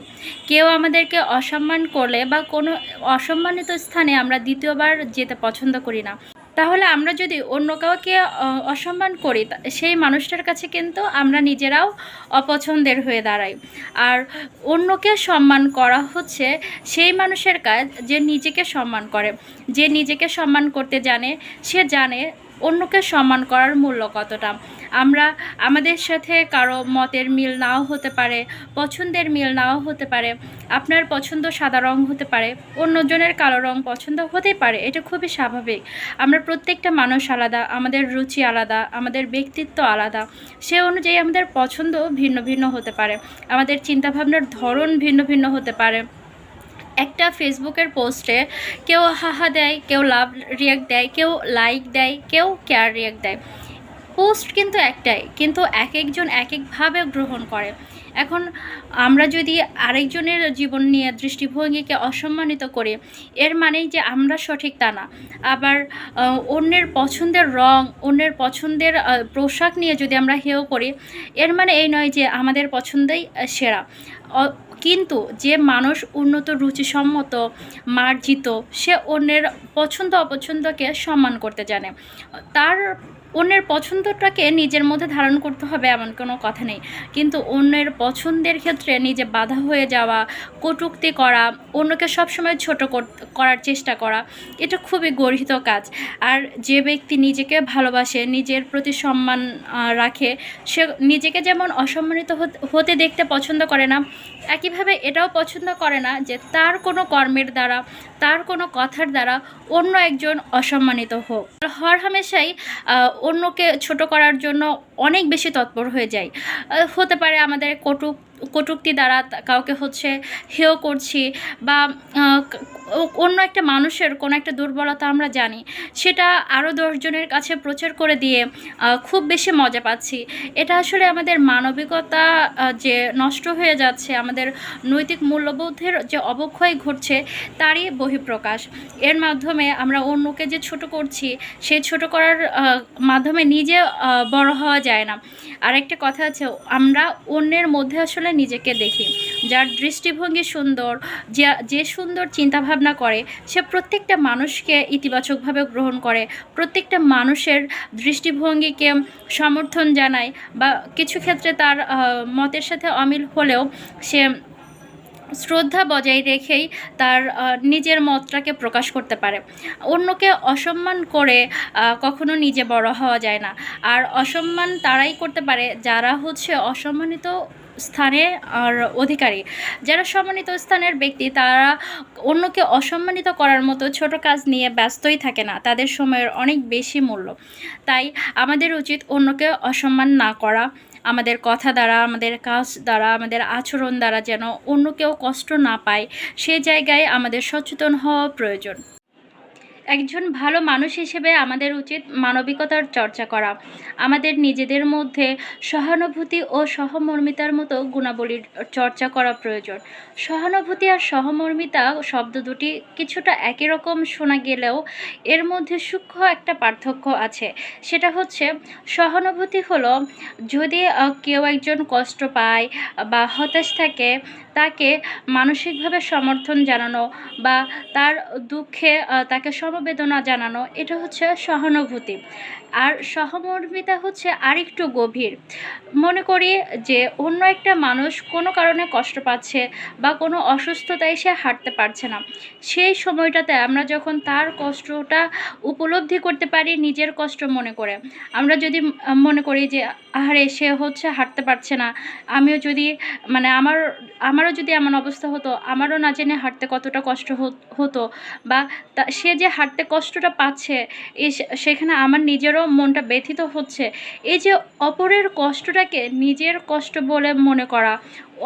কেউ আমাদেরকে অসম্মান করলে বা কোনো অসম্মানিত স্থানে আমরা দ্বিতীয়বার যেতে পছন্দ করি না। তাহলে আমরা যদি অন্য কাউকে অসম্মান করি, সেই মানুষটার কাছে কিন্তু আমরা নিজেরাও অপছন্দের হয়ে দাঁড়াই। আর অন্যকে সম্মান করা সেই মানুষের কাজ যে নিজেকে সম্মান করে। যে নিজেকে সম্মান করতে জানে, সে জানে অন্যকে সম্মান করার মূল্য কতটা। আমাদের সাথে কারো মতের মিল নাও হতে পারে, পছন্দের মিল নাও হতে পারে। আপনার পছন্দ সাদা রং হতে পারে, অন্যজনের কালো রং পছন্দ হতেই পারে, এটা খুবই স্বাভাবিক। আমরা প্রত্যেকটা মানুষ আলাদা, আমাদের রুচি আলাদা, আমাদের ব্যক্তিত্ব আলাদা, সে অনুযায়ী আমাদের পছন্দ ভিন্ন ভিন্ন হতে পারে, আমাদের চিন্তাভাবনার ধরন ভিন্ন ভিন্ন হতে পারে। একটা ফেসবুকের পোস্টে কেউ হাহা দেয়, কেউ লাভ রিয়াক্ট দেয়, কেউ লাইক দেয়, কেউ কেয়ার রিয়াক্ট দেয়। পোস্ট কিন্তু একটাই, কিন্তু এক একজন এক একভাবে গ্রহণ করে। এখন আমরা যদি আরেকজনের জীবন নিয়ে দৃষ্টিভঙ্গিকে অসম্মানিত করি, এর মানেই যে আমরা সঠিক তা না। আবার অন্যের পছন্দের রং, অন্যের পছন্দের পোশাক নিয়ে যদি আমরা হেয় করি, এর মানে এই নয় যে আমাদের পছন্দই সেরা। কিন্তু যে মানুষ উন্নত রুচিসম্মত মার্জিত, সে অন্যের পছন্দ অপছন্দকে সম্মান করতে জানে। তার অন্যের পছন্দটাকে নিজের মধ্যে ধারণ করতে হবে এমন কোনো কথা নেই, কিন্তু অন্যের পছন্দের ক্ষেত্রে নিজে বাধা হয়ে যাওয়া, কটূক্তি করা, অন্যকে সবসময় ছোট করার চেষ্টা করা, এটা খুবই গর্হিত কাজ। আর যে ব্যক্তি নিজেকে ভালোবাসে, নিজের প্রতি সম্মান রাখে, সে নিজেকে যেমন অসম্মানিত হতে দেখতে পছন্দ করে না, একইভাবে এটাও পছন্দ করে না যে তার কোনো কর্মের দ্বারা, তার কোনো কথার দ্বারা অন্য একজন অসম্মানিত হোক। হামেশাই অন্যকে ছোট করার জন্য অনেক বেশি তৎপর হয়ে যায়। হতে পারে আমাদের কটূক্তি দ্বারা কাউকে হচ্ছে হেয় করছি বা আহ, ক- অন্য একটা মানুষের কোনো একটা দুর্বলতা আমরা জানি, সেটা আরও 10 জনের কাছে প্রচার করে দিয়ে খুব বেশি মজা পাচ্ছি। এটা আসলে আমাদের মানবিকতা যে নষ্ট হয়ে যাচ্ছে, আমাদের নৈতিক মূল্যবোধের যে অবক্ষয় ঘটছে, তারই বহিঃপ্রকাশ। এর মাধ্যমে আমরা অন্যকে যে ছোট করছি, সেই ছোট করার মাধ্যমে নিজে বড় হওয়া যায় না। আরেকটা কথা আছে, আমরা অন্যের মধ্যে আসলে নিজেকে দেখি। যার দৃষ্টিভঙ্গি সুন্দর, যে সুন্দর চিন্তাভাবনা করে, সে প্রত্যেকটা মানুষকে ইতিবাচকভাবে গ্রহণ করে, প্রত্যেকটা মানুষের দৃষ্টিভঙ্গিকে সমর্থন জানায়, বা কিছু ক্ষেত্রে তার মতের সাথে অমিল হলেও সে শ্রদ্ধা বজায় রেখেই তার নিজের মতটাকে প্রকাশ করতে পারে। অন্যকে অসম্মান করে কখনো নিজে বড় হওয়া যায় না। আর অসম্মান তারাই করতে পারে যারা হচ্ছে অসম্মানিত স্থানে আর অধিকারী। যারা সম্মানিত স্থানের ব্যক্তি, তারা অন্যকে অসম্মানিত করার মতো ছোট কাজ নিয়ে ব্যস্তই থাকে না, তাদের সময়ের অনেক বেশি মূল্য। তাই আমাদের উচিত অন্যকে অসম্মান না করা, আমাদের কথা দ্বারা, আমাদের কাজ দ্বারা, আমাদের আচরণ দ্বারা যেন অন্য কেউ কষ্ট না পায়, সে জায়গায় আমাদের সচেতন হওয়া প্রয়োজন। একজন ভালো মানুষ হিসেবে আমাদের উচিত মানবিকতার চর্চা করা, আমাদের নিজেদের মধ্যে সহানুভূতি ও সহমর্মিতার মতো গুণাবলীর চর্চা করা প্রয়োজন। সহানুভূতি আর সহমর্মিতা শব্দ দুটি কিছুটা একই রকম শোনা গেলেও এর মধ্যে সূক্ষ্ম একটা পার্থক্য আছে। সেটা হচ্ছে, সহানুভূতি হলো যদি কেউ একজন কষ্ট পায় বা হতাশ থাকে, তাকে মানসিকভাবে সমর্থন জানানো বা তার দুঃখে তাকে সমবেদনা জানানো, এটা হচ্ছে সহানুভূতি। আর সহমর্মিতা হচ্ছে আরেকটু গভীর। মনে করি যে অন্য একটা মানুষ কোনো কারণে কষ্ট পাচ্ছে বা কোনো অসুস্থতায় সে হাঁটতে পারছে না, সেই সময়টাতে আমরা যখন তার কষ্টটা উপলব্ধি করতে পারি নিজের কষ্ট মনে করে, আমরা যদি মনে করি যে আহারে সে হচ্ছে হাঁটতে পারছে না, আমিও যদি মানে আমারও যদি এমন অবস্থা হতো, আমারও না জেনে হাঁটতে কতটা কষ্ট হতো, বা সে যে হাঁটতে কষ্টটা পাচ্ছে, সেখানে আমার নিজেরও মনটা ব্যথিত হচ্ছে। এই যে অপরের কষ্টটাকে নিজের কষ্ট বলে মনে করা,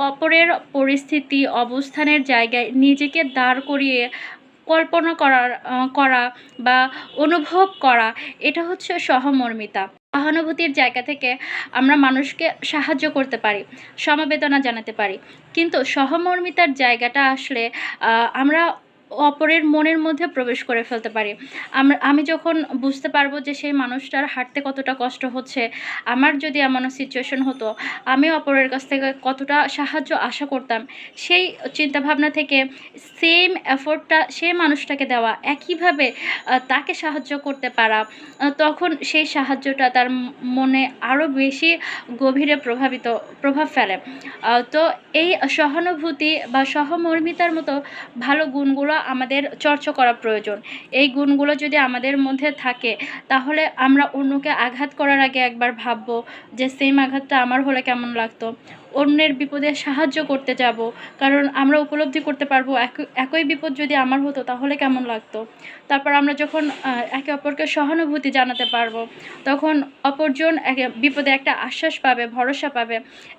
অপরের পরিস্থিতি অবস্থানের জায়গায় নিজেকে দাঁড় করিয়ে কল্পনা করা বা অনুভব করা, এটা হচ্ছে সহমর্মিতা। সহানুভূতির জায়গা থেকে আমরা মানুষকে সাহায্য করতে পারি, সমবেদনা জানাতে পারি, কিন্তু সহমর্মিতার জায়গাটা আসলে আমরা অপরের মনের মধ্যে প্রবেশ করে ফেলতে পারি। আমি যখন বুঝতে পারবো যে সেই মানুষটার হাঁটতে কতটা কষ্ট হচ্ছে, আমার যদি এমন সিচুয়েশন হতো, আমি অপরের কাছ থেকে কতটা সাহায্য আশা করতাম, সেই চিন্তাভাবনা থেকে সেম এফোর্টটা সেই মানুষটাকে দেওয়া, একইভাবে তাকে সাহায্য করতে পারা, তখন সেই সাহায্যটা তার মনে আরও বেশি গভীরে প্রভাব ফেলে। তো এই সহানুভূতি বা সহমর্মিতার মতো ভালো গুণগুলো আমাদের চর্চা করা প্রয়োজন। এই গুণগুলো যদি আমাদের মধ্যে থাকে, তাহলে আমরা অন্যকে আঘাত করার আগে একবার ভাববো যে সেম আঘাতটা আমার হলে কেমন লাগতো, অন্যের বিপদে সাহায্য করতে যাব, কারণ আমরা উপলব্ধি করতে পারবো একই বিপদ যদি আমার হতো তাহলে কেমন লাগতো। তারপর আমরা যখন একে অপরকে সহানুভূতি জানাতে পারবো, তখন অপরজন বিপদে একটা আশ্বাস পাবে, ভরসা পাবে।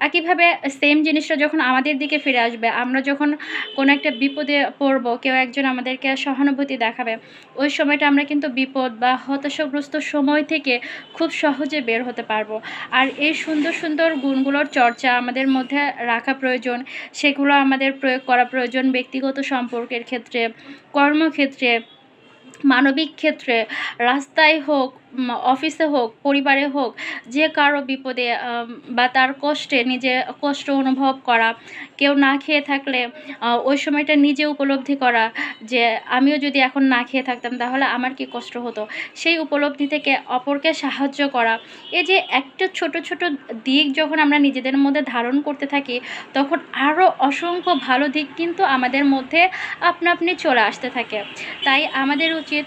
একইভাবে সেম জিনিসটা যখন আমাদের দিকে ফিরে আসবে, আমরা যখন কোনো একটা বিপদে পড়বো, কেউ একজন আমাদেরকে সহানুভূতি দেখাবে, ওই সময়টা আমরা কিন্তু বিপদ বা হতাশাগ্রস্ত সময় থেকে খুব সহজে বের হতে পারবো। আর এই সুন্দর সুন্দর গুণগুলোর চর্চা আমাদের মধ্যে রাখা প্রয়োজন, সেগুলো আমাদের প্রয়োগ করা প্রয়োজন ব্যক্তিগত সম্পর্কের ক্ষেত্রে, কর্মক্ষেত্রে, মানবিক ক্ষেত্রে, রাস্তায় হোক, অফিসে হোক, পরিবারে হোক, যে কারো বিপদে বা তার কষ্টে নিজে কষ্ট অনুভব করা, কেউ না খেয়ে থাকলে ওই সময়টা নিজে উপলব্ধি করা যে আমিও যদি এখন না খেয়ে থাকতাম তাহলে আমার কি কষ্ট হতো, সেই উপলব্ধি থেকে অপরকে সাহায্য করা। এই যে একটা ছোট ছোট দিক যখন আমরা নিজেদের মধ্যে ধারণ করতে থাকি, তখন আরও অসংখ্য ভালো দিক কিন্তু আমাদের মধ্যে আপনা আপনি চলে আসতে থাকে। তাই আমাদের উচিত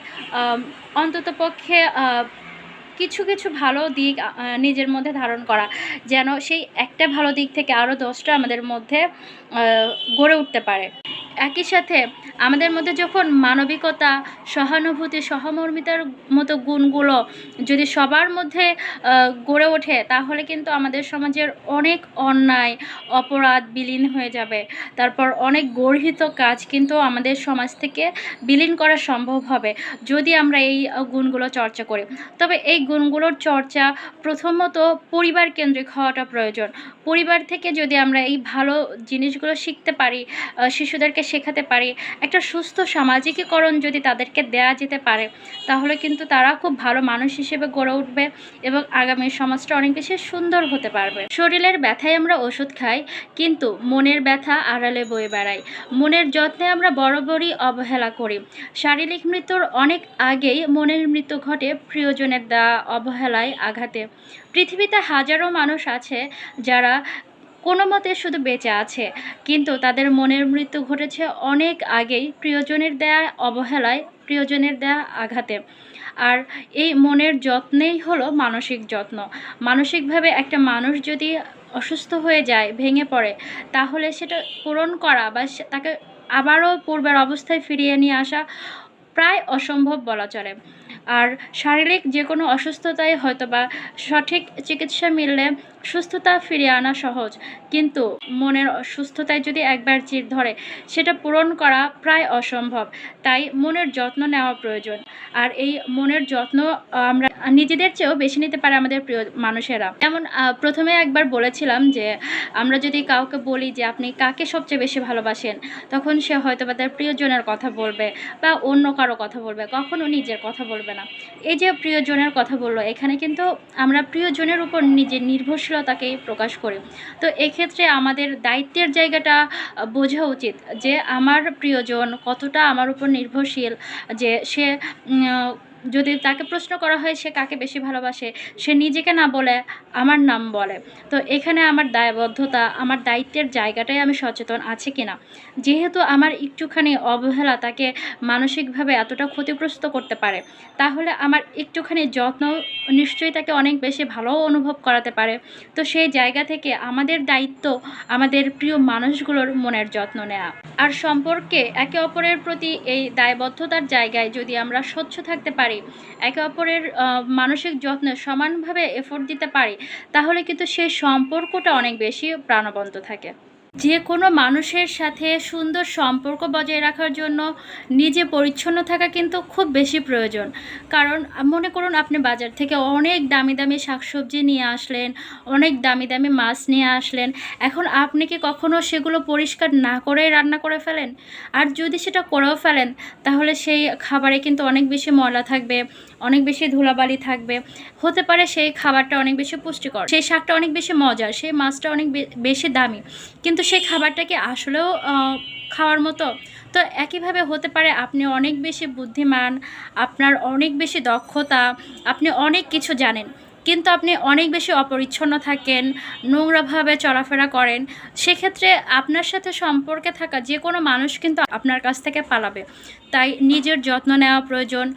অন্ততপক্ষে কিছু কিছু ভালো দিক নিজের মধ্যে ধারণ করা, যেন সেই একটা ভালো দিক থেকে আরও 10টা আমাদের মধ্যে গড়ে উঠতে পারে। একই সাথে আমাদের মধ্যে যখন মানবিকতা, সহানুভূতি, সহমর্মিতার মতো গুণগুলো যদি সবার মধ্যে গড়ে ওঠে, তাহলে কিন্তু আমাদের সমাজের অনেক অন্যায়, অপরাধ বিলীন হয়ে যাবে। তারপর অনেক গর্হিত কাজ কিন্তু আমাদের সমাজ থেকে বিলীন করা সম্ভব হবে যদি আমরা এই গুণগুলো চর্চা করি। তবে এই গুণগুলোর চর্চা প্রথমত পরিবার কেন্দ্রিক হওয়াটা প্রয়োজন। পরিবার থেকে যদি আমরা এই ভালো জিনিসগুলো শিখতে পারি, শিশুদেরকে শেখাতে পারি, একটা সুস্থ সামাজিকীকরণ যদি তাদেরকে দেয়া যেতে পারে, তাহলে কিন্তু তারা খুব ভালো মানুষ হিসেবে গড়ে উঠবে এবং আগামী সমাজটা অনেক বেশি সুন্দর হতে পারবে। শরীরের ব্যথায় আমরা ওষুধ খাই, কিন্তু মনের ব্যথা আড়ালে বয়ে বেড়াই। মনের যত্নে আমরা বরাবরই অবহেলা করি। শারীরিক মৃত্যুর অনেক আগেই মনের মৃত্যু ঘটে প্রিয়জনের দেওয়া অবহেলায়, আঘাতে। পৃথিবীতে হাজারো মানুষ আছে যারা কোনো মতে শুধু বেঁচে আছে, কিন্তু তাদের মনের মৃত্যু ঘটেছে অনেক আগেই প্রিয়জনের দেয়া অবহেলায়, প্রিয়জনের দেয়া আঘাতে। আর এই মনের যত্নেই হলো মানসিক যত্ন। মানসিকভাবে একটা মানুষ যদি অসুস্থ হয়ে যায়, ভেঙে পড়ে, তাহলে সেটা পূরণ করা বা তাকে আবারও পূর্বের অবস্থায় ফিরিয়ে নিয়ে আসা প্রায় অসম্ভব বলা চলে। আর শারীরিক যে কোনো অসুস্থতায় হয়তোবা সঠিক চিকিৎসা মিললে সুস্থতা ফিরিয়ে আনা সহজ, কিন্তু মনের অসুস্থতায় যদি একবার চির ধরে, সেটা পূরণ করা প্রায় অসম্ভব। তাই মনের যত্ন নেওয়া প্রয়োজন। আর এই মনের যত্ন আমরা নিজেদের চেয়েও বেশি নিতে পারে আমাদের প্রিয় মানুষেরা। যেমন প্রথমে একবার বলেছিলাম যে আমরা যদি কাউকে বলি যে আপনি কাকে সবচেয়ে বেশি ভালোবাসেন, তখন সে হয়তো বা তার প্রিয়জনের কথা বলবে বা অন্য কারো কথা বলবে, কখনো নিজের কথা বলবে না। এই যে প্রিয়জনের কথা বললো, এখানে কিন্তু আমরা প্রিয়জনের উপর নিজের নির্ভরশীলতাকেই প্রকাশ করি। তো এক্ষেত্রে আমাদের দায়িত্বের জায়গাটা বোঝা উচিত যে আমার প্রিয়জন কতটা আমার উপর নির্ভরশীল, যে সে যদি তাকে প্রশ্ন করা হয় সে কাকে বেশি ভালোবাসে, সে নিজেকে না বলে আমার নাম বলে। তো এখানে আমার দায়বদ্ধতা, আমার দায়িত্বের জায়গাটাই আমি সচেতন আছে কিনা। যেহেতু আমার একটুখানি অবহেলা তাকে মানসিকভাবে এতটা ক্ষতিগ্রস্ত করতে পারে, তাহলে আমার একটুখানি যত্ন নিশ্চয়ই তাকে অনেক বেশি ভালোও অনুভব করাতে পারে। তো সেই জায়গা থেকে আমাদের দায়িত্ব আমাদের প্রিয় মানুষগুলোর মনের যত্ন নেওয়া। আর সম্পর্কে একে অপরের প্রতি এই দায়বদ্ধতার জায়গায় যদি আমরা স্বচ্ছ থাকতে পারি, একে অপরের মানসিক যত্নে সমানভাবে এফোর্ট দিতে পারি, তাহলে কিন্তু সেই সম্পর্কটা অনেক বেশি প্রাণবন্ত থাকে। যে কোনো মানুষের সাথে সুন্দর সম্পর্ক বজায় রাখার জন্য নিজে পরিচ্ছন্ন থাকা কিন্তু খুব বেশি প্রয়োজন। কারণ মনে করুন আপনি বাজার থেকে অনেক দামি দামি শাকসবজি নিয়ে আসলেন, অনেক দামি দামি মাছ নিয়ে আসলেন, এখন আপনি কি কখনো সেগুলো পরিষ্কার না করেই রান্না করে ফেলেন? আর যদি সেটা করেও ফেলেন, তাহলে সেই খাবারে কিন্তু অনেক বেশি ময়লা থাকবে, অনেক বেশি ধুলাবালি থাকবে। হতে পারে সেই খাবারটা অনেক বেশি পুষ্টিকর, সেই শাকটা অনেক বেশি মজার, সেই মাছটা অনেক বেশি দামি, কিন্তু সেই খাবারটা কি আসলেও খাওয়ার মতো? তো একইভাবে হতে পারে আপনি অনেক বেশি বুদ্ধিমান, আপনার অনেক বেশি দক্ষতা, আপনি অনেক কিছু জানেন, কিন্তু আপনি অনেক বেশি অপরিচ্ছন্ন থাকেন, নোংরাভাবে চলাফেরা করেন। সেক্ষেত্রে আপনার সাথে সম্পর্কে থাকা যে কোনো মানুষ কিন্তু আপনার কাছ থেকে পালাবে। তাই নিজের যত্ন নেওয়া প্রয়োজন,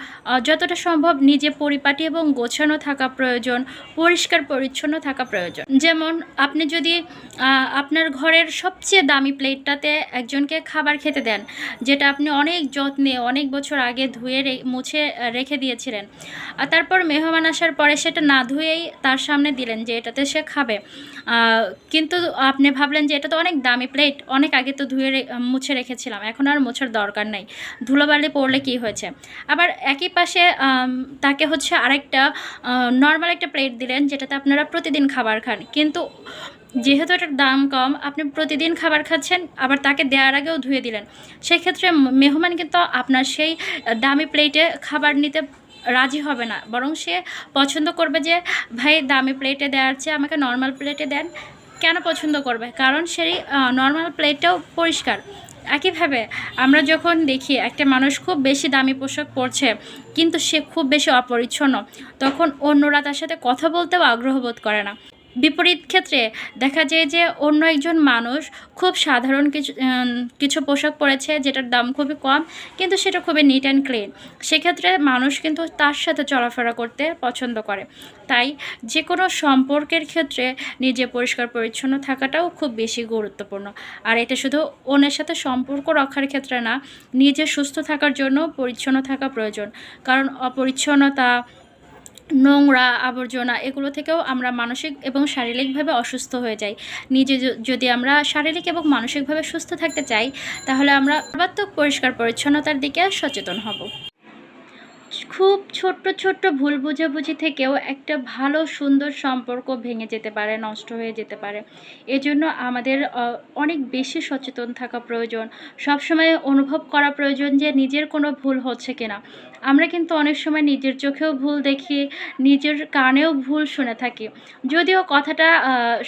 যতটা সম্ভব নিজে পরিপাটি এবং গোছানো থাকা প্রয়োজন, পরিষ্কার পরিচ্ছন্ন থাকা প্রয়োজন। যেমন আপনি যদি আপনার ঘরের সবচেয়ে দামি প্লেটটাতে একজনকে খাবার খেতে দেন, যেটা আপনি অনেক যত্নে অনেক বছর আগে ধুয়ে মুছে রেখে দিয়েছিলেন, আর তারপর মেহমান আসার পরে সেটা না ধুয়েই তার সামনে দিলেন যে এটাতে সে খাবে, কিন্তু আপনি ভাবলেন যে এটা তো অনেক দামি প্লেট, অনেক আগে তো ধুয়ে মুছে রেখেছিলাম, এখন আর মোছার দরকার নেই, ধুলোবালি পড়লে কি হয়েছে। আবার একই পাশে তাকে হচ্ছে আরেকটা নর্মাল একটা প্লেট দিলেন যেটাতে আপনারা প্রতিদিন খাবার খান, কিন্তু যেহেতু এটার দাম কম, আপনি প্রতিদিন খাবার খাচ্ছেন, আবার তাকে দেওয়ার আগেও ধুয়ে দিলেন। সেক্ষেত্রে মেহমান কিন্তু আপনার সেই দামি প্লেটে খাবার নিতে রাজি হবে না, বরং সে পছন্দ করবে যে ভাই দামি প্লেটে দেওয়ার চেয়ে আমাকে নর্মাল প্লেটে দেন। কেন পছন্দ করবে? কারণ সেই নর্মাল প্লেটটাও পরিষ্কার। একইভাবে আমরা যখন দেখি একটা মানুষ খুব বেশি দামি পোশাক পরছে কিন্তু সে খুব বেশি অপরিচ্ছন্ন, তখন অন্যরা তার সাথে কথা বলতেও আগ্রহ বোধ করে না। বিপরীত ক্ষেত্রে দেখা যায় যে অন্য একজন মানুষ খুব সাধারণ কিছু পোশাক পরেছে যেটার দাম খুবই কম, কিন্তু সেটা খুবই নিট অ্যান্ড ক্লিন। সেক্ষেত্রে মানুষ কিন্তু তার সাথে চলাফেরা করতে পছন্দ করে। তাই যে কোনো সম্পর্কের ক্ষেত্রে নিজে পরিষ্কার পরিচ্ছন্ন থাকাটাও খুব বেশি গুরুত্বপূর্ণ। আর এটা শুধু অন্যের সাথে সম্পর্ক রক্ষার ক্ষেত্রে না, নিজে সুস্থ থাকার জন্য পরিচ্ছন্ন থাকা প্রয়োজন। কারণ অপরিচ্ছন্নতা, নোংরা আবর্জনা এগুলো থেকেও আমরা মানসিক এবং শারীরিকভাবে অসুস্থ হয়ে যাই। নিজে যদি আমরা শারীরিক এবং মানসিকভাবে সুস্থ থাকতে চাই, তাহলে আমরা সর্বাত্মক পরিষ্কার পরিচ্ছন্নতার দিকে সচেতন হব। খুব ছোট্ট ছোট্ট ভুল বোঝাবুঝি থেকেও একটা ভালো সুন্দর সম্পর্ক ভেঙে যেতে পারে, নষ্ট হয়ে যেতে পারে। এজন্য আমাদের অনেক বেশি সচেতন থাকা প্রয়োজন। সবসময় অনুভব করা প্রয়োজন যে নিজের কোনো ভুল হচ্ছে কিনা। আমরা কিন্তু অনেক সময় নিজের চোখেও ভুল দেখি, নিজের কানেও ভুল শুনে থাকি। যদিও কথাটা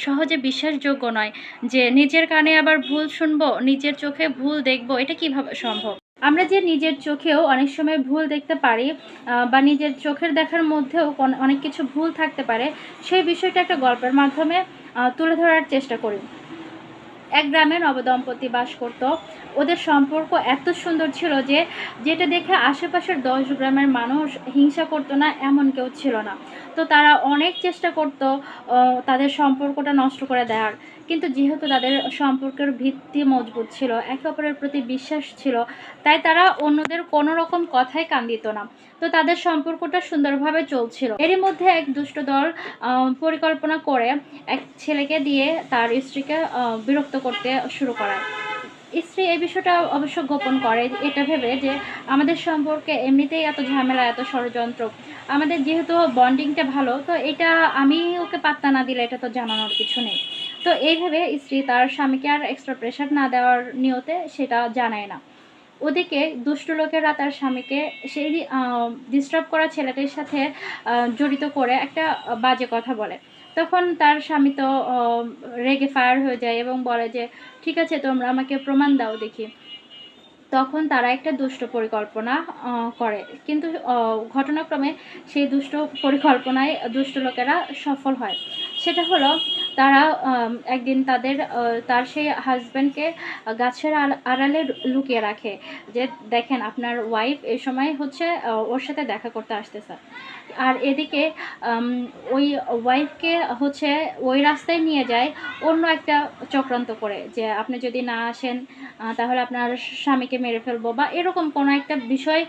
সহজে বিশ্বাসযোগ্য নয় যে নিজের কানে আবার ভুল শুনবো, নিজের চোখে ভুল দেখবো, এটা কিভাবে সম্ভব? আমরা যে নিজের চোখেও অনেক সময় ভুল দেখতে পারি, বা নিজের চোখের দেখার মধ্যেও অনেক কিছু ভুল থাকতে পারে, সেই বিষয়টা একটা গল্পের মাধ্যমে তুলে ধরার চেষ্টা করি। এক গ্রামে নবদম্পতি বাস করত। ওদের সম্পর্ক এত সুন্দর ছিল যে যেটা দেখে আশেপাশের 10 গ্রামের মানুষ হিংসা করতো না এমন কেউ ছিল না। তো তারা অনেক চেষ্টা করত তাদের সম্পর্কটা নষ্ট করে দেওয়ার, কিন্তু যেহেতু তাদের সম্পর্কের ভিত্তি মজবুত ছিল, একে অপরের প্রতি বিশ্বাস ছিল, তাই তারা অন্যদের কোনো রকম কথায় কান দিত না। তো তাদের সম্পর্কটা সুন্দরভাবে চলছিল। এরই মধ্যে এক দুষ্ট দল পরিকল্পনা করে এক ছেলেকে দিয়ে তার স্ত্রীকে বিরক্ত করতে শুরু করায়। স্ত্রী এই বিষয়টা অবশ্য গোপন করে, এটা ভেবে যে আমাদের সম্পর্কে এমনিতেই এত ঝামেলা, এত ষড়যন্ত্র, আমাদের যেহেতু বন্ডিংটা ভালো, তো এটা আমি ওকে পাত্তা না দিলে এটা তো জানানোর কিছু নেই। তো এইভাবে স্ত্রী তার স্বামীকে আর এক্সট্রা প্রেশার না দেওয়ার নিয়তে সেটা জানায় না। ওদিকে দুষ্ট লোকেরা তার স্বামীকে সেই ডিস্টার্ব করা ছেলেটির সাথে জড়িত করে একটা বাজে কথা বলে। তখন তার স্বামী তো রেগে ফায়ার হয়ে যায় এবং বলে যে ঠিক আছে, তোমরা আমাকে প্রমাণ দাও দেখি। তখন তারা একটা দুষ্ট পরিকল্পনা করে, কিন্তু ঘটনাক্রমে সেই দুষ্ট পরিকল্পনায় দুষ্ট লোকেরা সফল হয়। সেটা হলো তারা একদিন তার সেই হাজব্যান্ডকে গাছের আড়ালে লুকিয়ে রাখে, যে দেখেন আপনার ওয়াইফ এই সময় হচ্ছে ওর সাথে দেখা করতে আসতেছে। আর এদিকে ওই ওয়াইফকে হচ্ছে ওই রাস্তায় নিয়ে যায় অন্য একটা চক্রান্ত করে, যে আপনি যদি না আসেন তাহলে আপনার স্বামীকে মেরে ফেলবো, বা এরকম কোনো একটা বিষয়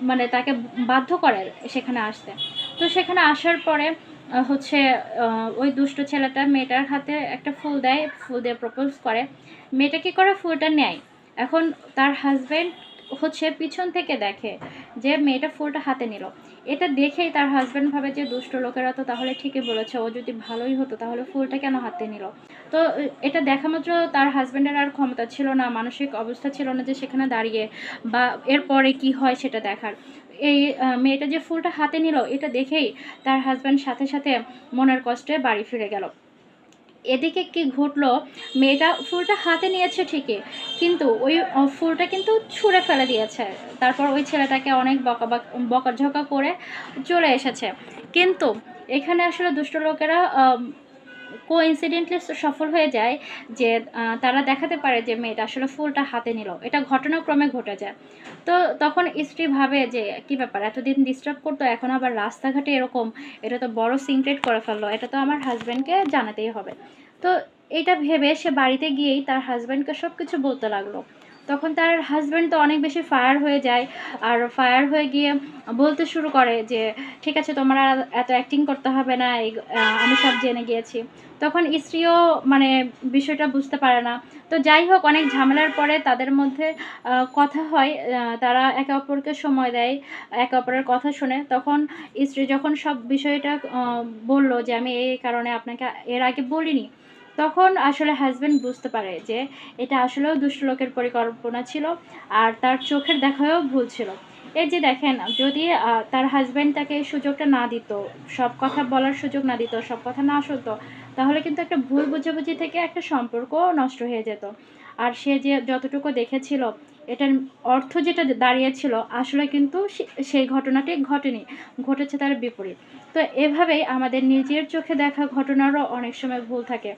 মানে তাকে বাধ্য করে সেখানে আসতে। তো সেখানে আসার পরে হচ্ছে ওই দুষ্ট ছেলেটা মেয়েটার হাতে একটা ফুল দেয়, ফুল দিয়ে প্রপোজ করে। মেয়েটা কী করে, ফুলটা নেয়। এখন তার হাজব্যান্ড হচ্ছে পিছন থেকে দেখে যে মেয়েটা ফুলটা হাতে নিল। এটা দেখেই তার হাজব্যান্ড ভাবে যে দুষ্ট লোকেরা তো তাহলে ঠিকই বলেছে, ও যদি ভালোই হতো তাহলে ফুলটা কেন হাতে নিল। তো এটা দেখা মাত্র তার হাজব্যান্ডের আর ক্ষমতা ছিল না, মানসিক অবস্থা ছিল না যে সেখানে দাঁড়িয়ে বা এরপরে কি হয় সেটা দেখার। এই মেয়েটা যে ফুলটা হাতে নিল এটা দেখেই তার হাজব্যান্ড সাথে সাথে মনের কষ্টে বাড়ি ফিরে গেল। এদিকে কি ঘটলো, মেয়েটা ফুলটা হাতে নিয়েছে ঠিকই, কিন্তু ওই ফুলটা কিন্তু ছুঁড়ে ফেলে দিয়েছে। তারপর ওই ছেলেটাকে অনেক বকাঝকা করে চলে এসেছে। কিন্তু এখানে আসলে দুষ্ট লোকেরা কোইন্সিডেন্টলি সফল হয়ে যায় যে তারা দেখাতে পারে যে মেয়েটা আসলে ফুলটা হাতে নিল, এটা ঘটনাক্রমে ঘটে যায়। তো তখন স্ত্রী ভাবে যে কি ব্যাপার, এতদিন ডিস্টার্ব করতো, এখন আবার রাস্তাঘাটে এরকম, এটা তো বড় সিক্রেট করে ফেললো, এটা তো আমার হাজব্যান্ডকে জানাতেই হবে। তো এটা ভেবে সে বাড়িতে গিয়েই তার হাজব্যান্ডকে সব কিছু বলতে লাগলো। তখন তার হাজব্যান্ড তো অনেক বেশি ফায়ার হয়ে যায়, আর ফায়ার হয়ে গিয়ে বলতে শুরু করে যে ঠিক আছে, তোমরা এত অ্যাক্টিং করতে হবে না, আমি সব জেনে গিয়েছি। তখন স্ত্রীও মানে বিষয়টা বুঝতে পারে না। তো যাই হোক, অনেক ঝামেলার পরে তাদের মধ্যে কথা হয়, তারা একে অপরকে সময় দেয়, একে অপরের কথা শোনে। তখন স্ত্রী যখন সব বিষয়টা বলল যে আমি এই কারণে আপনাকে এর আগে বলিনি, তখন আসলে হাজব্যান্ড বুঝতে পারে যে এটা আসলেও দুষ্ট লোকের পরিকল্পনা ছিল, আর তার চোখের দেখায়ও ভুল ছিল। এই যে দেখেন, যদি তার হাজব্যান্ড তাকে এই সুযোগটা না দিত, সব কথা বলার সুযোগ না দিত, সব কথা না শুনতো, তাহলে কিন্তু একটা ভুল বোঝাবুঝি থেকে একটা সম্পর্ক নষ্ট হয়ে যেত। আর সে যে যতটুকু দেখেছিল এটার অর্থ যেটা দাঁড়িয়েছিল আসলে কিন্তু সেই ঘটনাটি ঘটেনি, ঘটেছে তার বিপরীত। তো এভাবেই আমাদের নিজের চোখে দেখা ঘটনারও অনেক সময় ভুল থাকে,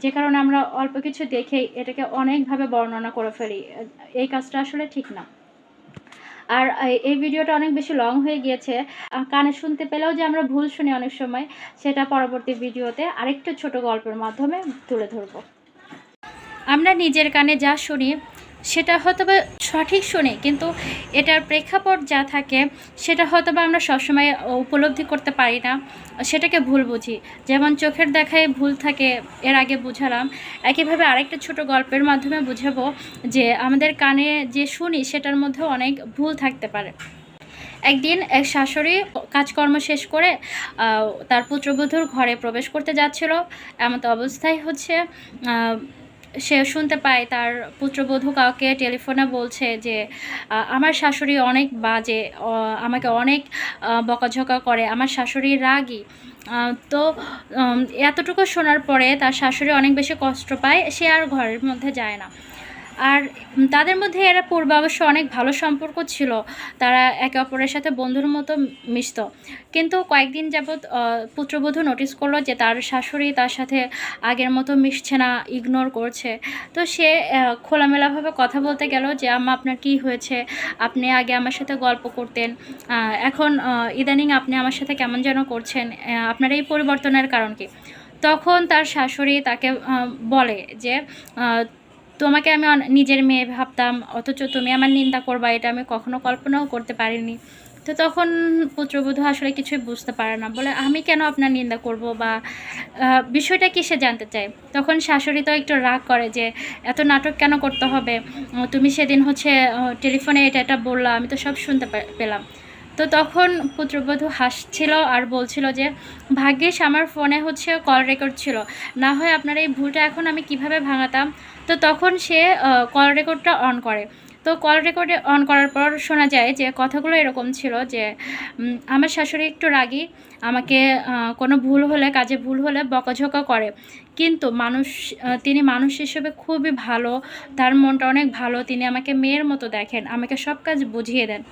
যে কারণে আমরা অল্প কিছু দেখেই এটাকে অনেকভাবে বর্ণনা করে ফেলি। এই কাজটা আসলে ঠিক না। আর এই ভিডিওটা অনেক বেশি লং হয়ে গিয়েছে। কানে শুনতে পেলেও যে আমরা ভুল শুনি অনেক সময়, সেটা পরবর্তী ভিডিওতে আরেকটু ছোট গল্পের মাধ্যমে তুলে ধরব। আমরা নিজের কানে যা শুনি সেটা হয়তোবা সঠিক শুনি, কিন্তু এটার প্রেক্ষাপট যা থাকে সেটা হয়তোবা আমরা সবসময় উপলব্ধি করতে পারি না, সেটাকে ভুল বুঝি। যেমন চোখের দেখায় ভুল থাকে, এর আগে বুঝালাম। একইভাবে আরেকটা ছোট গল্পের মাধ্যমে বুঝাবো যে আমাদের কানে যে শুনি সেটার মধ্যেও অনেক ভুল থাকতে পারে। একদিন এক শাশুড়ি কাজকর্ম শেষ করে তার পুত্রবধূর ঘরে প্রবেশ করতে যাচ্ছিল। এমত অবস্থায় হচ্ছে সে শুনতে পায় তার পুত্রবধূ কাউকে টেলিফোনে বলছে যে আমার শাশুড়ি অনেক বাজে, আমাকে অনেক বকাঝকা করে, আমার শাশুড়ি রাগী। তো এতটুকু শোনার পরে তার শাশুড়ি অনেক বেশি কষ্ট পায়, সে আর ঘরের মধ্যে যায় না। আর তাদের মধ্যে এরা পূর্বে অবশ্য অনেক ভালো সম্পর্ক ছিল, তারা একে অপরের সাথে বন্ধুর মতো মিশত। কিন্তু কয়েকদিন যাবৎ পুত্রবধূ নোটিস করলো যে তার শাশুড়ি তার সাথে আগের মতো মিশছে না, ইগনোর করছে। তো সে খোলামেলাভাবে কথা বলতে গেল যে আম্মা আপনার কী হয়েছে, আপনি আগে আমার সাথে গল্প করতেন, এখন ইদানিং আপনি আমার সাথে কেমন যেন করছেন, আপনার এই পরিবর্তনের কারণ কি? তখন তার শাশুড়ি তাকে বলে যে তোমাকে আমি নিজের মেয়ে ভাবতাম, অথচ তুমি আমার নিন্দা করবা এটা আমি কখনো কল্পনাও করতে পারিনি। তো তখন পুত্রবধূ আসলে কিছুই বুঝতে পারে না, বলে আমি কেন আপনার নিন্দা করব, বা বিষয়টা কি সে জানতে চায়। তখন শাশুড়ি তো একটু রাগ করে যে এত নাটক কেন করতে হবে, তুমি সেদিন হচ্ছে টেলিফোনে এটা বললা, আমি তো সব শুনতে পেলাম। তো তখন পুত্রবধূ হাসছিল আর বলছিল যে ভাগ্যিস আমার ফোনে হচ্ছে কল রেকর্ড ছিল, না হয় আপনার এই ভুলটা এখন আমি কিভাবে ভাঙাতাম। তো তখন সে কল রেকর্ডটা অন করে। তো কল রেকর্ডে অন করার পর শোনা যায় যে কথাগুলো এরকম ছিল যে আমার শাশুড়ি একটু রাগী, আমাকে কোনো ভুল হলে, কাজে ভুল হলে বকাঝকা করে, কিন্তু তিনি মানুষ হিসেবে খুবই ভালো, তার মনটা অনেক ভালো, তিনি আমাকে মেয়ের মতো দেখেন, আমাকে সব কাজ বুঝিয়ে দেন।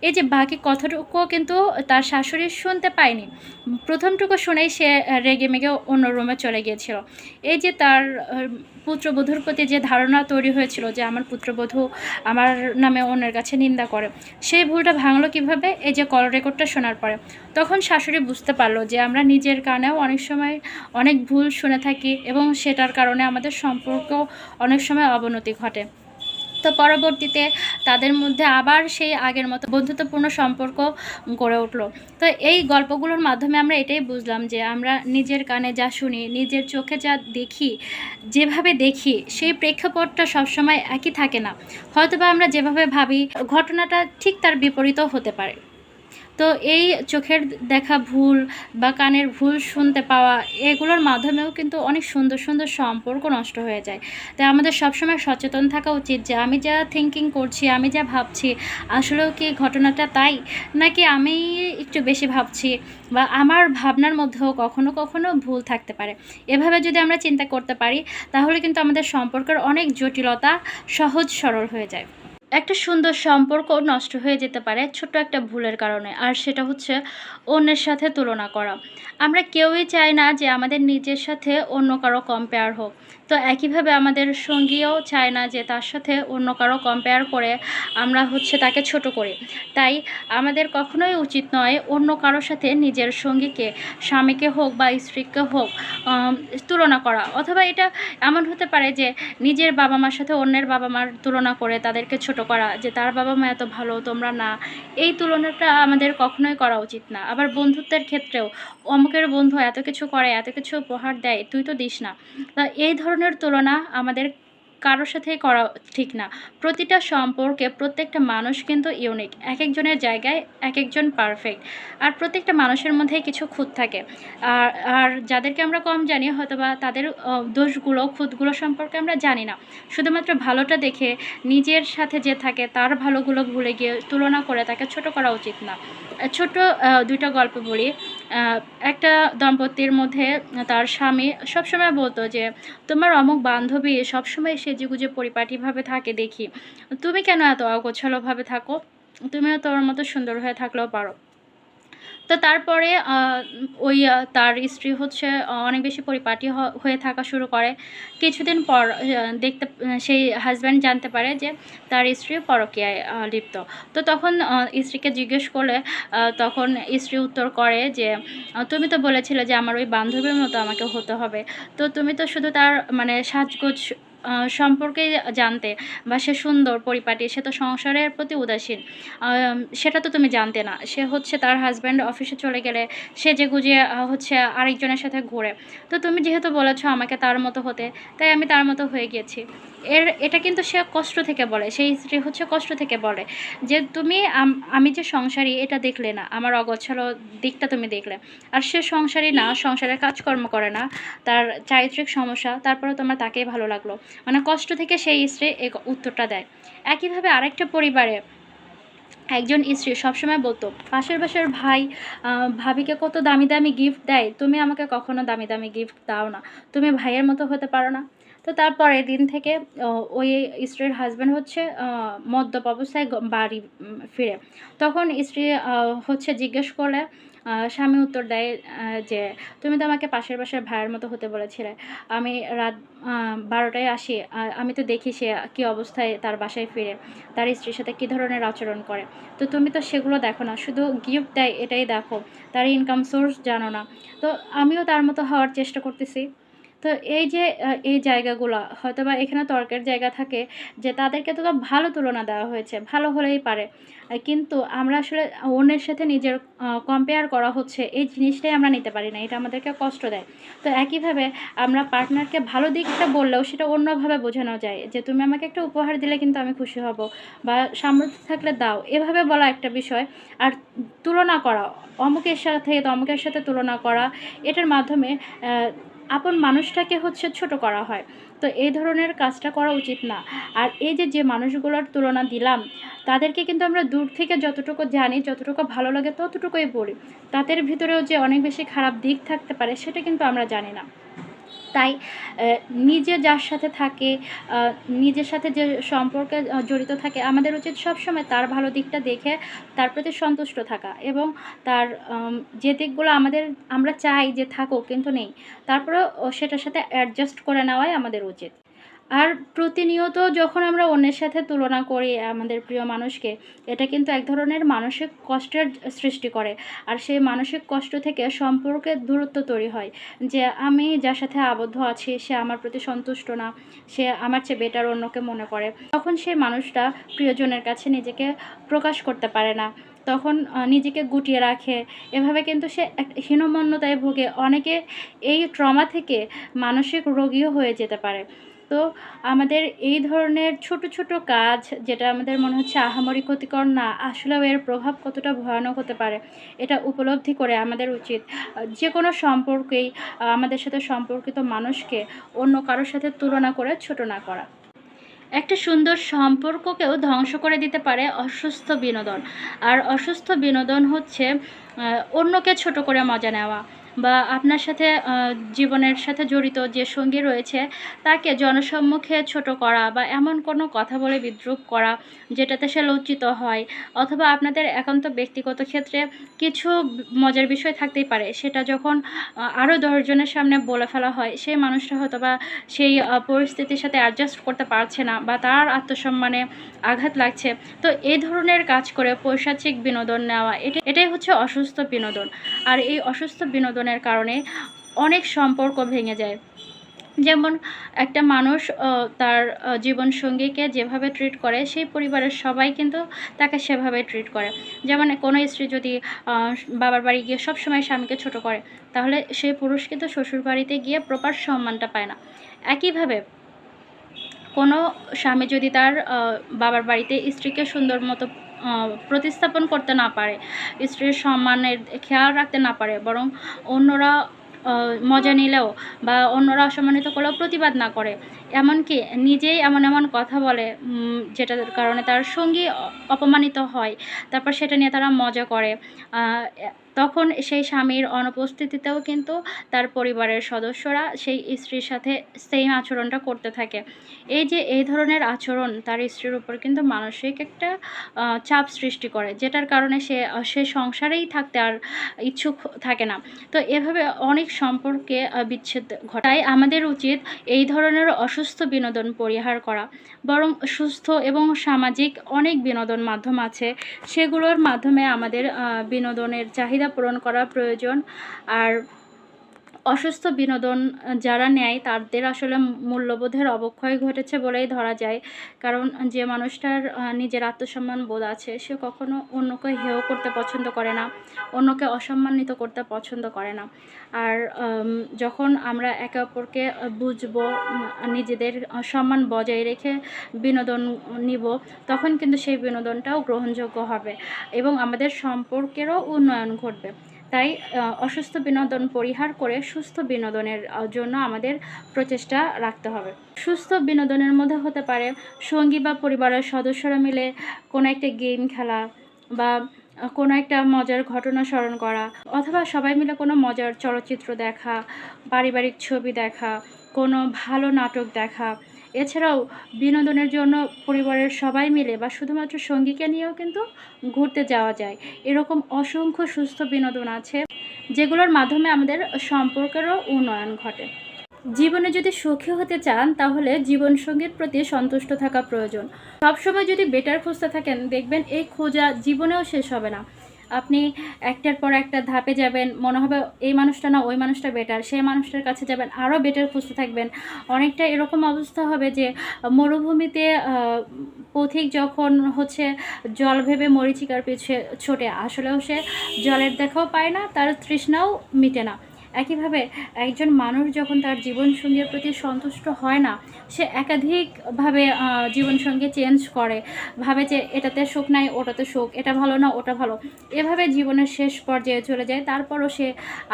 এই যে বাকি কথাটুকুও কিন্তু তার শাশুড়ি শুনতে পায়নি। প্রথমটুকু শুনেই সে রেগে মেগে অন্য রুমে চলে গিয়েছিল। এই যে তার পুত্রবধূর প্রতি যে ধারণা তৈরি হয়েছিল যে আমার পুত্রবধূ আমার নামে অন্যের কাছে নিন্দা করে, সেই ভুলটা ভাঙলো কিভাবে? এই যে কল রেকর্ডটা শোনার পরে। তখন শাশুড়ি বুঝতে পারলো যে আমরা নিজের কানেও অনেক সময় অনেক ভুল শুনে থাকি এবং সেটার কারণে আমাদের সম্পর্ক অনেক সময় অবনতি ঘটে। তো পরবর্তীতে তাদের মধ্যে আবার সেই আগের মতো বন্ধুত্বপূর্ণ সম্পর্ক গড়ে উঠল। তো এই গল্পগুলোর মাধ্যমে আমরা এটাই বুঝলাম যে আমরা নিজের কানে যা শুনি, নিজের চোখে যা দেখি, যেভাবে দেখি সেই প্রেক্ষাপটটা সবসময় একই থাকে না। হয়তোবা আমরা যেভাবে ভাবি ঘটনাটা ঠিক তার বিপরীতও হতে পারে। তো এই চোখের দেখা ভুল বা কানের ভুল শুনতে পাওয়া, এগুলোর মাধ্যমেও কিন্তু অনেক সুন্দর সুন্দর সম্পর্ক নষ্ট হয়ে যায়। তাই আমাদের সবসময় সচেতন থাকা উচিত যে আমি যা থিঙ্কিং করছি, আমি যা ভাবছি, আসলেও কি ঘটনাটা তাই, নাকি আমি একটু বেশি ভাবছি, বা আমার ভাবনার মধ্যেও কখনো কখনো ভুল থাকতে পারে। এভাবে যদি আমরা চিন্তা করতে পারি তাহলে কিন্তু আমাদের সম্পর্কের অনেক জটিলতা সহজ সরল হয়ে যায়। একটা সুন্দর সম্পর্ক নষ্ট হয়ে যেতে পারে ছোট্ট একটা ভুলের কারণে, আর সেটা হচ্ছে অন্যের সাথে তুলনা করা। আমরা কেউই চাই না যে আমাদের নিজের সাথে অন্য কারো কম্পেয়ার হোক। তো একইভাবে আমাদের সঙ্গীও চায় না যে তার সাথে অন্য কারো কম্পেয়ার করে আমরা হচ্ছে তাকে ছোট করি। তাই আমাদের কখনোই উচিত নয় অন্য কারোর সাথে নিজের সঙ্গীকে, স্বামীকে হোক বা স্ত্রীকে হোক, তুলনা করা। অথবা এটা এমন হতে পারে যে নিজের বাবা মার সাথে অন্যের বাবা মার তুলনা করে তাদেরকে ছোট করা, যে তার বাবা মা এত ভালো, তোমরা না। এই তুলনাটা আমাদের কখনোই করা উচিত না। আবার বন্ধুত্বের ক্ষেত্রেও অমুকের বন্ধু এত কিছু করে, এত কিছু উপহার দেয়, তুই তো দিস না। তা এই ধরনের তুলনা আমাদের কারোর সাথেই করা ঠিক না। প্রতিটা সম্পর্কে প্রত্যেকটা মানুষ কিন্তু ইউনিক, এক একজনের জায়গায় এক একজন পারফেক্ট, আর প্রত্যেকটা মানুষের মধ্যেই কিছু খুঁত থাকে। আর আর যাদেরকে আমরা কম জানি হয়তোবা তাদের দোষগুলো, খুঁতগুলো সম্পর্কে আমরা জানি না। শুধুমাত্র ভালোটা দেখে নিজের সাথে যে থাকে তার ভালোগুলো ভুলে গিয়ে তুলনা করে তাকে ছোট করা উচিত না। ছোট্ট দুইটা গল্প বলি। আহ, একটা দম্পতির মধ্যে তার স্বামী সবসময় বলতো যে তোমার অমুক বান্ধবী সবসময় সেজেগুজে পরিপাটিভাবে থাকে দেখি, তুমি কেন এত অগোছালোভাবে থাকো, তুমিও তোর মতো সুন্দর হয়ে থাকলেও পারো। তো তারপরে ওই তার স্ত্রী হচ্ছে অনেক বেশি পরিপাটি হয়ে থাকা শুরু করে। কিছুদিন পর সেই হাজব্যান্ড জানতে পারে যে তার স্ত্রী পরকীয়ায় লিপ্ত। তো তখন স্ত্রীকে জিজ্ঞেস করলে তখন স্ত্রী উত্তর করে যে তুমি তো বলেছিলে যে আমার ওই বান্ধবীর মতো আমাকে হতে হবে, তো তুমি তো শুধু তার মানে সাজগোজ সম্পর্কে জানতে, বা সে সুন্দর পরিপাটি, সে তো সংসারের প্রতি উদাসীন, সেটা তো তুমি জানতে না। সে হচ্ছে তার হাজব্যান্ড অফিসে চলে গেলে সেজেগুজে হচ্ছে আরেকজনের সাথে ঘোরে। তো তুমি যেহেতু বলেছো আমাকে তার মতো হতে, তাই আমি তার মতো হয়ে গিয়েছি। এটা কিন্তু সে কষ্ট থেকে বলে, সেই স্ত্রী হচ্ছে কষ্ট থেকে বলে যে তুমি আমি যে সংসারী এটা দেখলে না, আমার অগোছালো দিকটা তুমি দেখলে। আর সে সংসারী না, সংসারের কাজকর্ম করে না, তার চারিত্রিক সমস্যা, তারপরে তোমার তাকেই ভালো লাগলো। মানে কষ্ট থেকে সেই স্ত্রী এই উত্তরটা দেয়। একইভাবে আরেকটা পরিবারে একজন স্ত্রী সবসময় বলতো পাশের বাসার ভাই ভাবিকে কত দামি দামি গিফট দেয়, তুমি আমাকে কখনো দামি দামি গিফট দাও না, তুমি ভাইয়ের মতো হতে পারো না। তো তারপরে দিন থেকে ওই স্ত্রীর হাজব্যান্ড হচ্ছে মদ্যপ অবস্থায় বাড়ি ফিরে। তখন স্ত্রী হচ্ছে জিজ্ঞেস করলে স্বামী উত্তর দেয় যে তুমি তো আমাকে পাশের বাসার ভাইয়ের মতো হতে বলেছিলে, আমি রাত 12টায় আসি, আমি তো দেখি সে কী অবস্থায় তার বাসায় ফিরে, তার স্ত্রীর সাথে কী ধরনের আচরণ করে। তো তুমি তো সেগুলো দেখো না, শুধু গিফট দেয় এটাই দেখো, তার ইনকাম সোর্স জানো না। তো আমিও তার মতো হওয়ার চেষ্টা করতেছি। তো এই যে এই জায়গাগুলো হয়তোবা এখানে তর্কের জায়গা থাকে যে তাদেরকে তো ভালো তুলনা দেওয়া হয়েছে, ভালো হলেই পারে। কিন্তু আমরা আসলে অন্যের সাথে নিজের কম্পেয়ার করা হচ্ছে, এই জিনিসটাই আমরা নিতে পারি না, এটা আমাদেরকে কষ্ট দেয়। তো একইভাবে আমরা পার্টনারকে ভালো দিকটা বললেও সেটা অন্যভাবে বোঝানো যায় যে তুমি আমাকে একটা উপহার দিলে কিন্তু আমি খুশি হব, বা সামর্থ্য থাকলে দাও, এভাবে বলা একটা বিষয়। আর তুলনা করা, অমুকের সাথে তমুকের সাথে তুলনা করা, এটার মাধ্যমে আপন মানুষটাকে হচ্ছে ছোট করা হয়। তো এই ধরনের কাজটা করা উচিত না। আর এই যে যে মানুষগুলোর তুলনা দিলাম, তাদেরকে কিন্তু আমরা দূর থেকে যতটুকু জানি, যতটুকু ভালো লাগে ততটুকুই বলি। তাদের ভিতরেও যে অনেক বেশি খারাপ দিক থাকতে পারে সেটা কিন্তু আমরা জানি না। তাই নিজে যার সাথে থাকে, নিজের সাথে যে সম্পর্কে জড়িত থাকে, আমাদের উচিত সবসময় তার ভালো দিকটা দেখে তার প্রতি সন্তুষ্ট থাকা, এবং তার যে দিকগুলো আমরা চাই যে থাকুক কিন্তু নেই, তারপরেও সেটার সাথে অ্যাডজাস্ট করে নেওয়াই আমাদের উচিত। আর প্রতিনিয়ত যখন আমরা অন্যের সাথে তুলনা করি আমাদের প্রিয় মানুষকে, এটা কিন্তু এক ধরনের মানসিক কষ্টের সৃষ্টি করে। আর সেই মানসিক কষ্ট থেকে সম্পর্কের দূরত্ব তৈরি হয়, যে আমি যার সাথে আবদ্ধ আছি সে আমার প্রতি সন্তুষ্ট না, সে আমার চেয়ে বেটার অন্যকে মনে করে। তখন সেই মানুষটা প্রিয়জনের কাছে নিজেকে প্রকাশ করতে পারে না, তখন নিজেকে গুটিয়ে রাখে। এভাবে কিন্তু সে একটা হীনমন্যতায় ভোগে, অনেকে এই ট্রমা থেকে মানসিক রোগীও হয়ে যেতে পারে। তো আমাদের এই ধরনের ছোট ছোট কাজ, যেটা আমাদের মনে হচ্ছে আহামরি ক্ষতিকর না, আসলেও এর প্রভাব কতটা ভয়ানক হতে পারে এটা উপলব্ধি করে আমাদের উচিত যে কোনো সম্পর্কেই আমাদের সাথে সম্পর্কিত মানুষকে অন্য কারোর সাথে তুলনা করে ছোট না করা। একটা সুন্দর সম্পর্ককেও ধ্বংস করে দিতে পারে অসুস্থ বিনোদন। আর অসুস্থ বিনোদন হচ্ছে অন্যকে ছোট করে মজা নেওয়া, বা আপনার সাথে জীবনের সাথে জড়িত যে সঙ্গী রয়েছে তাকে জনসম্মুখে ছোট করা, বা এমন কোনো কথা বলে বিদ্রূপ করা যেটাতে সে লজ্জিত হয়। অথবা আপনাদের একান্ত ব্যক্তিগত ক্ষেত্রে কিছু মজার বিষয় থাকতেই পারে, সেটা যখন আরও 10 জনের সামনে বলে ফেলা হয়, সেই মানুষটা হয়তোবা সেই পরিস্থিতির সাথে অ্যাডজাস্ট করতে পারছে না, বা তার আত্মসম্মানে আঘাত লাগছে। তো এই ধরনের কাজ করে পৈশাচিক বিনোদন নেওয়া, এটাই হচ্ছে অসুস্থ বিনোদন। আর এই অসুস্থ বিনোদনের কারণে অনেক সম্পর্ক ভেঙে যায়। যেমন একটা মানুষ তার জীবনসঙ্গীকে যেভাবে ট্রিট করে, সেই পরিবারের সবাই কিন্তু তাকে সেভাবে ট্রিট করে। যেমন কোনো স্ত্রী যদি বাবার বাড়ি গিয়ে সবসময় স্বামীকে ছোট করে, তাহলে সেই পুরুষ কিন্তু শ্বশুরবাড়িতে গিয়ে প্রপার সম্মানটা পায় না। একইভাবে কোনো স্বামী যদি তার বাবার বাড়িতে স্ত্রীকে সুন্দর মতো প্রতিস্থাপন করতে না পারে, স্ত্রীর সম্মানের খেয়াল রাখতে না পারে, বরং অন্যরা মজা নিলেও বা অন্যরা অসম্মানিত করলেও প্রতিবাদ না করে, এমনকি নিজেই এমন এমন কথা বলে যেটার কারণে তার সঙ্গী অপমানিত হয়, তারপর সেটা নিয়ে তারা মজা করে, তখন সেই স্বামীর অনুপস্থিতিতেও কিন্তু তার পরিবারের সদস্যরা সেই স্ত্রীর সাথে সেম আচরণটা করতে থাকে। এই যে এই ধরনের আচরণ তার স্ত্রীর উপর কিন্তু মানসিক একটা চাপ সৃষ্টি করে, যেটার কারণে সে সংসারেই থাকতে আর ইচ্ছুক থাকে না। তো এভাবে অনেক সম্পর্কে বিচ্ছেদ ঘটায়। আমাদের উচিত এই ধরনের অসুস্থ বিনোদন পরিহার করা, বরং সুস্থ এবং সামাজিক অনেক বিনোদন মাধ্যম আছে, সেগুলোর মাধ্যমে আমাদের বিনোদনের চাহিদা পূরণ করা প্রয়োজন। আর অসুস্থ বিনোদন যারা নেয় তাদের আসলে মূল্যবোধের অবক্ষয় ঘটেছে বলেই ধরা যায়। কারণ যে মানুষটার নিজের আত্মসম্মান বোধ আছে, সে কখনো অন্যকে হেয় করতে পছন্দ করে না, অন্যকে অসম্মানিত করতে পছন্দ করে না। আর যখন আমরা একে অপরকে বুঝবো, নিজেদের সম্মান বজায় রেখে বিনোদন নিব, তখন কিন্তু সেই বিনোদনটাও গ্রহণযোগ্য হবে এবং আমাদের সম্পর্কেরও উন্নয়ন ঘটবে। তাই অসুস্থ বিনোদন পরিহার করে সুস্থ বিনোদনের জন্য আমাদের প্রচেষ্টা রাখতে হবে। সুস্থ বিনোদনের মধ্যে হতে পারে সঙ্গী বা পরিবারের সদস্যরা মিলে কোনো একটা গেম খেলা, বা কোনো একটা মজার ঘটনা স্মরণ করা, অথবা সবাই মিলে কোনো মজার চলচ্চিত্র দেখা, পারিবারিক ছবি দেখা, কোনো ভালো নাটক দেখা। এছাড়াও বিনোদনের জন্য পরিবারের সবাই মিলে বা শুধুমাত্র সঙ্গীকে নিয়েও কিন্তু ঘুরতে যাওয়া যায়। এরকম অসংখ্য সুস্থ বিনোদন আছে, যেগুলোর মাধ্যমে আমাদের সম্পর্কেরও উন্নয়ন ঘটে। জীবনে যদি সুখী হতে চান, তাহলে জীবনসঙ্গীর প্রতি সন্তুষ্ট থাকা প্রয়োজন। সবসময় যদি বেটার খুঁজতে থাকেন, দেখবেন এই খোঁজা জীবনেও শেষ হবে না। আপনি একটার পর একটা ধাপে যাবেন, মনে হবে এই মানুষটা না ওই মানুষটা বেটার, সেই মানুষটার কাছে যাবেন, আরও বেটার খুঁজতে থাকবেন। অনেকটা এরকম অবস্থা হবে যে মরুভূমিতে পথিক যখন হচ্ছে জল ভেবে মরীচিকার পিছে ছোটে, আসলেও সে জলের দেখাও পায় না, তার তৃষ্ণাও মিটে না। একইভাবে একজন মানুষ যখন তার জীবনসঙ্গীর প্রতি সন্তুষ্ট হয় না, সে একাধিকভাবে জীবনসঙ্গী চেঞ্জ করে, ভাবে যে এটাতে সুখ নাই ওটাতে সুখ, এটা ভালো না ওটা ভালো, এভাবে জীবনের শেষ পর্যায়ে চলে যায়। তারপরও সে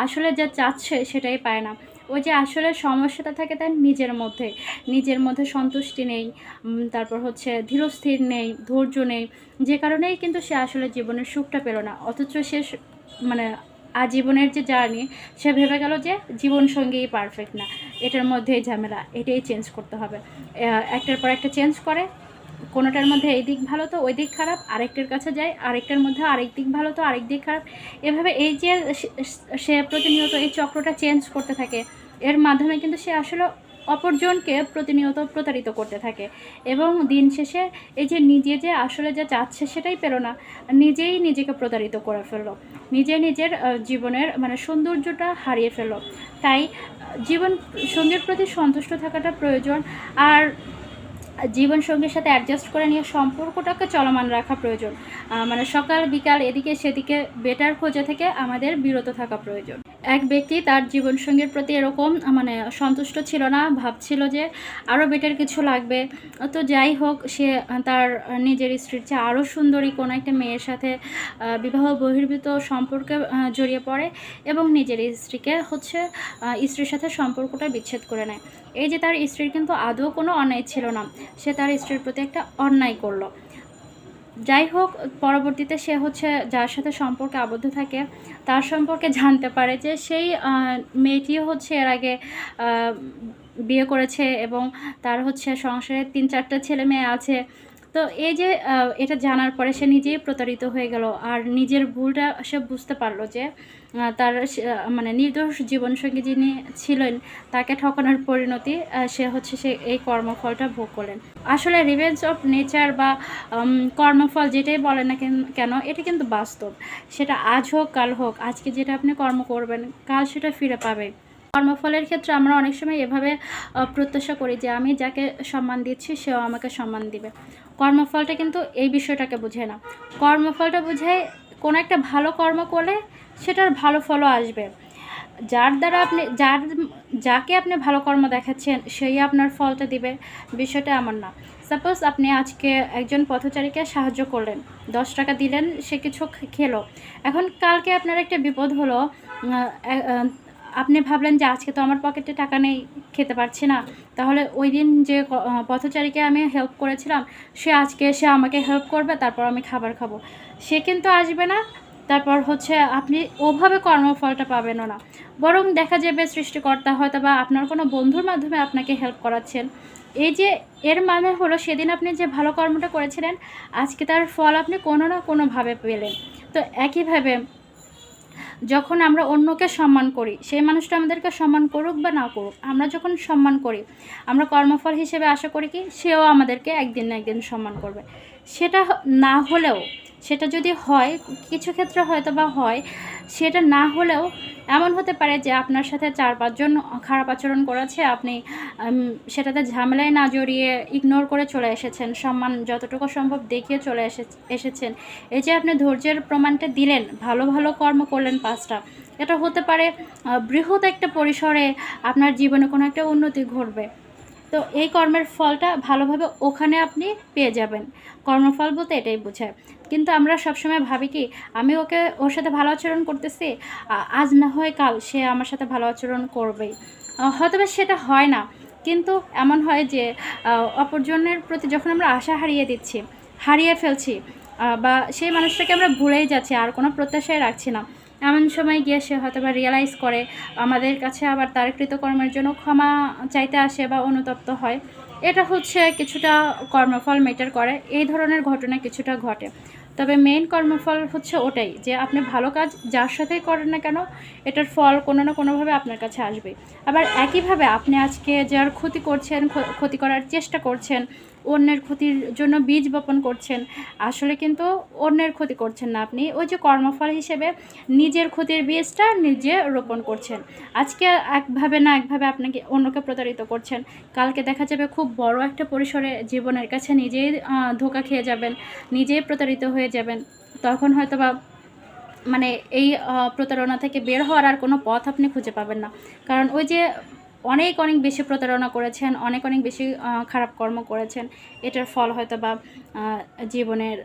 আসলে যা চাচ্ছে সেটাই পায় না। ওই যে আসলে সমস্যাটা থাকে তার নিজের মধ্যে সন্তুষ্টি নেই, তারপর হচ্ছে ধীরস্থির নেই, ধৈর্য নেই, যে কারণেই কিন্তু সে আসলে জীবনের সুখটা পেল না। অথচ সে মানে আজীবনের যে জার্নি, সে ভেবে গেল যে জীবনসঙ্গীই পারফেক্ট না, এটার মধ্যেই ঝামেলা, এটাই চেঞ্জ করতে হবে। একটার পর একটা চেঞ্জ করে, কোনোটার মধ্যে এই দিক ভালো তো ওই দিক খারাপ, আরেকটার কাছে যায়, আরেকটার মধ্যে আরেক দিক ভালো তো আরেক দিক খারাপ। এভাবে এই যে সে প্রতিনিয়ত এই চক্রটা চেঞ্জ করতে থাকে, এর মাধ্যমে কিন্তু সে আসলে অপরজনকে প্রতিনিয়ত প্রতারিত করতে থাকে এবং দিন শেষে এই যে নিজে যে আসলে যা চাচ্ছে সেটাই পেল না, নিজেই নিজেকে প্রতারিত করে ফেললো, নিজের জীবনের সৌন্দর্যটা হারিয়ে ফেললো। তাই জীবন সঙ্গীর প্রতি সন্তুষ্ট থাকাটা প্রয়োজন। আর জীবনসঙ্গীর সাথে অ্যাডজাস্ট করে নিয়ে সম্পর্কটাকে চলমান রাখা প্রয়োজন। সকাল বিকাল এদিকে সেদিকে বেটার খোঁজা থেকে আমাদের বিরত থাকা প্রয়োজন। এক ব্যক্তি তার জীবনসঙ্গীর প্রতি এরকম সন্তুষ্ট ছিল না, ভাবছিল যে আরও বেটার কিছু লাগবে। তো যাই হোক, সে তার নিজের স্ত্রীর চেয়ে আরও সুন্দরী কোনো একটা মেয়ের সাথে বিবাহ বহির্ভূত সম্পর্কে জড়িয়ে পড়ে এবং নিজের স্ত্রীর সাথে সম্পর্কটা বিচ্ছেদ করে নেয়। এই যে তার স্ত্রীর কিন্তু আদৌ কোনো অন্যায় ছিল না, সে তার স্ত্রীর প্রতি একটা অন্যায় করলো। যাই হোক, পরবর্তীতে সে যার সাথে সম্পর্কে আবদ্ধ থাকে, তার সম্পর্কে জানতে পারে যে সেই মেয়েটিও এর আগে বিয়ে করেছে এবং তার সংসারে 3-4টা ছেলে মেয়ে আছে। তো এই যে এটা জানার পরে সে নিজেই প্রতারিত হয়ে গেল, আর নিজের ভুলটা সে বুঝতে পারলো যে তার নির্দোষ জীবনসঙ্গী যিনি ছিলেন তাকে ঠকানোর পরিণতি সে এই কর্মফলটা ভোগ করলেন। আসলে রিভেঞ্জ অফ নেচার বা কর্মফল যেটাই বলেন না কেন, এটা কিন্তু বাস্তব। সেটা আজ হোক কাল হোক, আজকে যেটা আপনি কর্ম করবেন কাল সেটা ফিরে পাবে। কর্মফলের ক্ষেত্রে আমরা অনেক সময় এভাবে প্রত্যাশা করি যে আমি যাকে সম্মান দিচ্ছি সেও আমাকে সম্মান দিবে। কর্মফলটা কিন্তু এই বিষয়টাকে বোঝায় না। কর্মফলটা বোঝায় কোনো একটা ভালো কর্ম করলে সেটার ভালো ফলও আসবে। যাকে আপনি ভালো কর্ম দেখাচ্ছেন সেই আপনার ফলটা দিবে, বিষয়টা এমন না। সাপোজ আপনি আজকে একজন পথচারীকে সাহায্য করলেন, 10 টাকা দিলেন, সে কিছু খেলো। এখন কালকে আপনার একটা বিপদ হলো, আপনি ভাবলেন যে আজকে তো আমার পকেটে টাকা নেই, খেতে পারছি না, তাহলে ওই দিন যে পথচারীকে আমি হেল্প করেছিলাম সে আজকে এসে আমাকে হেল্প করবে, তারপর আমি খাবার খাবো। সে কিন্তু আসবে না, তারপর হচ্ছে আপনি ওভাবে কর্মফলটা পাবেনও না। বরং দেখা যাবে সৃষ্টিকর্তা হয়তোবা আপনার কোনো বন্ধুর মাধ্যমে আপনাকে হেল্প করাচ্ছেন। এই যে এর মানে হলো সেদিন আপনি যে ভালো কর্মটা করেছিলেন, আজকে তার ফল আপনি কোনো না কোনোভাবে পেলেন। তো একইভাবে যখন আমরা অন্যকে সম্মান করি, সেই মানুষটা আমাদেরকে সম্মান করুক বা না করুক, আমরা যখন সম্মান করি, আমরা কর্মফল হিসেবে আশা করি কি সেও আমাদেরকে একদিন না একদিন সম্মান করবে। সেটা না হলেও, সেটা যদি হয়, কিছু ক্ষেত্রে হয়তো বা হয়, সেটা না হলেও এমন হতে পারে যে আপনার সাথে ৪-৫ জন খারাপ আচরণ করেছে, আপনি সেটাতে ঝামেলায় না জড়িয়ে ইগনোর করে চলে এসেছেন, সম্মান যতটুকু সম্ভব দেখিয়ে চলে এসেছেন। এই যে আপনি ধৈর্যের প্রমাণটা দিলেন, ভালো ভালো কর্ম করলেন ৫টা, এটা হতে পারে বৃহৎ একটা পরিসরে আপনার জীবনে কোনো একটা উন্নতি ঘটবে। তো এই কর্মের ফলটা ভালোভাবে ওখানে আপনি পেয়ে যাবেন। কর্মফল বলতে এটাই বোঝায়। কিন্তু আমরা সবসময় ভাবি কি, আমি ওর সাথে ভালো আচরণ করতেছি, আজ না হয় কাল সে আমার সাথে ভালো আচরণ করবেই। হয়তোবা সেটা হয় না। কিন্তু এমন হয় যে অপরজনের প্রতি যখন আমরা আশা হারিয়ে ফেলছি, বা সেই মানুষটাকে আমরা ভুলেই যাচ্ছি, আর কোনো প্রত্যাশাই রাখছি না। এমন সময় গিয়ে সে হয়তোবা রিয়ালাইজ করে, আমাদের কাছে আবার তার কৃতকর্মের জন্য ক্ষমা চাইতে আসে বা অনুতপ্ত হয়। এটা হচ্ছে কিছুটা কর্মফল ম্যাটার করে। এই ধরনের ঘটনা কিছুটা ঘটে। তবে মেইন কর্মফল হচ্ছে ওটাই যে আপনি ভালো কাজ যার সাথেই করেন না কেন, এটার ফল কোনো না কোনোভাবে আপনার কাছে আসবে। আবার একইভাবে আপনি আজকে যার ক্ষতি করছেন, ক্ষতি করার চেষ্টা করছেন, অন্যের ক্ষতির জন্য বীজ বপন করছেন, আসলে কিন্তু অন্যের ক্ষতি করছেন না, আপনি ওই যে কর্মফল হিসেবে নিজের ক্ষতির বীজটা নিজে রোপণ করছেন। আজকে একভাবে না একভাবে আপনাকে অন্যকে প্রতারিত করছেন, কালকে দেখা যাবে খুব বড় একটা পরিসরে জীবনের কাছে নিজেই ধোঁকা খেয়ে যাবেন, নিজেই প্রতারিত হয়ে যাবেন। তখন হয়তোবা মানে এই প্রতারণা থেকে বের হওয়ার আর কোনো পথ আপনি খুঁজে পাবেন না। কারণ ওই যে অনেক বেশি প্রতারণা করেছেন, অনেক বেশি খারাপ কর্ম করেছেন, এটার ফল হয়তোবা জীবনের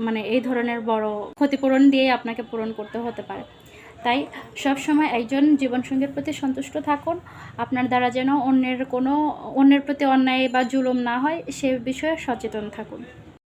মানে এই ধরনের বড় ক্ষতিপূরণ দিয়ে আপনাকে পূরণ করতে হতে পারে। তাই সবসময় একজন জীবনসঙ্গীর প্রতি সন্তুষ্ট থাকুন। আপনার দ্বারা যেন অন্যের প্রতি অন্যায় বা জুলুম না হয়, সে বিষয়ে সচেতন থাকুন।